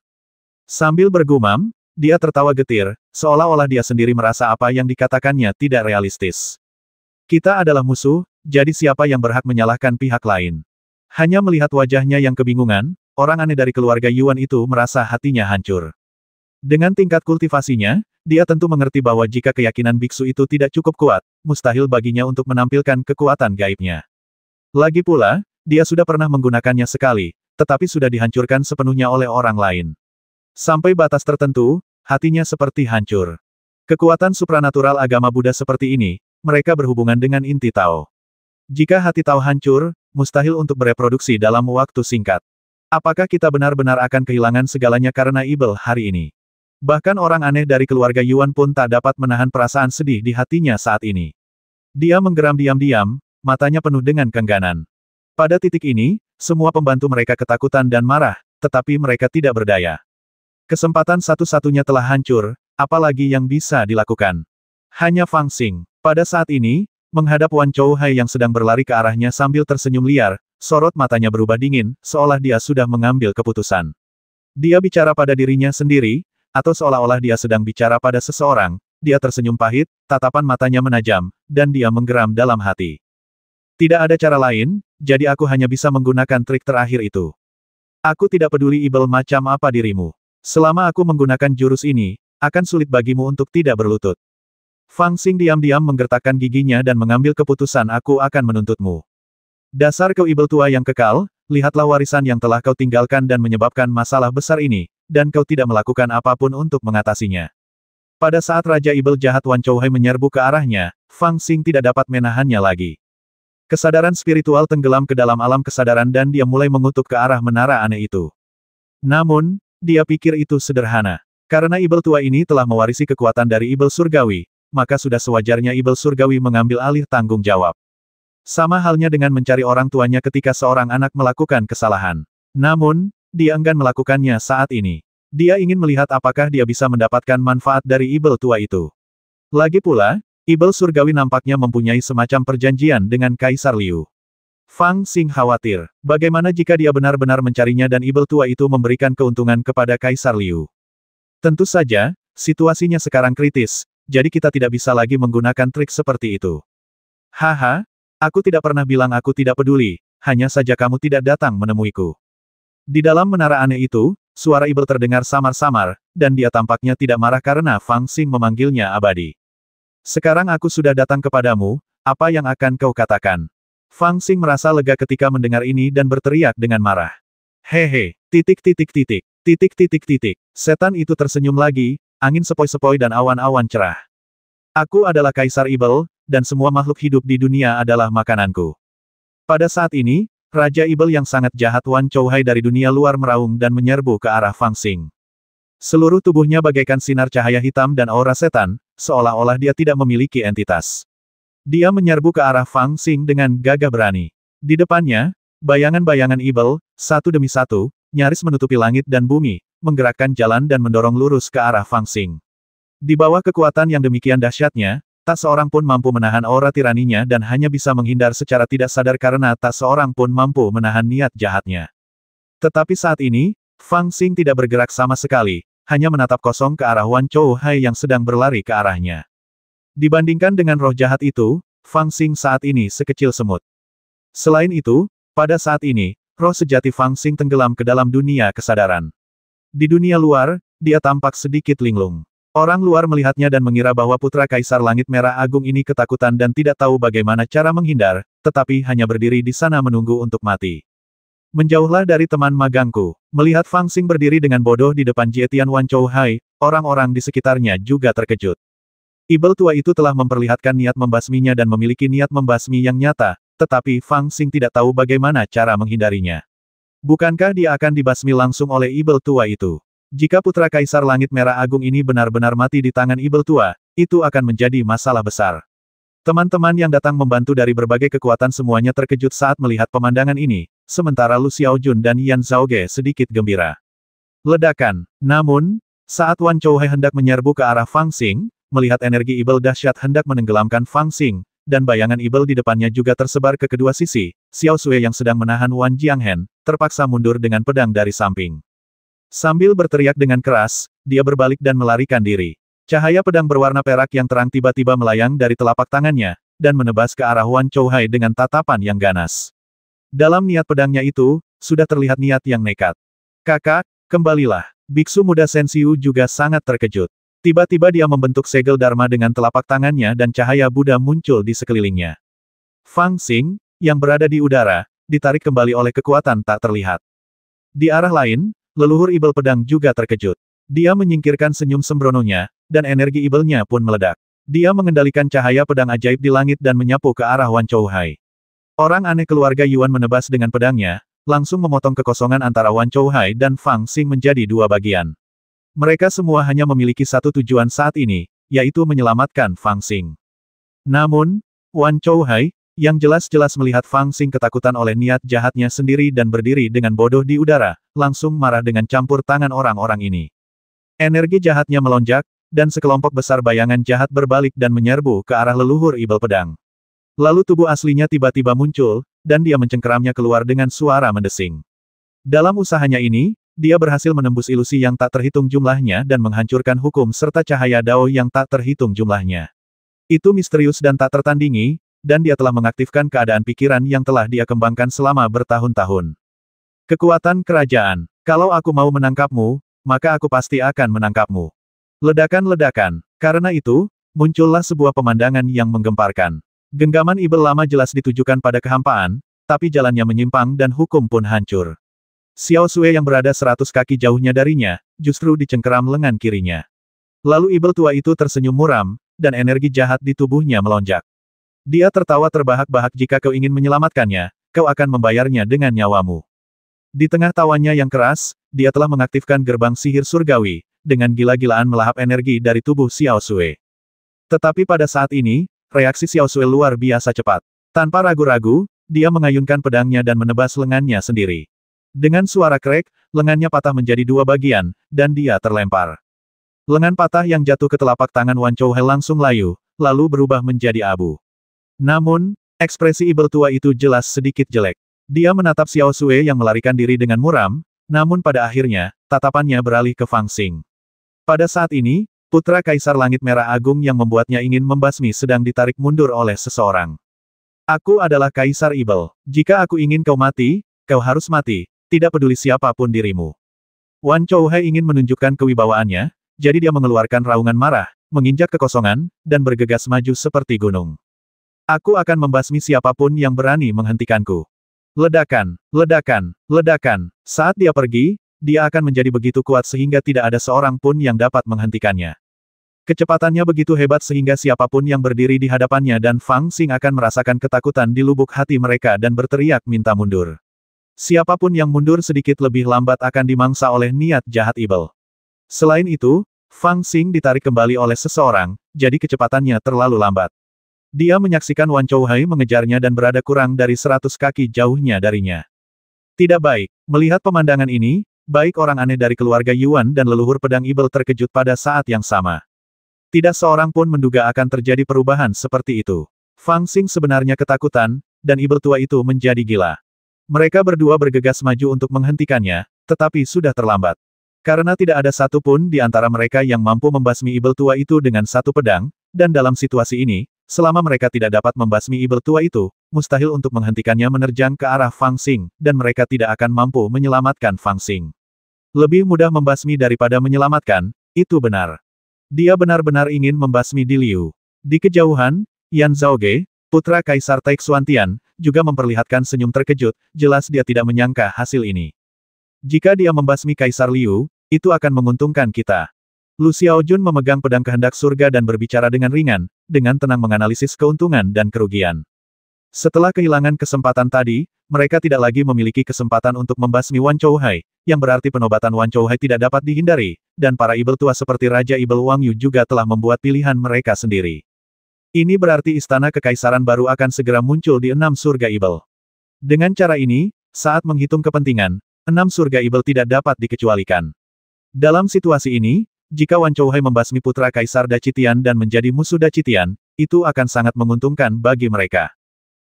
Sambil bergumam, dia tertawa getir, seolah-olah dia sendiri merasa apa yang dikatakannya tidak realistis. Kita adalah musuh, jadi siapa yang berhak menyalahkan pihak lain? Hanya melihat wajahnya yang kebingungan, orang aneh dari keluarga Yuan itu merasa hatinya hancur. Dengan tingkat kultivasinya, dia tentu mengerti bahwa jika keyakinan biksu itu tidak cukup kuat, mustahil baginya untuk menampilkan kekuatan gaibnya. Lagi pula, dia sudah pernah menggunakannya sekali, tetapi sudah dihancurkan sepenuhnya oleh orang lain. Sampai batas tertentu, hatinya seperti hancur. Kekuatan supranatural agama Buddha seperti ini, mereka berhubungan dengan inti Tao. Jika hati Tao hancur, mustahil untuk bereproduksi dalam waktu singkat. Apakah kita benar-benar akan kehilangan segalanya karena Ibel hari ini? Bahkan orang aneh dari keluarga Yuan pun tak dapat menahan perasaan sedih di hatinya saat ini. Dia menggeram diam-diam, matanya penuh dengan keengganan. Pada titik ini, semua pembantu mereka ketakutan dan marah, tetapi mereka tidak berdaya. Kesempatan satu-satunya telah hancur, apalagi yang bisa dilakukan. Hanya Fang Xing. Pada saat ini, menghadap Wan Chouhai yang sedang berlari ke arahnya sambil tersenyum liar, sorot matanya berubah dingin, seolah dia sudah mengambil keputusan. Dia bicara pada dirinya sendiri, atau seolah-olah dia sedang bicara pada seseorang, dia tersenyum pahit, tatapan matanya menajam, dan dia menggeram dalam hati. Tidak ada cara lain, jadi aku hanya bisa menggunakan trik terakhir itu. Aku tidak peduli Ibel macam apa dirimu. Selama aku menggunakan jurus ini, akan sulit bagimu untuk tidak berlutut. Fang Xing diam-diam menggertakkan giginya dan mengambil keputusan aku akan menuntutmu. Dasar kau Ibel tua yang kekal, lihatlah warisan yang telah kau tinggalkan dan menyebabkan masalah besar ini, dan kau tidak melakukan apapun untuk mengatasinya. Pada saat Raja Ibel jahat Wan Chouhai menyerbu ke arahnya, Fang Xing tidak dapat menahannya lagi. Kesadaran spiritual tenggelam ke dalam alam kesadaran dan dia mulai mengutuk ke arah menara aneh itu. Namun, dia pikir itu sederhana. Karena Ibel tua ini telah mewarisi kekuatan dari Ibel surgawi, maka sudah sewajarnya Ibel surgawi mengambil alih tanggung jawab. Sama halnya dengan mencari orang tuanya ketika seorang anak melakukan kesalahan. Namun, dia enggan melakukannya saat ini. Dia ingin melihat apakah dia bisa mendapatkan manfaat dari Ibel tua itu. Lagi pula, Ibel surgawi nampaknya mempunyai semacam perjanjian dengan Kaisar Liu. Fang Xing khawatir, bagaimana jika dia benar-benar mencarinya dan Ibel tua itu memberikan keuntungan kepada Kaisar Liu. Tentu saja, situasinya sekarang kritis, jadi kita tidak bisa lagi menggunakan trik seperti itu. Haha, aku tidak pernah bilang aku tidak peduli, hanya saja kamu tidak datang menemuiku. Di dalam menara aneh itu, suara Ibel terdengar samar-samar, dan dia tampaknya tidak marah karena Fang Xing memanggilnya abadi. Sekarang aku sudah datang kepadamu, apa yang akan kau katakan? Fang Xing merasa lega ketika mendengar ini dan berteriak dengan marah. Hehe, titik titik titik, titik titik titik. Setan itu tersenyum lagi, angin sepoi-sepoi dan awan-awan cerah. Aku adalah Kaisar Ibel, dan semua makhluk hidup di dunia adalah makananku. Pada saat ini, Raja Ibel yang sangat jahat Wan Chouhai dari dunia luar meraung dan menyerbu ke arah Fang Xing. Seluruh tubuhnya bagaikan sinar cahaya hitam dan aura setan, seolah-olah dia tidak memiliki entitas. Dia menyerbu ke arah Fang Xing dengan gagah berani. Di depannya, bayangan-bayangan Ibel, satu demi satu, nyaris menutupi langit dan bumi, menggerakkan jalan dan mendorong lurus ke arah Fang Xing. Di bawah kekuatan yang demikian dahsyatnya, tak seorang pun mampu menahan aura tiraninya dan hanya bisa menghindar secara tidak sadar karena tak seorang pun mampu menahan niat jahatnya. Tetapi saat ini, Fang Xing tidak bergerak sama sekali, hanya menatap kosong ke arah Wan Chouhai yang sedang berlari ke arahnya. Dibandingkan dengan roh jahat itu, Fang Xing saat ini sekecil semut. Selain itu, pada saat ini, roh sejati Fang Xing tenggelam ke dalam dunia kesadaran. Di dunia luar, dia tampak sedikit linglung. Orang luar melihatnya dan mengira bahwa putra Kaisar Langit Merah Agung ini ketakutan dan tidak tahu bagaimana cara menghindar, tetapi hanya berdiri di sana menunggu untuk mati. Menjauhlah dari teman magangku. Melihat Fang Xing berdiri dengan bodoh di depan Jietian Wan Chouhai, orang-orang di sekitarnya juga terkejut. Ibel tua itu telah memperlihatkan niat membasminya dan memiliki niat membasmi yang nyata, tetapi Fang Xing tidak tahu bagaimana cara menghindarinya. Bukankah dia akan dibasmi langsung oleh Ibel tua itu? Jika putra Kaisar Langit Merah Agung ini benar-benar mati di tangan Ibel tua, itu akan menjadi masalah besar. Teman-teman yang datang membantu dari berbagai kekuatan semuanya terkejut saat melihat pemandangan ini, sementara Lu Xiaojun dan Yan Zhaoge sedikit gembira. Ledakan. Namun, saat Wan Chouhai hendak menyerbu ke arah Fang Xing, melihat energi Ibel dahsyat hendak menenggelamkan Fang Xing, dan bayangan Ibel di depannya juga tersebar ke kedua sisi, Xiao Sui yang sedang menahan Wan Jianghen, terpaksa mundur dengan pedang dari samping. Sambil berteriak dengan keras, dia berbalik dan melarikan diri. Cahaya pedang berwarna perak yang terang tiba-tiba melayang dari telapak tangannya, dan menebas ke arah Wan Chouhai dengan tatapan yang ganas. Dalam niat pedangnya itu, sudah terlihat niat yang nekat. Kakak, kembalilah. Biksu muda Sensiu juga sangat terkejut. Tiba-tiba dia membentuk segel Dharma dengan telapak tangannya dan cahaya Buddha muncul di sekelilingnya. Fang Xing, yang berada di udara, ditarik kembali oleh kekuatan tak terlihat. Di arah lain, leluhur Ibel pedang juga terkejut. Dia menyingkirkan senyum sembrononya, dan energi Ibelnya pun meledak. Dia mengendalikan cahaya pedang ajaib di langit dan menyapu ke arah Wan Chouhai. Orang aneh keluarga Yuan menebas dengan pedangnya, langsung memotong kekosongan antara Wan Chouhai dan Fang Xing menjadi dua bagian. Mereka semua hanya memiliki satu tujuan saat ini, yaitu menyelamatkan Fang Xing. Namun, Wan Chouhai, yang jelas-jelas melihat Fang Xing ketakutan oleh niat jahatnya sendiri dan berdiri dengan bodoh di udara, langsung marah dengan campur tangan orang-orang ini. Energi jahatnya melonjak, dan sekelompok besar bayangan jahat berbalik dan menyerbu ke arah leluhur Ibel pedang. Lalu tubuh aslinya tiba-tiba muncul, dan dia mencengkeramnya keluar dengan suara mendesing. Dalam usahanya ini, dia berhasil menembus ilusi yang tak terhitung jumlahnya dan menghancurkan hukum serta cahaya Dao yang tak terhitung jumlahnya. Itu misterius dan tak tertandingi, dan dia telah mengaktifkan keadaan pikiran yang telah dia kembangkan selama bertahun-tahun. Kekuatan kerajaan. Kalau aku mau menangkapmu, maka aku pasti akan menangkapmu. Ledakan-ledakan. Karena itu, muncullah sebuah pemandangan yang menggemparkan. Genggaman Ibel lama jelas ditujukan pada kehampaan, tapi jalannya menyimpang dan hukum pun hancur. Xiao Sui yang berada 100 kaki jauhnya darinya, justru dicengkeram lengan kirinya. Lalu Ibel tua itu tersenyum muram, dan energi jahat di tubuhnya melonjak. Dia tertawa terbahak-bahak jika kau ingin menyelamatkannya, kau akan membayarnya dengan nyawamu. Di tengah tawanya yang keras, dia telah mengaktifkan gerbang sihir surgawi, dengan gila-gilaan melahap energi dari tubuh Xiao Sui. Tetapi pada saat ini, reaksi Xiao Sui luar biasa cepat. Tanpa ragu-ragu, dia mengayunkan pedangnya dan menebas lengannya sendiri. Dengan suara krek, lengannya patah menjadi dua bagian, dan dia terlempar. Lengan patah yang jatuh ke telapak tangan Wan Chouhai langsung layu, lalu berubah menjadi abu. Namun, ekspresi Ibel tua itu jelas sedikit jelek. Dia menatap Xiao Sui yang melarikan diri dengan muram, namun pada akhirnya, tatapannya beralih ke Fang Xing. Pada saat ini, putra Kaisar Langit Merah Agung yang membuatnya ingin membasmi sedang ditarik mundur oleh seseorang. Aku adalah Kaisar Ibel. Jika aku ingin kau mati, kau harus mati. Tidak peduli siapapun dirimu. Wan Chouhai ingin menunjukkan kewibawaannya, jadi dia mengeluarkan raungan marah, menginjak kekosongan, dan bergegas maju seperti gunung. Aku akan membasmi siapapun yang berani menghentikanku. Ledakan, ledakan, ledakan. Saat dia pergi, dia akan menjadi begitu kuat sehingga tidak ada seorang pun yang dapat menghentikannya. Kecepatannya begitu hebat sehingga siapapun yang berdiri di hadapannya dan Fang Xing akan merasakan ketakutan di lubuk hati mereka dan berteriak minta mundur. Siapapun yang mundur sedikit lebih lambat akan dimangsa oleh niat jahat ibel. Selain itu, Fang Xing ditarik kembali oleh seseorang, jadi kecepatannya terlalu lambat. Dia menyaksikan Wan Chouhai mengejarnya dan berada kurang dari 100 kaki jauhnya darinya. Tidak baik, melihat pemandangan ini, baik orang aneh dari keluarga Yuan dan leluhur pedang ibel terkejut pada saat yang sama. Tidak seorang pun menduga akan terjadi perubahan seperti itu. Fang Xing sebenarnya ketakutan, dan ibel tua itu menjadi gila. Mereka berdua bergegas maju untuk menghentikannya, tetapi sudah terlambat. Karena tidak ada satu pun di antara mereka yang mampu membasmi ibel tua itu dengan satu pedang, dan dalam situasi ini, selama mereka tidak dapat membasmi ibel tua itu, mustahil untuk menghentikannya menerjang ke arah Fang Xing, dan mereka tidak akan mampu menyelamatkan Fang Xing. Lebih mudah membasmi daripada menyelamatkan, itu benar. Dia benar-benar ingin membasmi Di Liu. Di kejauhan, Yan Zhaoge, putra Kaisar Taixuantian, juga memperlihatkan senyum terkejut, jelas dia tidak menyangka hasil ini. Jika dia membasmi Kaisar Liu, itu akan menguntungkan kita. Lu Xiaojun memegang pedang kehendak surga dan berbicara dengan ringan, dengan tenang menganalisis keuntungan dan kerugian. Setelah kehilangan kesempatan tadi, mereka tidak lagi memiliki kesempatan untuk membasmi Wan Chouhai, yang berarti penobatan Wan Chouhai tidak dapat dihindari, dan para ibel tua seperti Raja Ibel Wang Yu juga telah membuat pilihan mereka sendiri. Ini berarti istana kekaisaran baru akan segera muncul di 6 surga ibel. Dengan cara ini, saat menghitung kepentingan, 6 surga ibel tidak dapat dikecualikan. Dalam situasi ini, jika Wan Chouhai membasmi putra Kaisar Dacitian dan menjadi musuh Dacitian, itu akan sangat menguntungkan bagi mereka.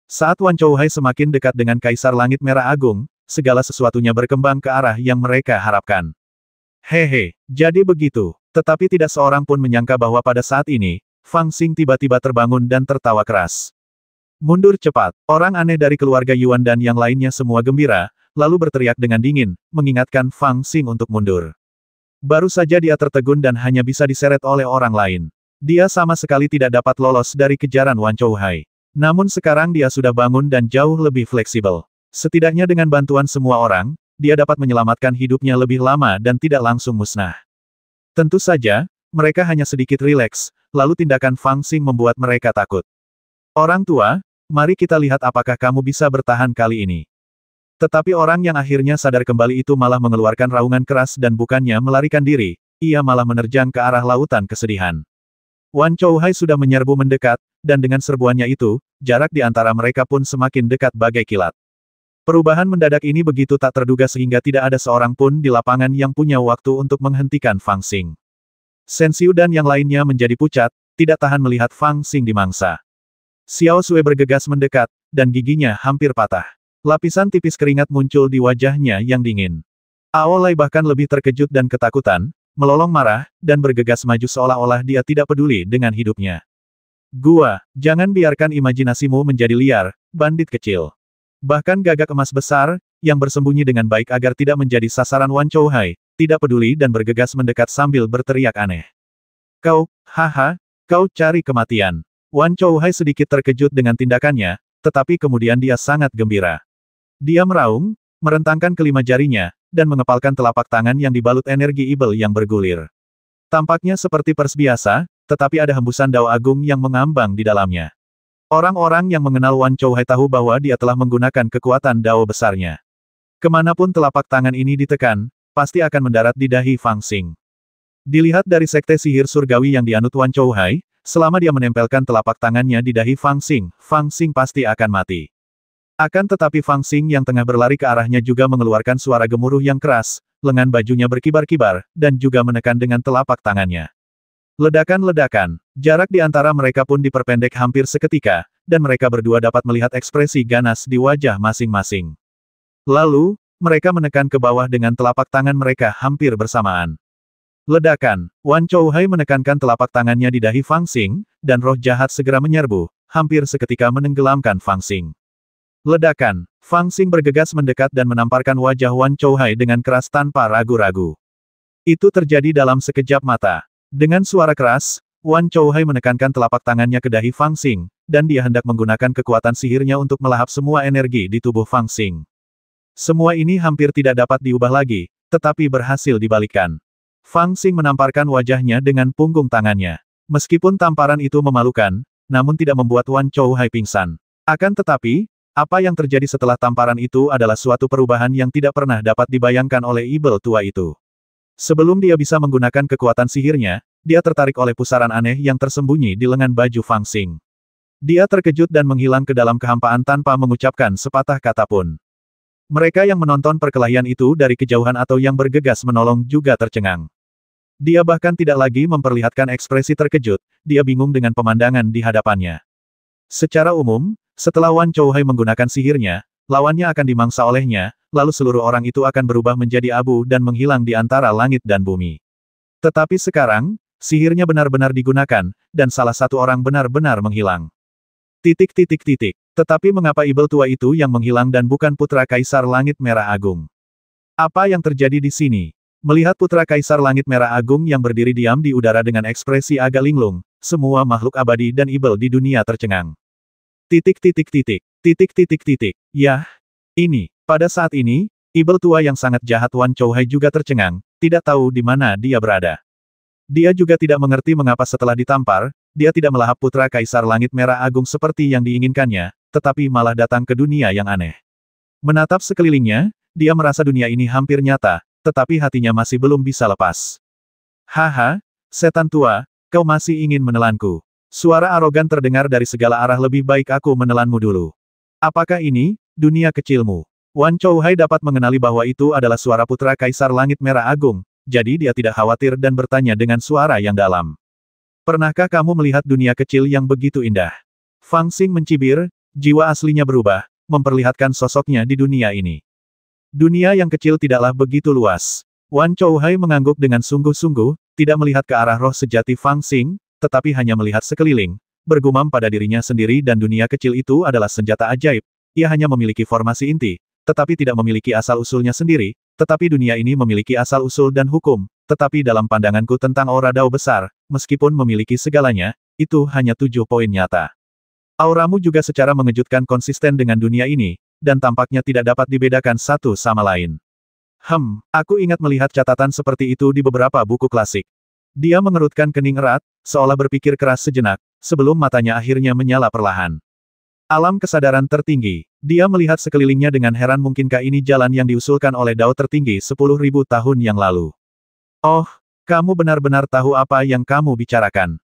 Saat Wan Chouhai semakin dekat dengan Kaisar Langit Merah Agung, segala sesuatunya berkembang ke arah yang mereka harapkan. Hehe, jadi begitu. Tetapi tidak seorang pun menyangka bahwa pada saat ini, Fang Xing tiba-tiba terbangun dan tertawa keras. Mundur cepat. Orang aneh dari keluarga Yuan dan yang lainnya semua gembira, lalu berteriak dengan dingin, mengingatkan Fang Xing untuk mundur. Baru saja dia tertegun dan hanya bisa diseret oleh orang lain. Dia sama sekali tidak dapat lolos dari kejaran Wan Chouhai. Namun sekarang dia sudah bangun dan jauh lebih fleksibel. Setidaknya dengan bantuan semua orang, dia dapat menyelamatkan hidupnya lebih lama dan tidak langsung musnah. Tentu saja, mereka hanya sedikit rileks, lalu tindakan Fang Xing membuat mereka takut. Orang tua, mari kita lihat apakah kamu bisa bertahan kali ini. Tetapi orang yang akhirnya sadar kembali itu malah mengeluarkan raungan keras dan bukannya melarikan diri, ia malah menerjang ke arah lautan kesedihan. Wan Chouhai sudah menyerbu mendekat, dan dengan serbuannya itu, jarak di antara mereka pun semakin dekat bagai kilat. Perubahan mendadak ini begitu tak terduga sehingga tidak ada seorang pun di lapangan yang punya waktu untuk menghentikan Fang Xing. Shen Xiu dan yang lainnya menjadi pucat, tidak tahan melihat Fang Xing dimangsa. Xiao Sui bergegas mendekat, dan giginya hampir patah. Lapisan tipis keringat muncul di wajahnya yang dingin. Ao Lai bahkan lebih terkejut dan ketakutan, melolong marah, dan bergegas maju seolah-olah dia tidak peduli dengan hidupnya. Gua, jangan biarkan imajinasimu menjadi liar, bandit kecil. Bahkan gagak emas besar, yang bersembunyi dengan baik agar tidak menjadi sasaran Wan Chouhai, tidak peduli dan bergegas mendekat sambil berteriak aneh. Kau, haha, kau cari kematian. Wan Chouhai sedikit terkejut dengan tindakannya, tetapi kemudian dia sangat gembira. Dia meraung, merentangkan kelima jarinya, dan mengepalkan telapak tangan yang dibalut energi ibel yang bergulir. Tampaknya seperti pers biasa, tetapi ada hembusan dao agung yang mengambang di dalamnya. Orang-orang yang mengenal Wan Chouhai tahu bahwa dia telah menggunakan kekuatan dao besarnya. Kemanapun telapak tangan ini ditekan, pasti akan mendarat di dahi Fang Xing. Dilihat dari sekte sihir surgawi yang dianut Wan Chouhai, selama dia menempelkan telapak tangannya di dahi Fang Xing pasti akan mati. Akan tetapi Fang Xing yang tengah berlari ke arahnya juga mengeluarkan suara gemuruh yang keras, lengan bajunya berkibar-kibar, dan juga menekan dengan telapak tangannya. Ledakan-ledakan, jarak di antara mereka pun diperpendek hampir seketika, dan mereka berdua dapat melihat ekspresi ganas di wajah masing-masing. Lalu, mereka menekan ke bawah dengan telapak tangan mereka hampir bersamaan. Ledakan, Wan Chouhai menekankan telapak tangannya di dahi Fang Xing, dan roh jahat segera menyerbu, hampir seketika menenggelamkan Fang Xing. Ledakan, Fang Xing bergegas mendekat dan menamparkan wajah Wan Chouhai dengan keras tanpa ragu-ragu. Itu terjadi dalam sekejap mata. Dengan suara keras, Wan Chouhai menekankan telapak tangannya ke dahi Fang Xing, dan dia hendak menggunakan kekuatan sihirnya untuk melahap semua energi di tubuh Fang Xing. Semua ini hampir tidak dapat diubah lagi, tetapi berhasil dibalikkan. Fang Xing menamparkan wajahnya dengan punggung tangannya. Meskipun tamparan itu memalukan, namun tidak membuat Wan Chouhai pingsan. Akan tetapi, apa yang terjadi setelah tamparan itu adalah suatu perubahan yang tidak pernah dapat dibayangkan oleh ibel tua itu. Sebelum dia bisa menggunakan kekuatan sihirnya, dia tertarik oleh pusaran aneh yang tersembunyi di lengan baju Fang Xing. Dia terkejut dan menghilang ke dalam kehampaan tanpa mengucapkan sepatah kata pun. Mereka yang menonton perkelahian itu dari kejauhan atau yang bergegas menolong juga tercengang. Dia bahkan tidak lagi memperlihatkan ekspresi terkejut, dia bingung dengan pemandangan di hadapannya. Secara umum, setelah Wan Chouhai menggunakan sihirnya, lawannya akan dimangsa olehnya, lalu seluruh orang itu akan berubah menjadi abu dan menghilang di antara langit dan bumi. Tetapi sekarang, sihirnya benar-benar digunakan, dan salah satu orang benar-benar menghilang. Tetapi mengapa ibel tua itu yang menghilang dan bukan putra Kaisar Langit Merah Agung? Apa yang terjadi di sini? Melihat putra Kaisar Langit Merah Agung yang berdiri diam di udara dengan ekspresi agak linglung, semua makhluk abadi dan ibel di dunia tercengang. Yah, ini. Pada saat ini, ibel tua yang sangat jahat Wan Chouhai juga tercengang, tidak tahu di mana dia berada. Dia juga tidak mengerti mengapa setelah ditampar, dia tidak melahap putra Kaisar Langit Merah Agung seperti yang diinginkannya, tetapi malah datang ke dunia yang aneh. Menatap sekelilingnya, dia merasa dunia ini hampir nyata, tetapi hatinya masih belum bisa lepas. Haha, setan tua, kau masih ingin menelanku. Suara arogan terdengar dari segala arah, lebih baik aku menelanmu dulu. Apakah ini, dunia kecilmu? Wan Chouhai dapat mengenali bahwa itu adalah suara putra Kaisar Langit Merah Agung, jadi dia tidak khawatir dan bertanya dengan suara yang dalam. Pernahkah kamu melihat dunia kecil yang begitu indah? Fang Xing mencibir, jiwa aslinya berubah, memperlihatkan sosoknya di dunia ini. Dunia yang kecil tidaklah begitu luas. Wan Chouhai mengangguk dengan sungguh-sungguh, tidak melihat ke arah roh sejati Fang Xing, tetapi hanya melihat sekeliling, bergumam pada dirinya sendiri, dan dunia kecil itu adalah senjata ajaib. Ia hanya memiliki formasi inti, tetapi tidak memiliki asal-usulnya sendiri, tetapi dunia ini memiliki asal-usul dan hukum, tetapi dalam pandanganku tentang aura dao besar, meskipun memiliki segalanya, itu hanya 7 poin nyata. Auramu juga secara mengejutkan konsisten dengan dunia ini, dan tampaknya tidak dapat dibedakan satu sama lain. Aku ingat melihat catatan seperti itu di beberapa buku klasik. Dia mengerutkan kening erat, seolah berpikir keras sejenak, sebelum matanya akhirnya menyala perlahan. Alam kesadaran tertinggi. Dia melihat sekelilingnya dengan heran, mungkinkah ini jalan yang diusulkan oleh Dao tertinggi 10.000 tahun yang lalu? Oh, kamu benar-benar tahu apa yang kamu bicarakan.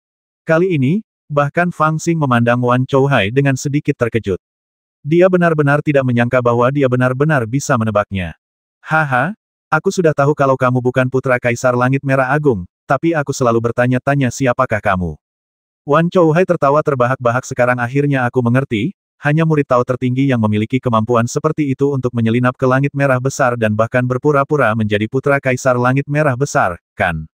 Kali ini, bahkan Fang Xing memandang Wan Chouhai dengan sedikit terkejut. Dia benar-benar tidak menyangka bahwa dia benar-benar bisa menebaknya. Haha, aku sudah tahu kalau kamu bukan putra Kaisar Langit Merah Agung, tapi aku selalu bertanya-tanya siapakah kamu. Wan Chouhai tertawa terbahak-bahak. Sekarang akhirnya aku mengerti, hanya murid Tao tertinggi yang memiliki kemampuan seperti itu untuk menyelinap ke langit merah besar dan bahkan berpura-pura menjadi putra Kaisar Langit Merah Besar, kan?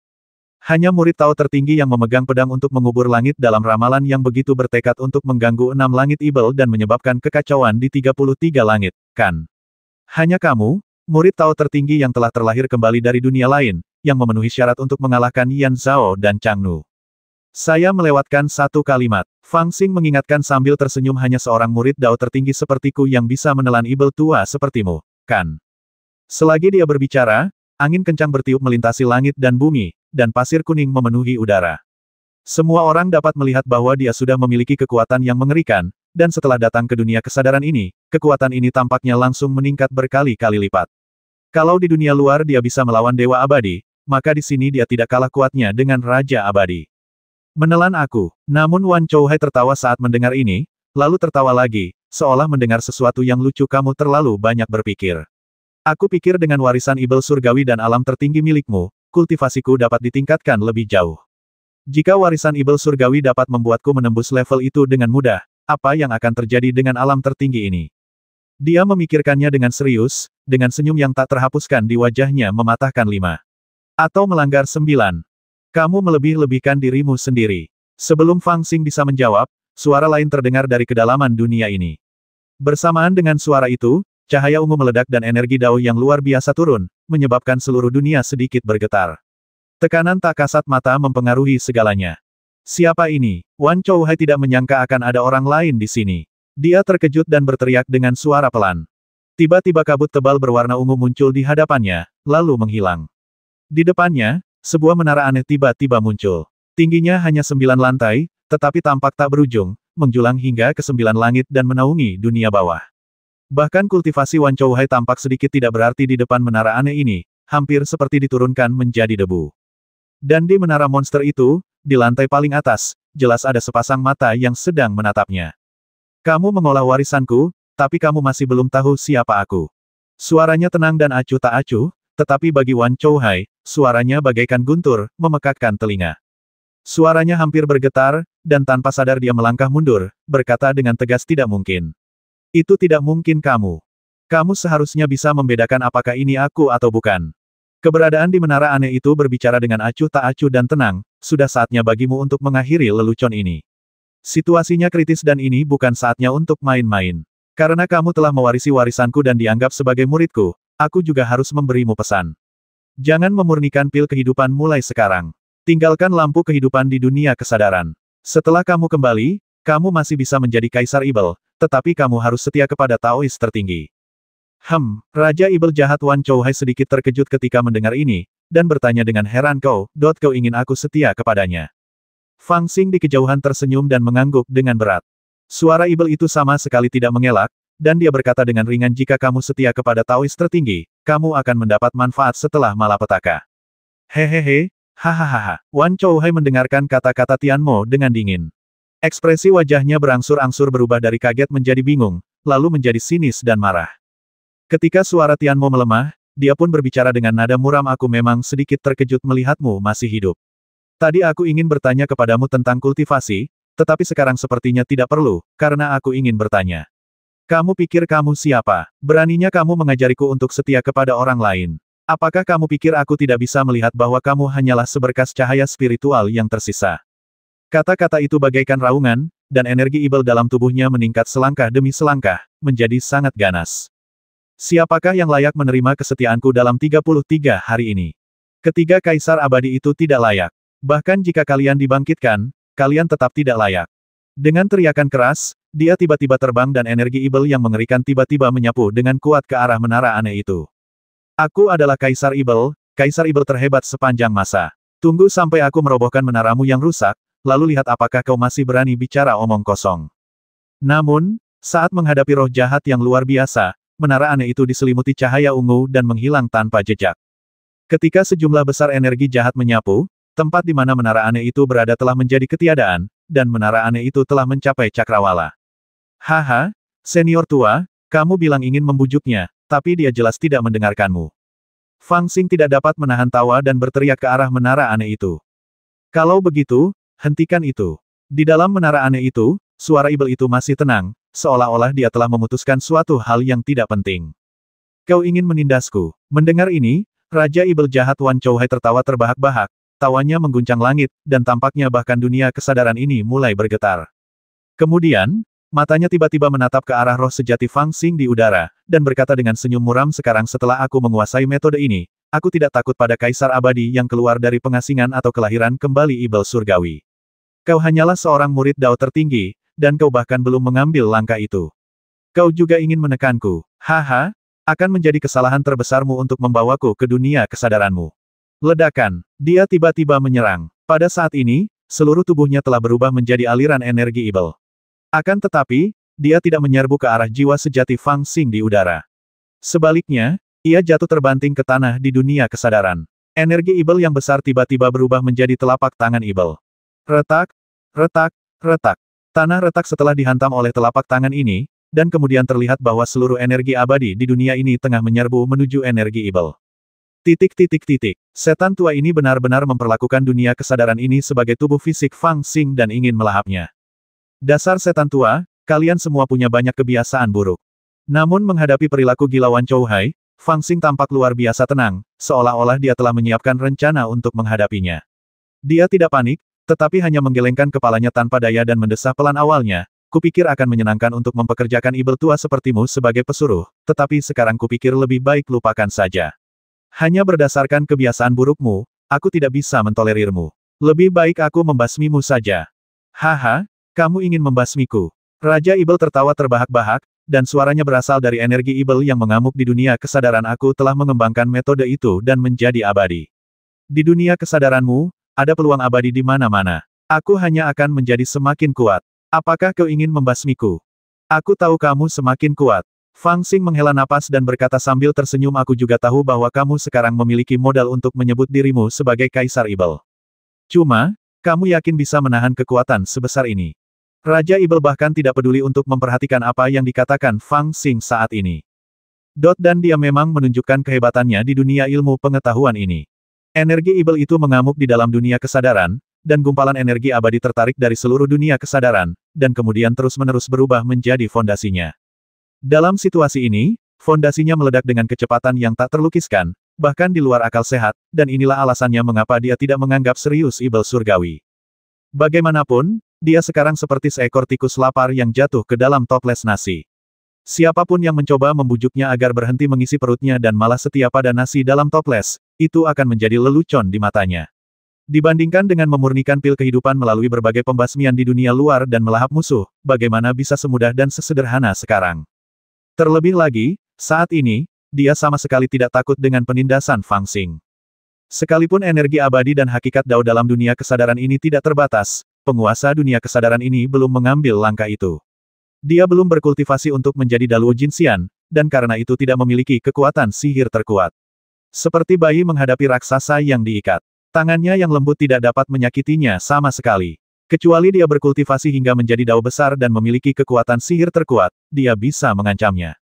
Hanya murid Tao tertinggi yang memegang pedang untuk mengubur langit dalam ramalan yang begitu bertekad untuk mengganggu 6 langit ibel dan menyebabkan kekacauan di 33 langit, kan? Hanya kamu, murid Tao tertinggi yang telah terlahir kembali dari dunia lain, yang memenuhi syarat untuk mengalahkan Yan Zhao dan Chang Nu. Saya melewatkan satu kalimat. Fang Xing mengingatkan sambil tersenyum, hanya seorang murid Dao tertinggi sepertiku yang bisa menelan ibel tua sepertimu, kan? Selagi dia berbicara, angin kencang bertiup melintasi langit dan bumi, dan pasir kuning memenuhi udara. Semua orang dapat melihat bahwa dia sudah memiliki kekuatan yang mengerikan, dan setelah datang ke dunia kesadaran ini, kekuatan ini tampaknya langsung meningkat berkali-kali lipat. Kalau di dunia luar dia bisa melawan Dewa Abadi, maka di sini dia tidak kalah kuatnya dengan Raja Abadi. Menelan aku. Namun Wan Chouhai tertawa saat mendengar ini, lalu tertawa lagi, seolah mendengar sesuatu yang lucu. Kamu terlalu banyak berpikir. Aku pikir dengan warisan ibel surgawi dan alam tertinggi milikmu, kultivasiku dapat ditingkatkan lebih jauh. Jika warisan ibel surgawi dapat membuatku menembus level itu dengan mudah, apa yang akan terjadi dengan alam tertinggi ini? Dia memikirkannya dengan serius, dengan senyum yang tak terhapuskan di wajahnya mematahkan 5. Atau melanggar 9. Kamu melebih-lebihkan dirimu sendiri. Sebelum Fang Xing bisa menjawab, suara lain terdengar dari kedalaman dunia ini. Bersamaan dengan suara itu, cahaya ungu meledak dan energi Dao yang luar biasa turun, menyebabkan seluruh dunia sedikit bergetar. Tekanan tak kasat mata mempengaruhi segalanya. Siapa ini? Wan Chouhai tidak menyangka akan ada orang lain di sini. Dia terkejut dan berteriak dengan suara pelan. Tiba-tiba kabut tebal berwarna ungu muncul di hadapannya, lalu menghilang. Di depannya, sebuah menara aneh tiba-tiba muncul. Tingginya hanya 9 lantai, tetapi tampak tak berujung, menjulang hingga ke 9 langit dan menaungi dunia bawah. Bahkan kultivasi Wan Chouhai tampak sedikit tidak berarti di depan menara aneh ini, hampir seperti diturunkan menjadi debu. Dan di menara monster itu, di lantai paling atas, jelas ada sepasang mata yang sedang menatapnya. Kamu mengolah warisanku, tapi kamu masih belum tahu siapa aku. Suaranya tenang dan acuh tak acuh, tetapi bagi Wan Chouhai, suaranya bagaikan guntur, memekakkan telinga. Suaranya hampir bergetar, dan tanpa sadar dia melangkah mundur, berkata dengan tegas tidak mungkin. Itu tidak mungkin kamu. Kamu seharusnya bisa membedakan apakah ini aku atau bukan. Keberadaan di menara aneh itu berbicara dengan acuh tak acuh dan tenang, sudah saatnya bagimu untuk mengakhiri lelucon ini. Situasinya kritis dan ini bukan saatnya untuk main-main. Karena kamu telah mewarisi warisanku dan dianggap sebagai muridku, aku juga harus memberimu pesan. Jangan memurnikan pil kehidupan mulai sekarang. Tinggalkan lampu kehidupan di dunia kesadaran. Setelah kamu kembali, kamu masih bisa menjadi Kaisar Ibel, tetapi kamu harus setia kepada Taois tertinggi. Raja Ibel jahat Wan Chouhai sedikit terkejut ketika mendengar ini, dan bertanya dengan heran kau ingin aku setia kepadanya. Fang Xing di kejauhan tersenyum dan mengangguk dengan berat. Suara Ibel itu sama sekali tidak mengelak, dan dia berkata dengan ringan jika kamu setia kepada Taois tertinggi, kamu akan mendapat manfaat setelah malapetaka. Hehehe, hahaha. Wan Chouhai mendengarkan kata-kata Tian Mo dengan dingin. Ekspresi wajahnya berangsur-angsur berubah dari kaget menjadi bingung, lalu menjadi sinis dan marah. Ketika suara Tian Mo melemah, dia pun berbicara dengan nada muram aku memang sedikit terkejut melihatmu masih hidup. Tadi aku ingin bertanya kepadamu tentang kultivasi, tetapi sekarang sepertinya tidak perlu, karena aku ingin bertanya. Kamu pikir kamu siapa? Beraninya kamu mengajariku untuk setia kepada orang lain. Apakah kamu pikir aku tidak bisa melihat bahwa kamu hanyalah seberkas cahaya spiritual yang tersisa? Kata-kata itu bagaikan raungan, dan energi Ibel dalam tubuhnya meningkat selangkah demi selangkah, menjadi sangat ganas. Siapakah yang layak menerima kesetiaanku dalam 33 hari ini? Ketiga kaisar abadi itu tidak layak. Bahkan jika kalian dibangkitkan, kalian tetap tidak layak. Dengan teriakan keras, dia tiba-tiba terbang dan energi Ibel yang mengerikan tiba-tiba menyapu dengan kuat ke arah menara aneh itu. Aku adalah Kaisar Ibel terhebat sepanjang masa. Tunggu sampai aku merobohkan menaramu yang rusak, lalu lihat apakah kau masih berani bicara omong kosong. Namun, saat menghadapi roh jahat yang luar biasa, menara aneh itu diselimuti cahaya ungu dan menghilang tanpa jejak. Ketika sejumlah besar energi jahat menyapu, tempat di mana menara aneh itu berada telah menjadi ketiadaan, dan menara aneh itu telah mencapai cakrawala. Haha, senior tua, kamu bilang ingin membujuknya, tapi dia jelas tidak mendengarkanmu. Fang Xing tidak dapat menahan tawa dan berteriak ke arah menara aneh itu. Kalau begitu, hentikan itu. Di dalam menara aneh itu, suara Ibel itu masih tenang, seolah-olah dia telah memutuskan suatu hal yang tidak penting. Kau ingin menindasku. Mendengar ini, Raja Ibel jahat Wan Chouhai tertawa terbahak-bahak, tawanya mengguncang langit, dan tampaknya bahkan dunia kesadaran ini mulai bergetar. Kemudian, matanya tiba-tiba menatap ke arah roh sejati Fang Xing di udara, dan berkata dengan senyum muram sekarang setelah aku menguasai metode ini, aku tidak takut pada Kaisar Abadi yang keluar dari pengasingan atau kelahiran kembali Ibel Surgawi. Kau hanyalah seorang murid Dao tertinggi, dan kau bahkan belum mengambil langkah itu. Kau juga ingin menekanku. Haha, akan menjadi kesalahan terbesarmu untuk membawaku ke dunia kesadaranmu. Ledakan. Dia tiba-tiba menyerang. Pada saat ini, seluruh tubuhnya telah berubah menjadi aliran energi Ibel. Akan tetapi, dia tidak menyerbu ke arah jiwa sejati Fang Xing di udara. Sebaliknya, ia jatuh terbanting ke tanah di dunia kesadaran. Energi Ibel yang besar tiba-tiba berubah menjadi telapak tangan Ibel. Retak, retak, retak. Tanah retak setelah dihantam oleh telapak tangan ini, dan kemudian terlihat bahwa seluruh energi abadi di dunia ini tengah menyerbu menuju energi Ibel. Setan tua ini benar-benar memperlakukan dunia kesadaran ini sebagai tubuh fisik Fang Xing dan ingin melahapnya. Dasar setan tua, kalian semua punya banyak kebiasaan buruk. Namun menghadapi perilaku gila Wan Chouhai, Fang Xing tampak luar biasa tenang, seolah-olah dia telah menyiapkan rencana untuk menghadapinya. Dia tidak panik, tetapi hanya menggelengkan kepalanya tanpa daya dan mendesah pelan awalnya, kupikir akan menyenangkan untuk mempekerjakan Ibel tua sepertimu sebagai pesuruh, tetapi sekarang kupikir lebih baik lupakan saja. Hanya berdasarkan kebiasaan burukmu, aku tidak bisa mentolerirmu. Lebih baik aku membasmimu saja. Haha, kamu ingin membasmiku. Raja Ibel tertawa terbahak-bahak, dan suaranya berasal dari energi Ibel yang mengamuk di dunia kesadaran. Aku telah mengembangkan metode itu dan menjadi abadi. Di dunia kesadaranmu, ada peluang abadi di mana-mana. Aku hanya akan menjadi semakin kuat. Apakah kau ingin membasmiku? Aku tahu kamu semakin kuat. Fang Xing menghela napas dan berkata sambil tersenyum, aku juga tahu bahwa kamu sekarang memiliki modal untuk menyebut dirimu sebagai Kaisar Ibel. Cuma, kamu yakin bisa menahan kekuatan sebesar ini? Raja Ibel bahkan tidak peduli untuk memperhatikan apa yang dikatakan Fang Xing saat ini. Dan dia memang menunjukkan kehebatannya di dunia ilmu pengetahuan ini. Energi Ibel itu mengamuk di dalam dunia kesadaran, dan gumpalan energi abadi tertarik dari seluruh dunia kesadaran, dan kemudian terus-menerus berubah menjadi fondasinya. Dalam situasi ini, fondasinya meledak dengan kecepatan yang tak terlukiskan, bahkan di luar akal sehat, dan inilah alasannya mengapa dia tidak menganggap serius Ibel surgawi. Bagaimanapun, dia sekarang seperti seekor tikus lapar yang jatuh ke dalam toples nasi. Siapapun yang mencoba membujuknya agar berhenti mengisi perutnya dan malah setia pada nasi dalam toples, itu akan menjadi lelucon di matanya. Dibandingkan dengan memurnikan pil kehidupan melalui berbagai pembasmian di dunia luar dan melahap musuh, bagaimana bisa semudah dan sesederhana sekarang? Terlebih lagi, saat ini, dia sama sekali tidak takut dengan penindasan Fang Xing. Sekalipun energi abadi dan hakikat Dao dalam dunia kesadaran ini tidak terbatas, penguasa dunia kesadaran ini belum mengambil langkah itu. Dia belum berkultivasi untuk menjadi Daluo Jinxian, dan karena itu tidak memiliki kekuatan sihir terkuat. Seperti bayi menghadapi raksasa yang diikat. Tangannya yang lembut tidak dapat menyakitinya sama sekali. Kecuali dia berkultivasi hingga menjadi Dao besar dan memiliki kekuatan sihir terkuat, dia bisa mengancamnya.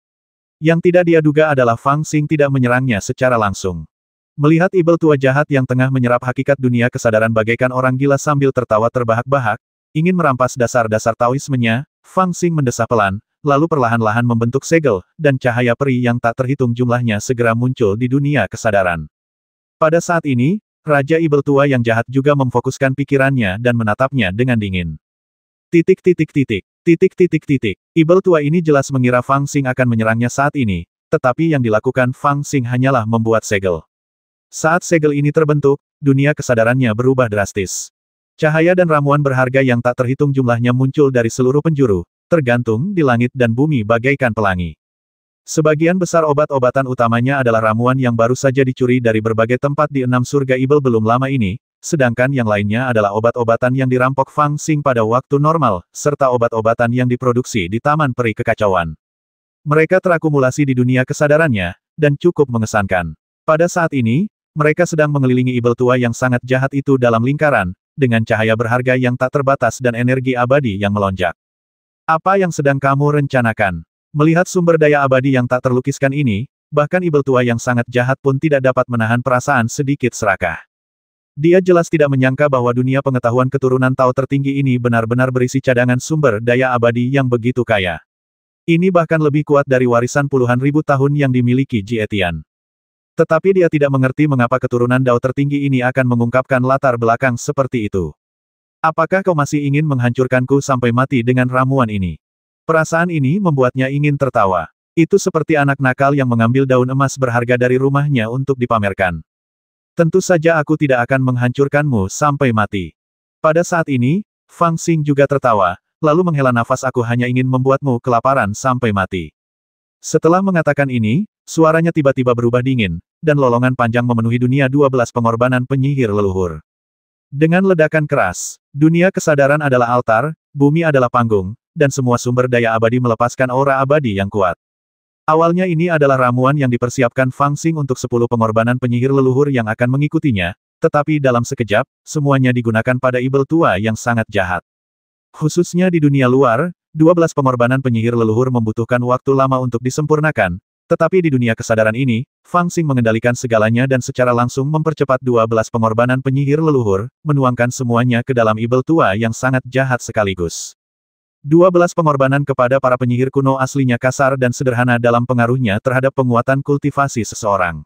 Yang tidak dia duga adalah Fang Xing tidak menyerangnya secara langsung. Melihat Ibel tua jahat yang tengah menyerap hakikat dunia kesadaran bagaikan orang gila sambil tertawa terbahak-bahak, ingin merampas dasar-dasar Taoismenya, Fang Xing mendesah pelan, lalu perlahan-lahan membentuk segel, dan cahaya peri yang tak terhitung jumlahnya segera muncul di dunia kesadaran. Pada saat ini, Raja Ibel tua yang jahat juga memfokuskan pikirannya dan menatapnya dengan dingin. Ibel tua ini jelas mengira Fang Xing akan menyerangnya saat ini, tetapi yang dilakukan Fang Xing hanyalah membuat segel. Saat segel ini terbentuk, dunia kesadarannya berubah drastis. Cahaya dan ramuan berharga yang tak terhitung jumlahnya muncul dari seluruh penjuru, tergantung di langit dan bumi bagaikan pelangi. Sebagian besar obat-obatan utamanya adalah ramuan yang baru saja dicuri dari berbagai tempat di 6 surga Ibel belum lama ini, sedangkan yang lainnya adalah obat-obatan yang dirampok Fang Xing pada waktu normal, serta obat-obatan yang diproduksi di Taman Peri Kekacauan. Mereka terakumulasi di dunia kesadarannya, dan cukup mengesankan. Pada saat ini, mereka sedang mengelilingi Ibel tua yang sangat jahat itu dalam lingkaran, dengan cahaya berharga yang tak terbatas dan energi abadi yang melonjak. Apa yang sedang kamu rencanakan? Melihat sumber daya abadi yang tak terlukiskan ini, bahkan Ibel tua yang sangat jahat pun tidak dapat menahan perasaan sedikit serakah. Dia jelas tidak menyangka bahwa dunia pengetahuan keturunan Tao tertinggi ini benar-benar berisi cadangan sumber daya abadi yang begitu kaya. Ini bahkan lebih kuat dari warisan puluhan ribu tahun yang dimiliki Ji Etian. Tetapi dia tidak mengerti mengapa keturunan Dao tertinggi ini akan mengungkapkan latar belakang seperti itu. Apakah kau masih ingin menghancurkanku sampai mati dengan ramuan ini? Perasaan ini membuatnya ingin tertawa. Itu seperti anak nakal yang mengambil daun emas berharga dari rumahnya untuk dipamerkan. Tentu saja aku tidak akan menghancurkanmu sampai mati. Pada saat ini, Fang Xing juga tertawa, lalu menghela nafas, aku hanya ingin membuatmu kelaparan sampai mati. Setelah mengatakan ini, suaranya tiba-tiba berubah dingin, dan lolongan panjang memenuhi dunia 12 pengorbanan penyihir leluhur. Dengan ledakan keras, dunia kesadaran adalah altar, bumi adalah panggung, dan semua sumber daya abadi melepaskan aura abadi yang kuat. Awalnya ini adalah ramuan yang dipersiapkan Fang Xing untuk 10 pengorbanan penyihir leluhur yang akan mengikutinya, tetapi dalam sekejap, semuanya digunakan pada Ibel tua yang sangat jahat. Khususnya di dunia luar, 12 pengorbanan penyihir leluhur membutuhkan waktu lama untuk disempurnakan, tetapi di dunia kesadaran ini, Fang Xing mengendalikan segalanya dan secara langsung mempercepat 12 pengorbanan penyihir leluhur, menuangkan semuanya ke dalam Ibel tua yang sangat jahat sekaligus. 12 pengorbanan kepada para penyihir kuno aslinya kasar dan sederhana dalam pengaruhnya terhadap penguatan kultivasi seseorang.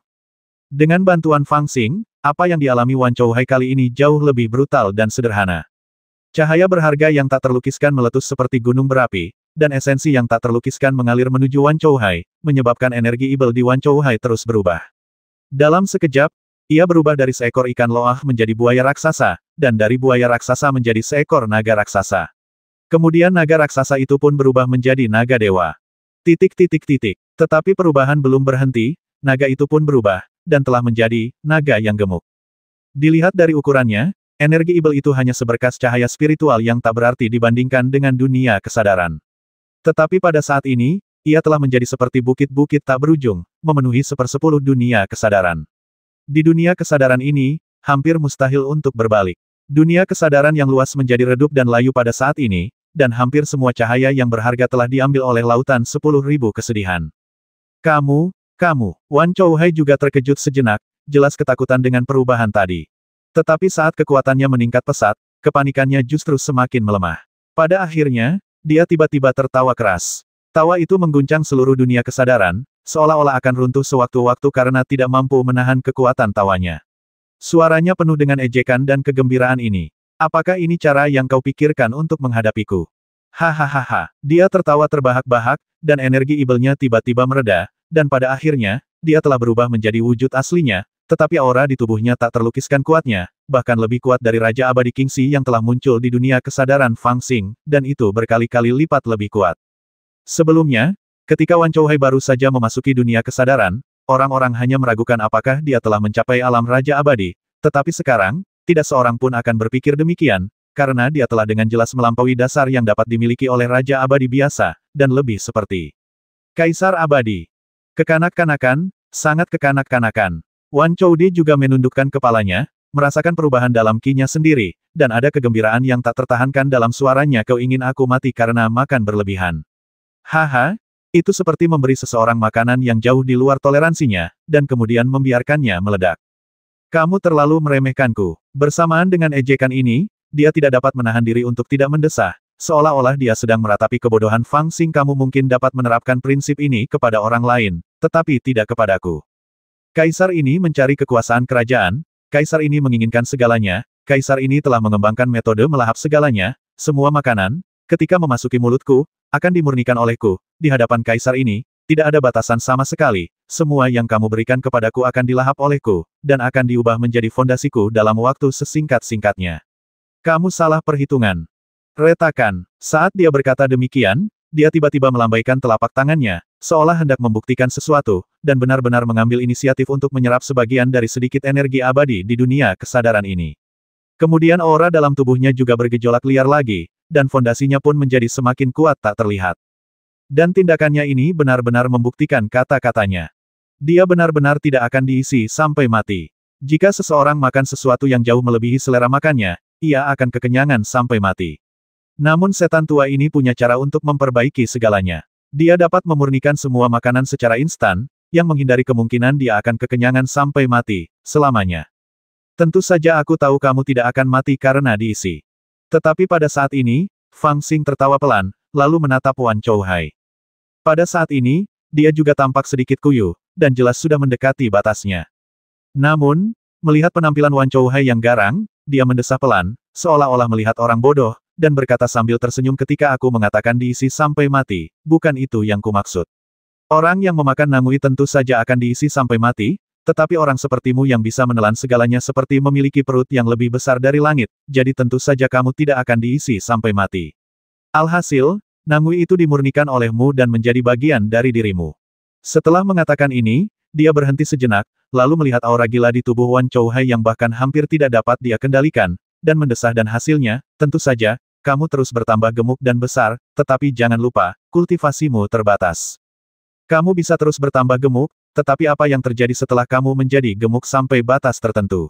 Dengan bantuan Fang Xing, apa yang dialami Wan Chouhai kali ini jauh lebih brutal dan sederhana. Cahaya berharga yang tak terlukiskan meletus seperti gunung berapi, dan esensi yang tak terlukiskan mengalir menuju Wan Chouhai, menyebabkan energi Ibel di Wan Chouhai terus berubah. Dalam sekejap, Ia berubah dari seekor ikan loah menjadi buaya raksasa, dan dari buaya raksasa menjadi seekor naga raksasa. Kemudian naga raksasa itu pun berubah menjadi naga dewa. Tetapi perubahan belum berhenti, naga itu pun berubah, dan telah menjadi naga yang gemuk. Dilihat dari ukurannya, energi Ibel itu hanya seberkas cahaya spiritual yang tak berarti dibandingkan dengan dunia kesadaran. Tetapi pada saat ini, ia telah menjadi seperti bukit-bukit tak berujung, memenuhi 1/10 dunia kesadaran. Di dunia kesadaran ini, hampir mustahil untuk berbalik. Dunia kesadaran yang luas menjadi redup dan layu pada saat ini, dan hampir semua cahaya yang berharga telah diambil oleh lautan 10.000 kesedihan. Kamu, Wan Chouhai juga terkejut sejenak, jelas ketakutan dengan perubahan tadi. Tetapi saat kekuatannya meningkat pesat, kepanikannya justru semakin melemah. Pada akhirnya, dia tiba-tiba tertawa keras. Tawa itu mengguncang seluruh dunia kesadaran, seolah-olah akan runtuh sewaktu-waktu karena tidak mampu menahan kekuatan tawanya. Suaranya penuh dengan ejekan dan kegembiraan ini. Apakah ini cara yang kau pikirkan untuk menghadapiku? Hahaha. Dia tertawa terbahak-bahak, dan energi ibelnya tiba-tiba mereda, dan pada akhirnya, dia telah berubah menjadi wujud aslinya, tetapi aura di tubuhnya tak terlukiskan kuatnya, bahkan lebih kuat dari Raja Abadi Kingxi yang telah muncul di dunia kesadaran Fang Xing, dan itu berkali-kali lipat lebih kuat. Sebelumnya, ketika Wan Chouhai baru saja memasuki dunia kesadaran, orang-orang hanya meragukan apakah dia telah mencapai alam Raja Abadi, tetapi sekarang, tidak seorang pun akan berpikir demikian, karena dia telah dengan jelas melampaui dasar yang dapat dimiliki oleh Raja Abadi biasa, dan lebih seperti Kaisar Abadi. Kekanak-kanakan, sangat kekanak-kanakan. Wan Choudi juga menundukkan kepalanya, merasakan perubahan dalam ki-nya sendiri, dan ada kegembiraan yang tak tertahankan dalam suaranya. Kau ingin aku mati karena makan berlebihan. Haha. Itu seperti memberi seseorang makanan yang jauh di luar toleransinya, dan kemudian membiarkannya meledak. Kamu terlalu meremehkanku. Bersamaan dengan ejekan ini, dia tidak dapat menahan diri untuk tidak mendesah, seolah-olah dia sedang meratapi kebodohan Fang Xing. Kamu mungkin dapat menerapkan prinsip ini kepada orang lain, tetapi tidak kepadaku. Kaisar ini mencari kekuasaan kerajaan, kaisar ini menginginkan segalanya, kaisar ini telah mengembangkan metode melahap segalanya, semua makanan, ketika memasuki mulutku, akan dimurnikan olehku. Di hadapan kaisar ini, tidak ada batasan sama sekali, semua yang kamu berikan kepadaku akan dilahap olehku, dan akan diubah menjadi fondasiku dalam waktu sesingkat-singkatnya. Kamu salah perhitungan. Retakan. Saat dia berkata demikian, dia tiba-tiba melambaikan telapak tangannya, seolah hendak membuktikan sesuatu, dan benar-benar mengambil inisiatif untuk menyerap sebagian dari sedikit energi abadi di dunia kesadaran ini. Kemudian aura dalam tubuhnya juga bergejolak liar lagi, dan fondasinya pun menjadi semakin kuat tak terlihat. Dan tindakannya ini benar-benar membuktikan kata-katanya. Dia benar-benar tidak akan diisi sampai mati. Jika seseorang makan sesuatu yang jauh melebihi selera makannya, ia akan kekenyangan sampai mati. Namun setan tua ini punya cara untuk memperbaiki segalanya. Dia dapat memurnikan semua makanan secara instan, yang menghindari kemungkinan dia akan kekenyangan sampai mati, selamanya. Tentu saja aku tahu kamu tidak akan mati karena diisi. Tetapi pada saat ini, Fang Xing tertawa pelan, lalu menatap Wan Chouhai. Pada saat ini, dia juga tampak sedikit kuyuh, dan jelas sudah mendekati batasnya. Namun, melihat penampilan Wan Chouhai yang garang, dia mendesah pelan, seolah-olah melihat orang bodoh, dan berkata sambil tersenyum, ketika aku mengatakan diisi sampai mati, bukan itu yang kumaksud. Orang yang memakan nangui tentu saja akan diisi sampai mati, tetapi orang sepertimu yang bisa menelan segalanya seperti memiliki perut yang lebih besar dari langit, jadi tentu saja kamu tidak akan diisi sampai mati. Alhasil, nangui itu dimurnikan olehmu dan menjadi bagian dari dirimu. Setelah mengatakan ini, dia berhenti sejenak, lalu melihat aura gila di tubuh Wan Chouhai yang bahkan hampir tidak dapat dia kendalikan, dan mendesah, dan hasilnya, tentu saja, kamu terus bertambah gemuk dan besar, tetapi jangan lupa, kultivasimu terbatas. Kamu bisa terus bertambah gemuk, tetapi apa yang terjadi setelah kamu menjadi gemuk sampai batas tertentu?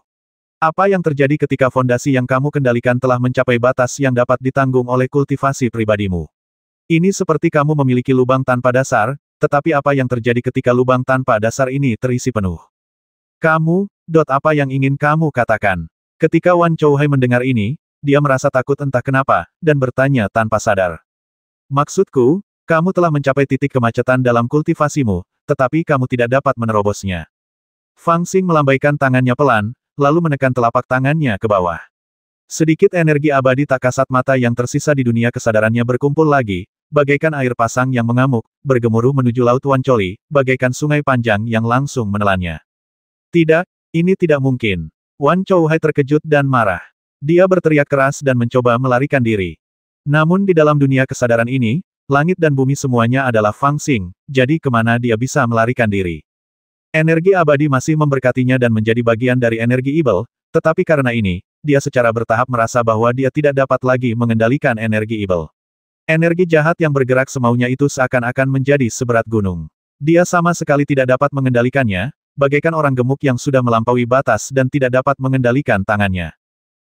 Apa yang terjadi ketika fondasi yang kamu kendalikan telah mencapai batas yang dapat ditanggung oleh kultivasi pribadimu? Ini seperti kamu memiliki lubang tanpa dasar, tetapi apa yang terjadi ketika lubang tanpa dasar ini terisi penuh? Kamu, apa yang ingin kamu katakan? Ketika Wan Chouhai mendengar ini, dia merasa takut entah kenapa, dan bertanya tanpa sadar. Maksudku, kamu telah mencapai titik kemacetan dalam kultivasimu, tetapi kamu tidak dapat menerobosnya. Fang Xing melambaikan tangannya pelan, lalu menekan telapak tangannya ke bawah. Sedikit energi abadi tak kasat mata yang tersisa di dunia kesadarannya berkumpul lagi, bagaikan air pasang yang mengamuk, bergemuruh menuju laut Wan Choli, bagaikan sungai panjang yang langsung menelannya. Tidak, Ini tidak mungkin. Wan Chouhai terkejut dan marah. Dia berteriak keras dan mencoba melarikan diri. Namun di dalam dunia kesadaran ini, langit dan bumi semuanya adalah Fang Xing, jadi kemana dia bisa melarikan diri. Energi abadi masih memberkatinya dan menjadi bagian dari energi Ibel, tetapi karena ini, dia secara bertahap merasa bahwa dia tidak dapat lagi mengendalikan energi Ibel. Energi jahat yang bergerak semaunya itu seakan-akan menjadi seberat gunung. Dia sama sekali tidak dapat mengendalikannya, bagaikan orang gemuk yang sudah melampaui batas dan tidak dapat mengendalikan tangannya.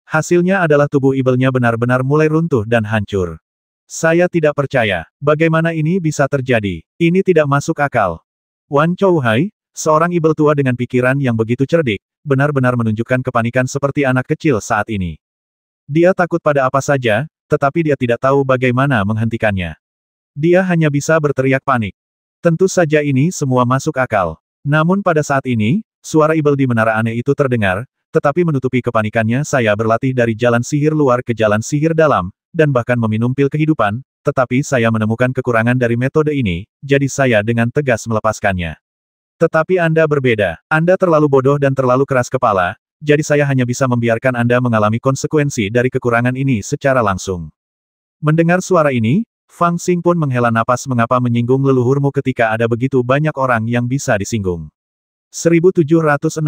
Hasilnya adalah tubuh Ibelnya benar-benar mulai runtuh dan hancur. Saya tidak percaya, bagaimana ini bisa terjadi. Ini tidak masuk akal. Wan Chouhai, seorang Ibel tua dengan pikiran yang begitu cerdik, benar-benar menunjukkan kepanikan seperti anak kecil saat ini. Dia takut pada apa saja, tetapi dia tidak tahu bagaimana menghentikannya. Dia hanya bisa berteriak panik. Tentu saja ini semua masuk akal. Namun pada saat ini, suara Ibel di menara aneh itu terdengar, tetapi menutupi kepanikannya saya berlatih dari jalan sihir luar ke jalan sihir dalam, dan bahkan meminum pil kehidupan, tetapi saya menemukan kekurangan dari metode ini, jadi saya dengan tegas melepaskannya. Tetapi Anda berbeda. Anda terlalu bodoh dan terlalu keras kepala, jadi saya hanya bisa membiarkan Anda mengalami konsekuensi dari kekurangan ini secara langsung. Mendengar suara ini, Fang Xing pun menghela napas mengapa menyinggung leluhurmu ketika ada begitu banyak orang yang bisa disinggung. 1760.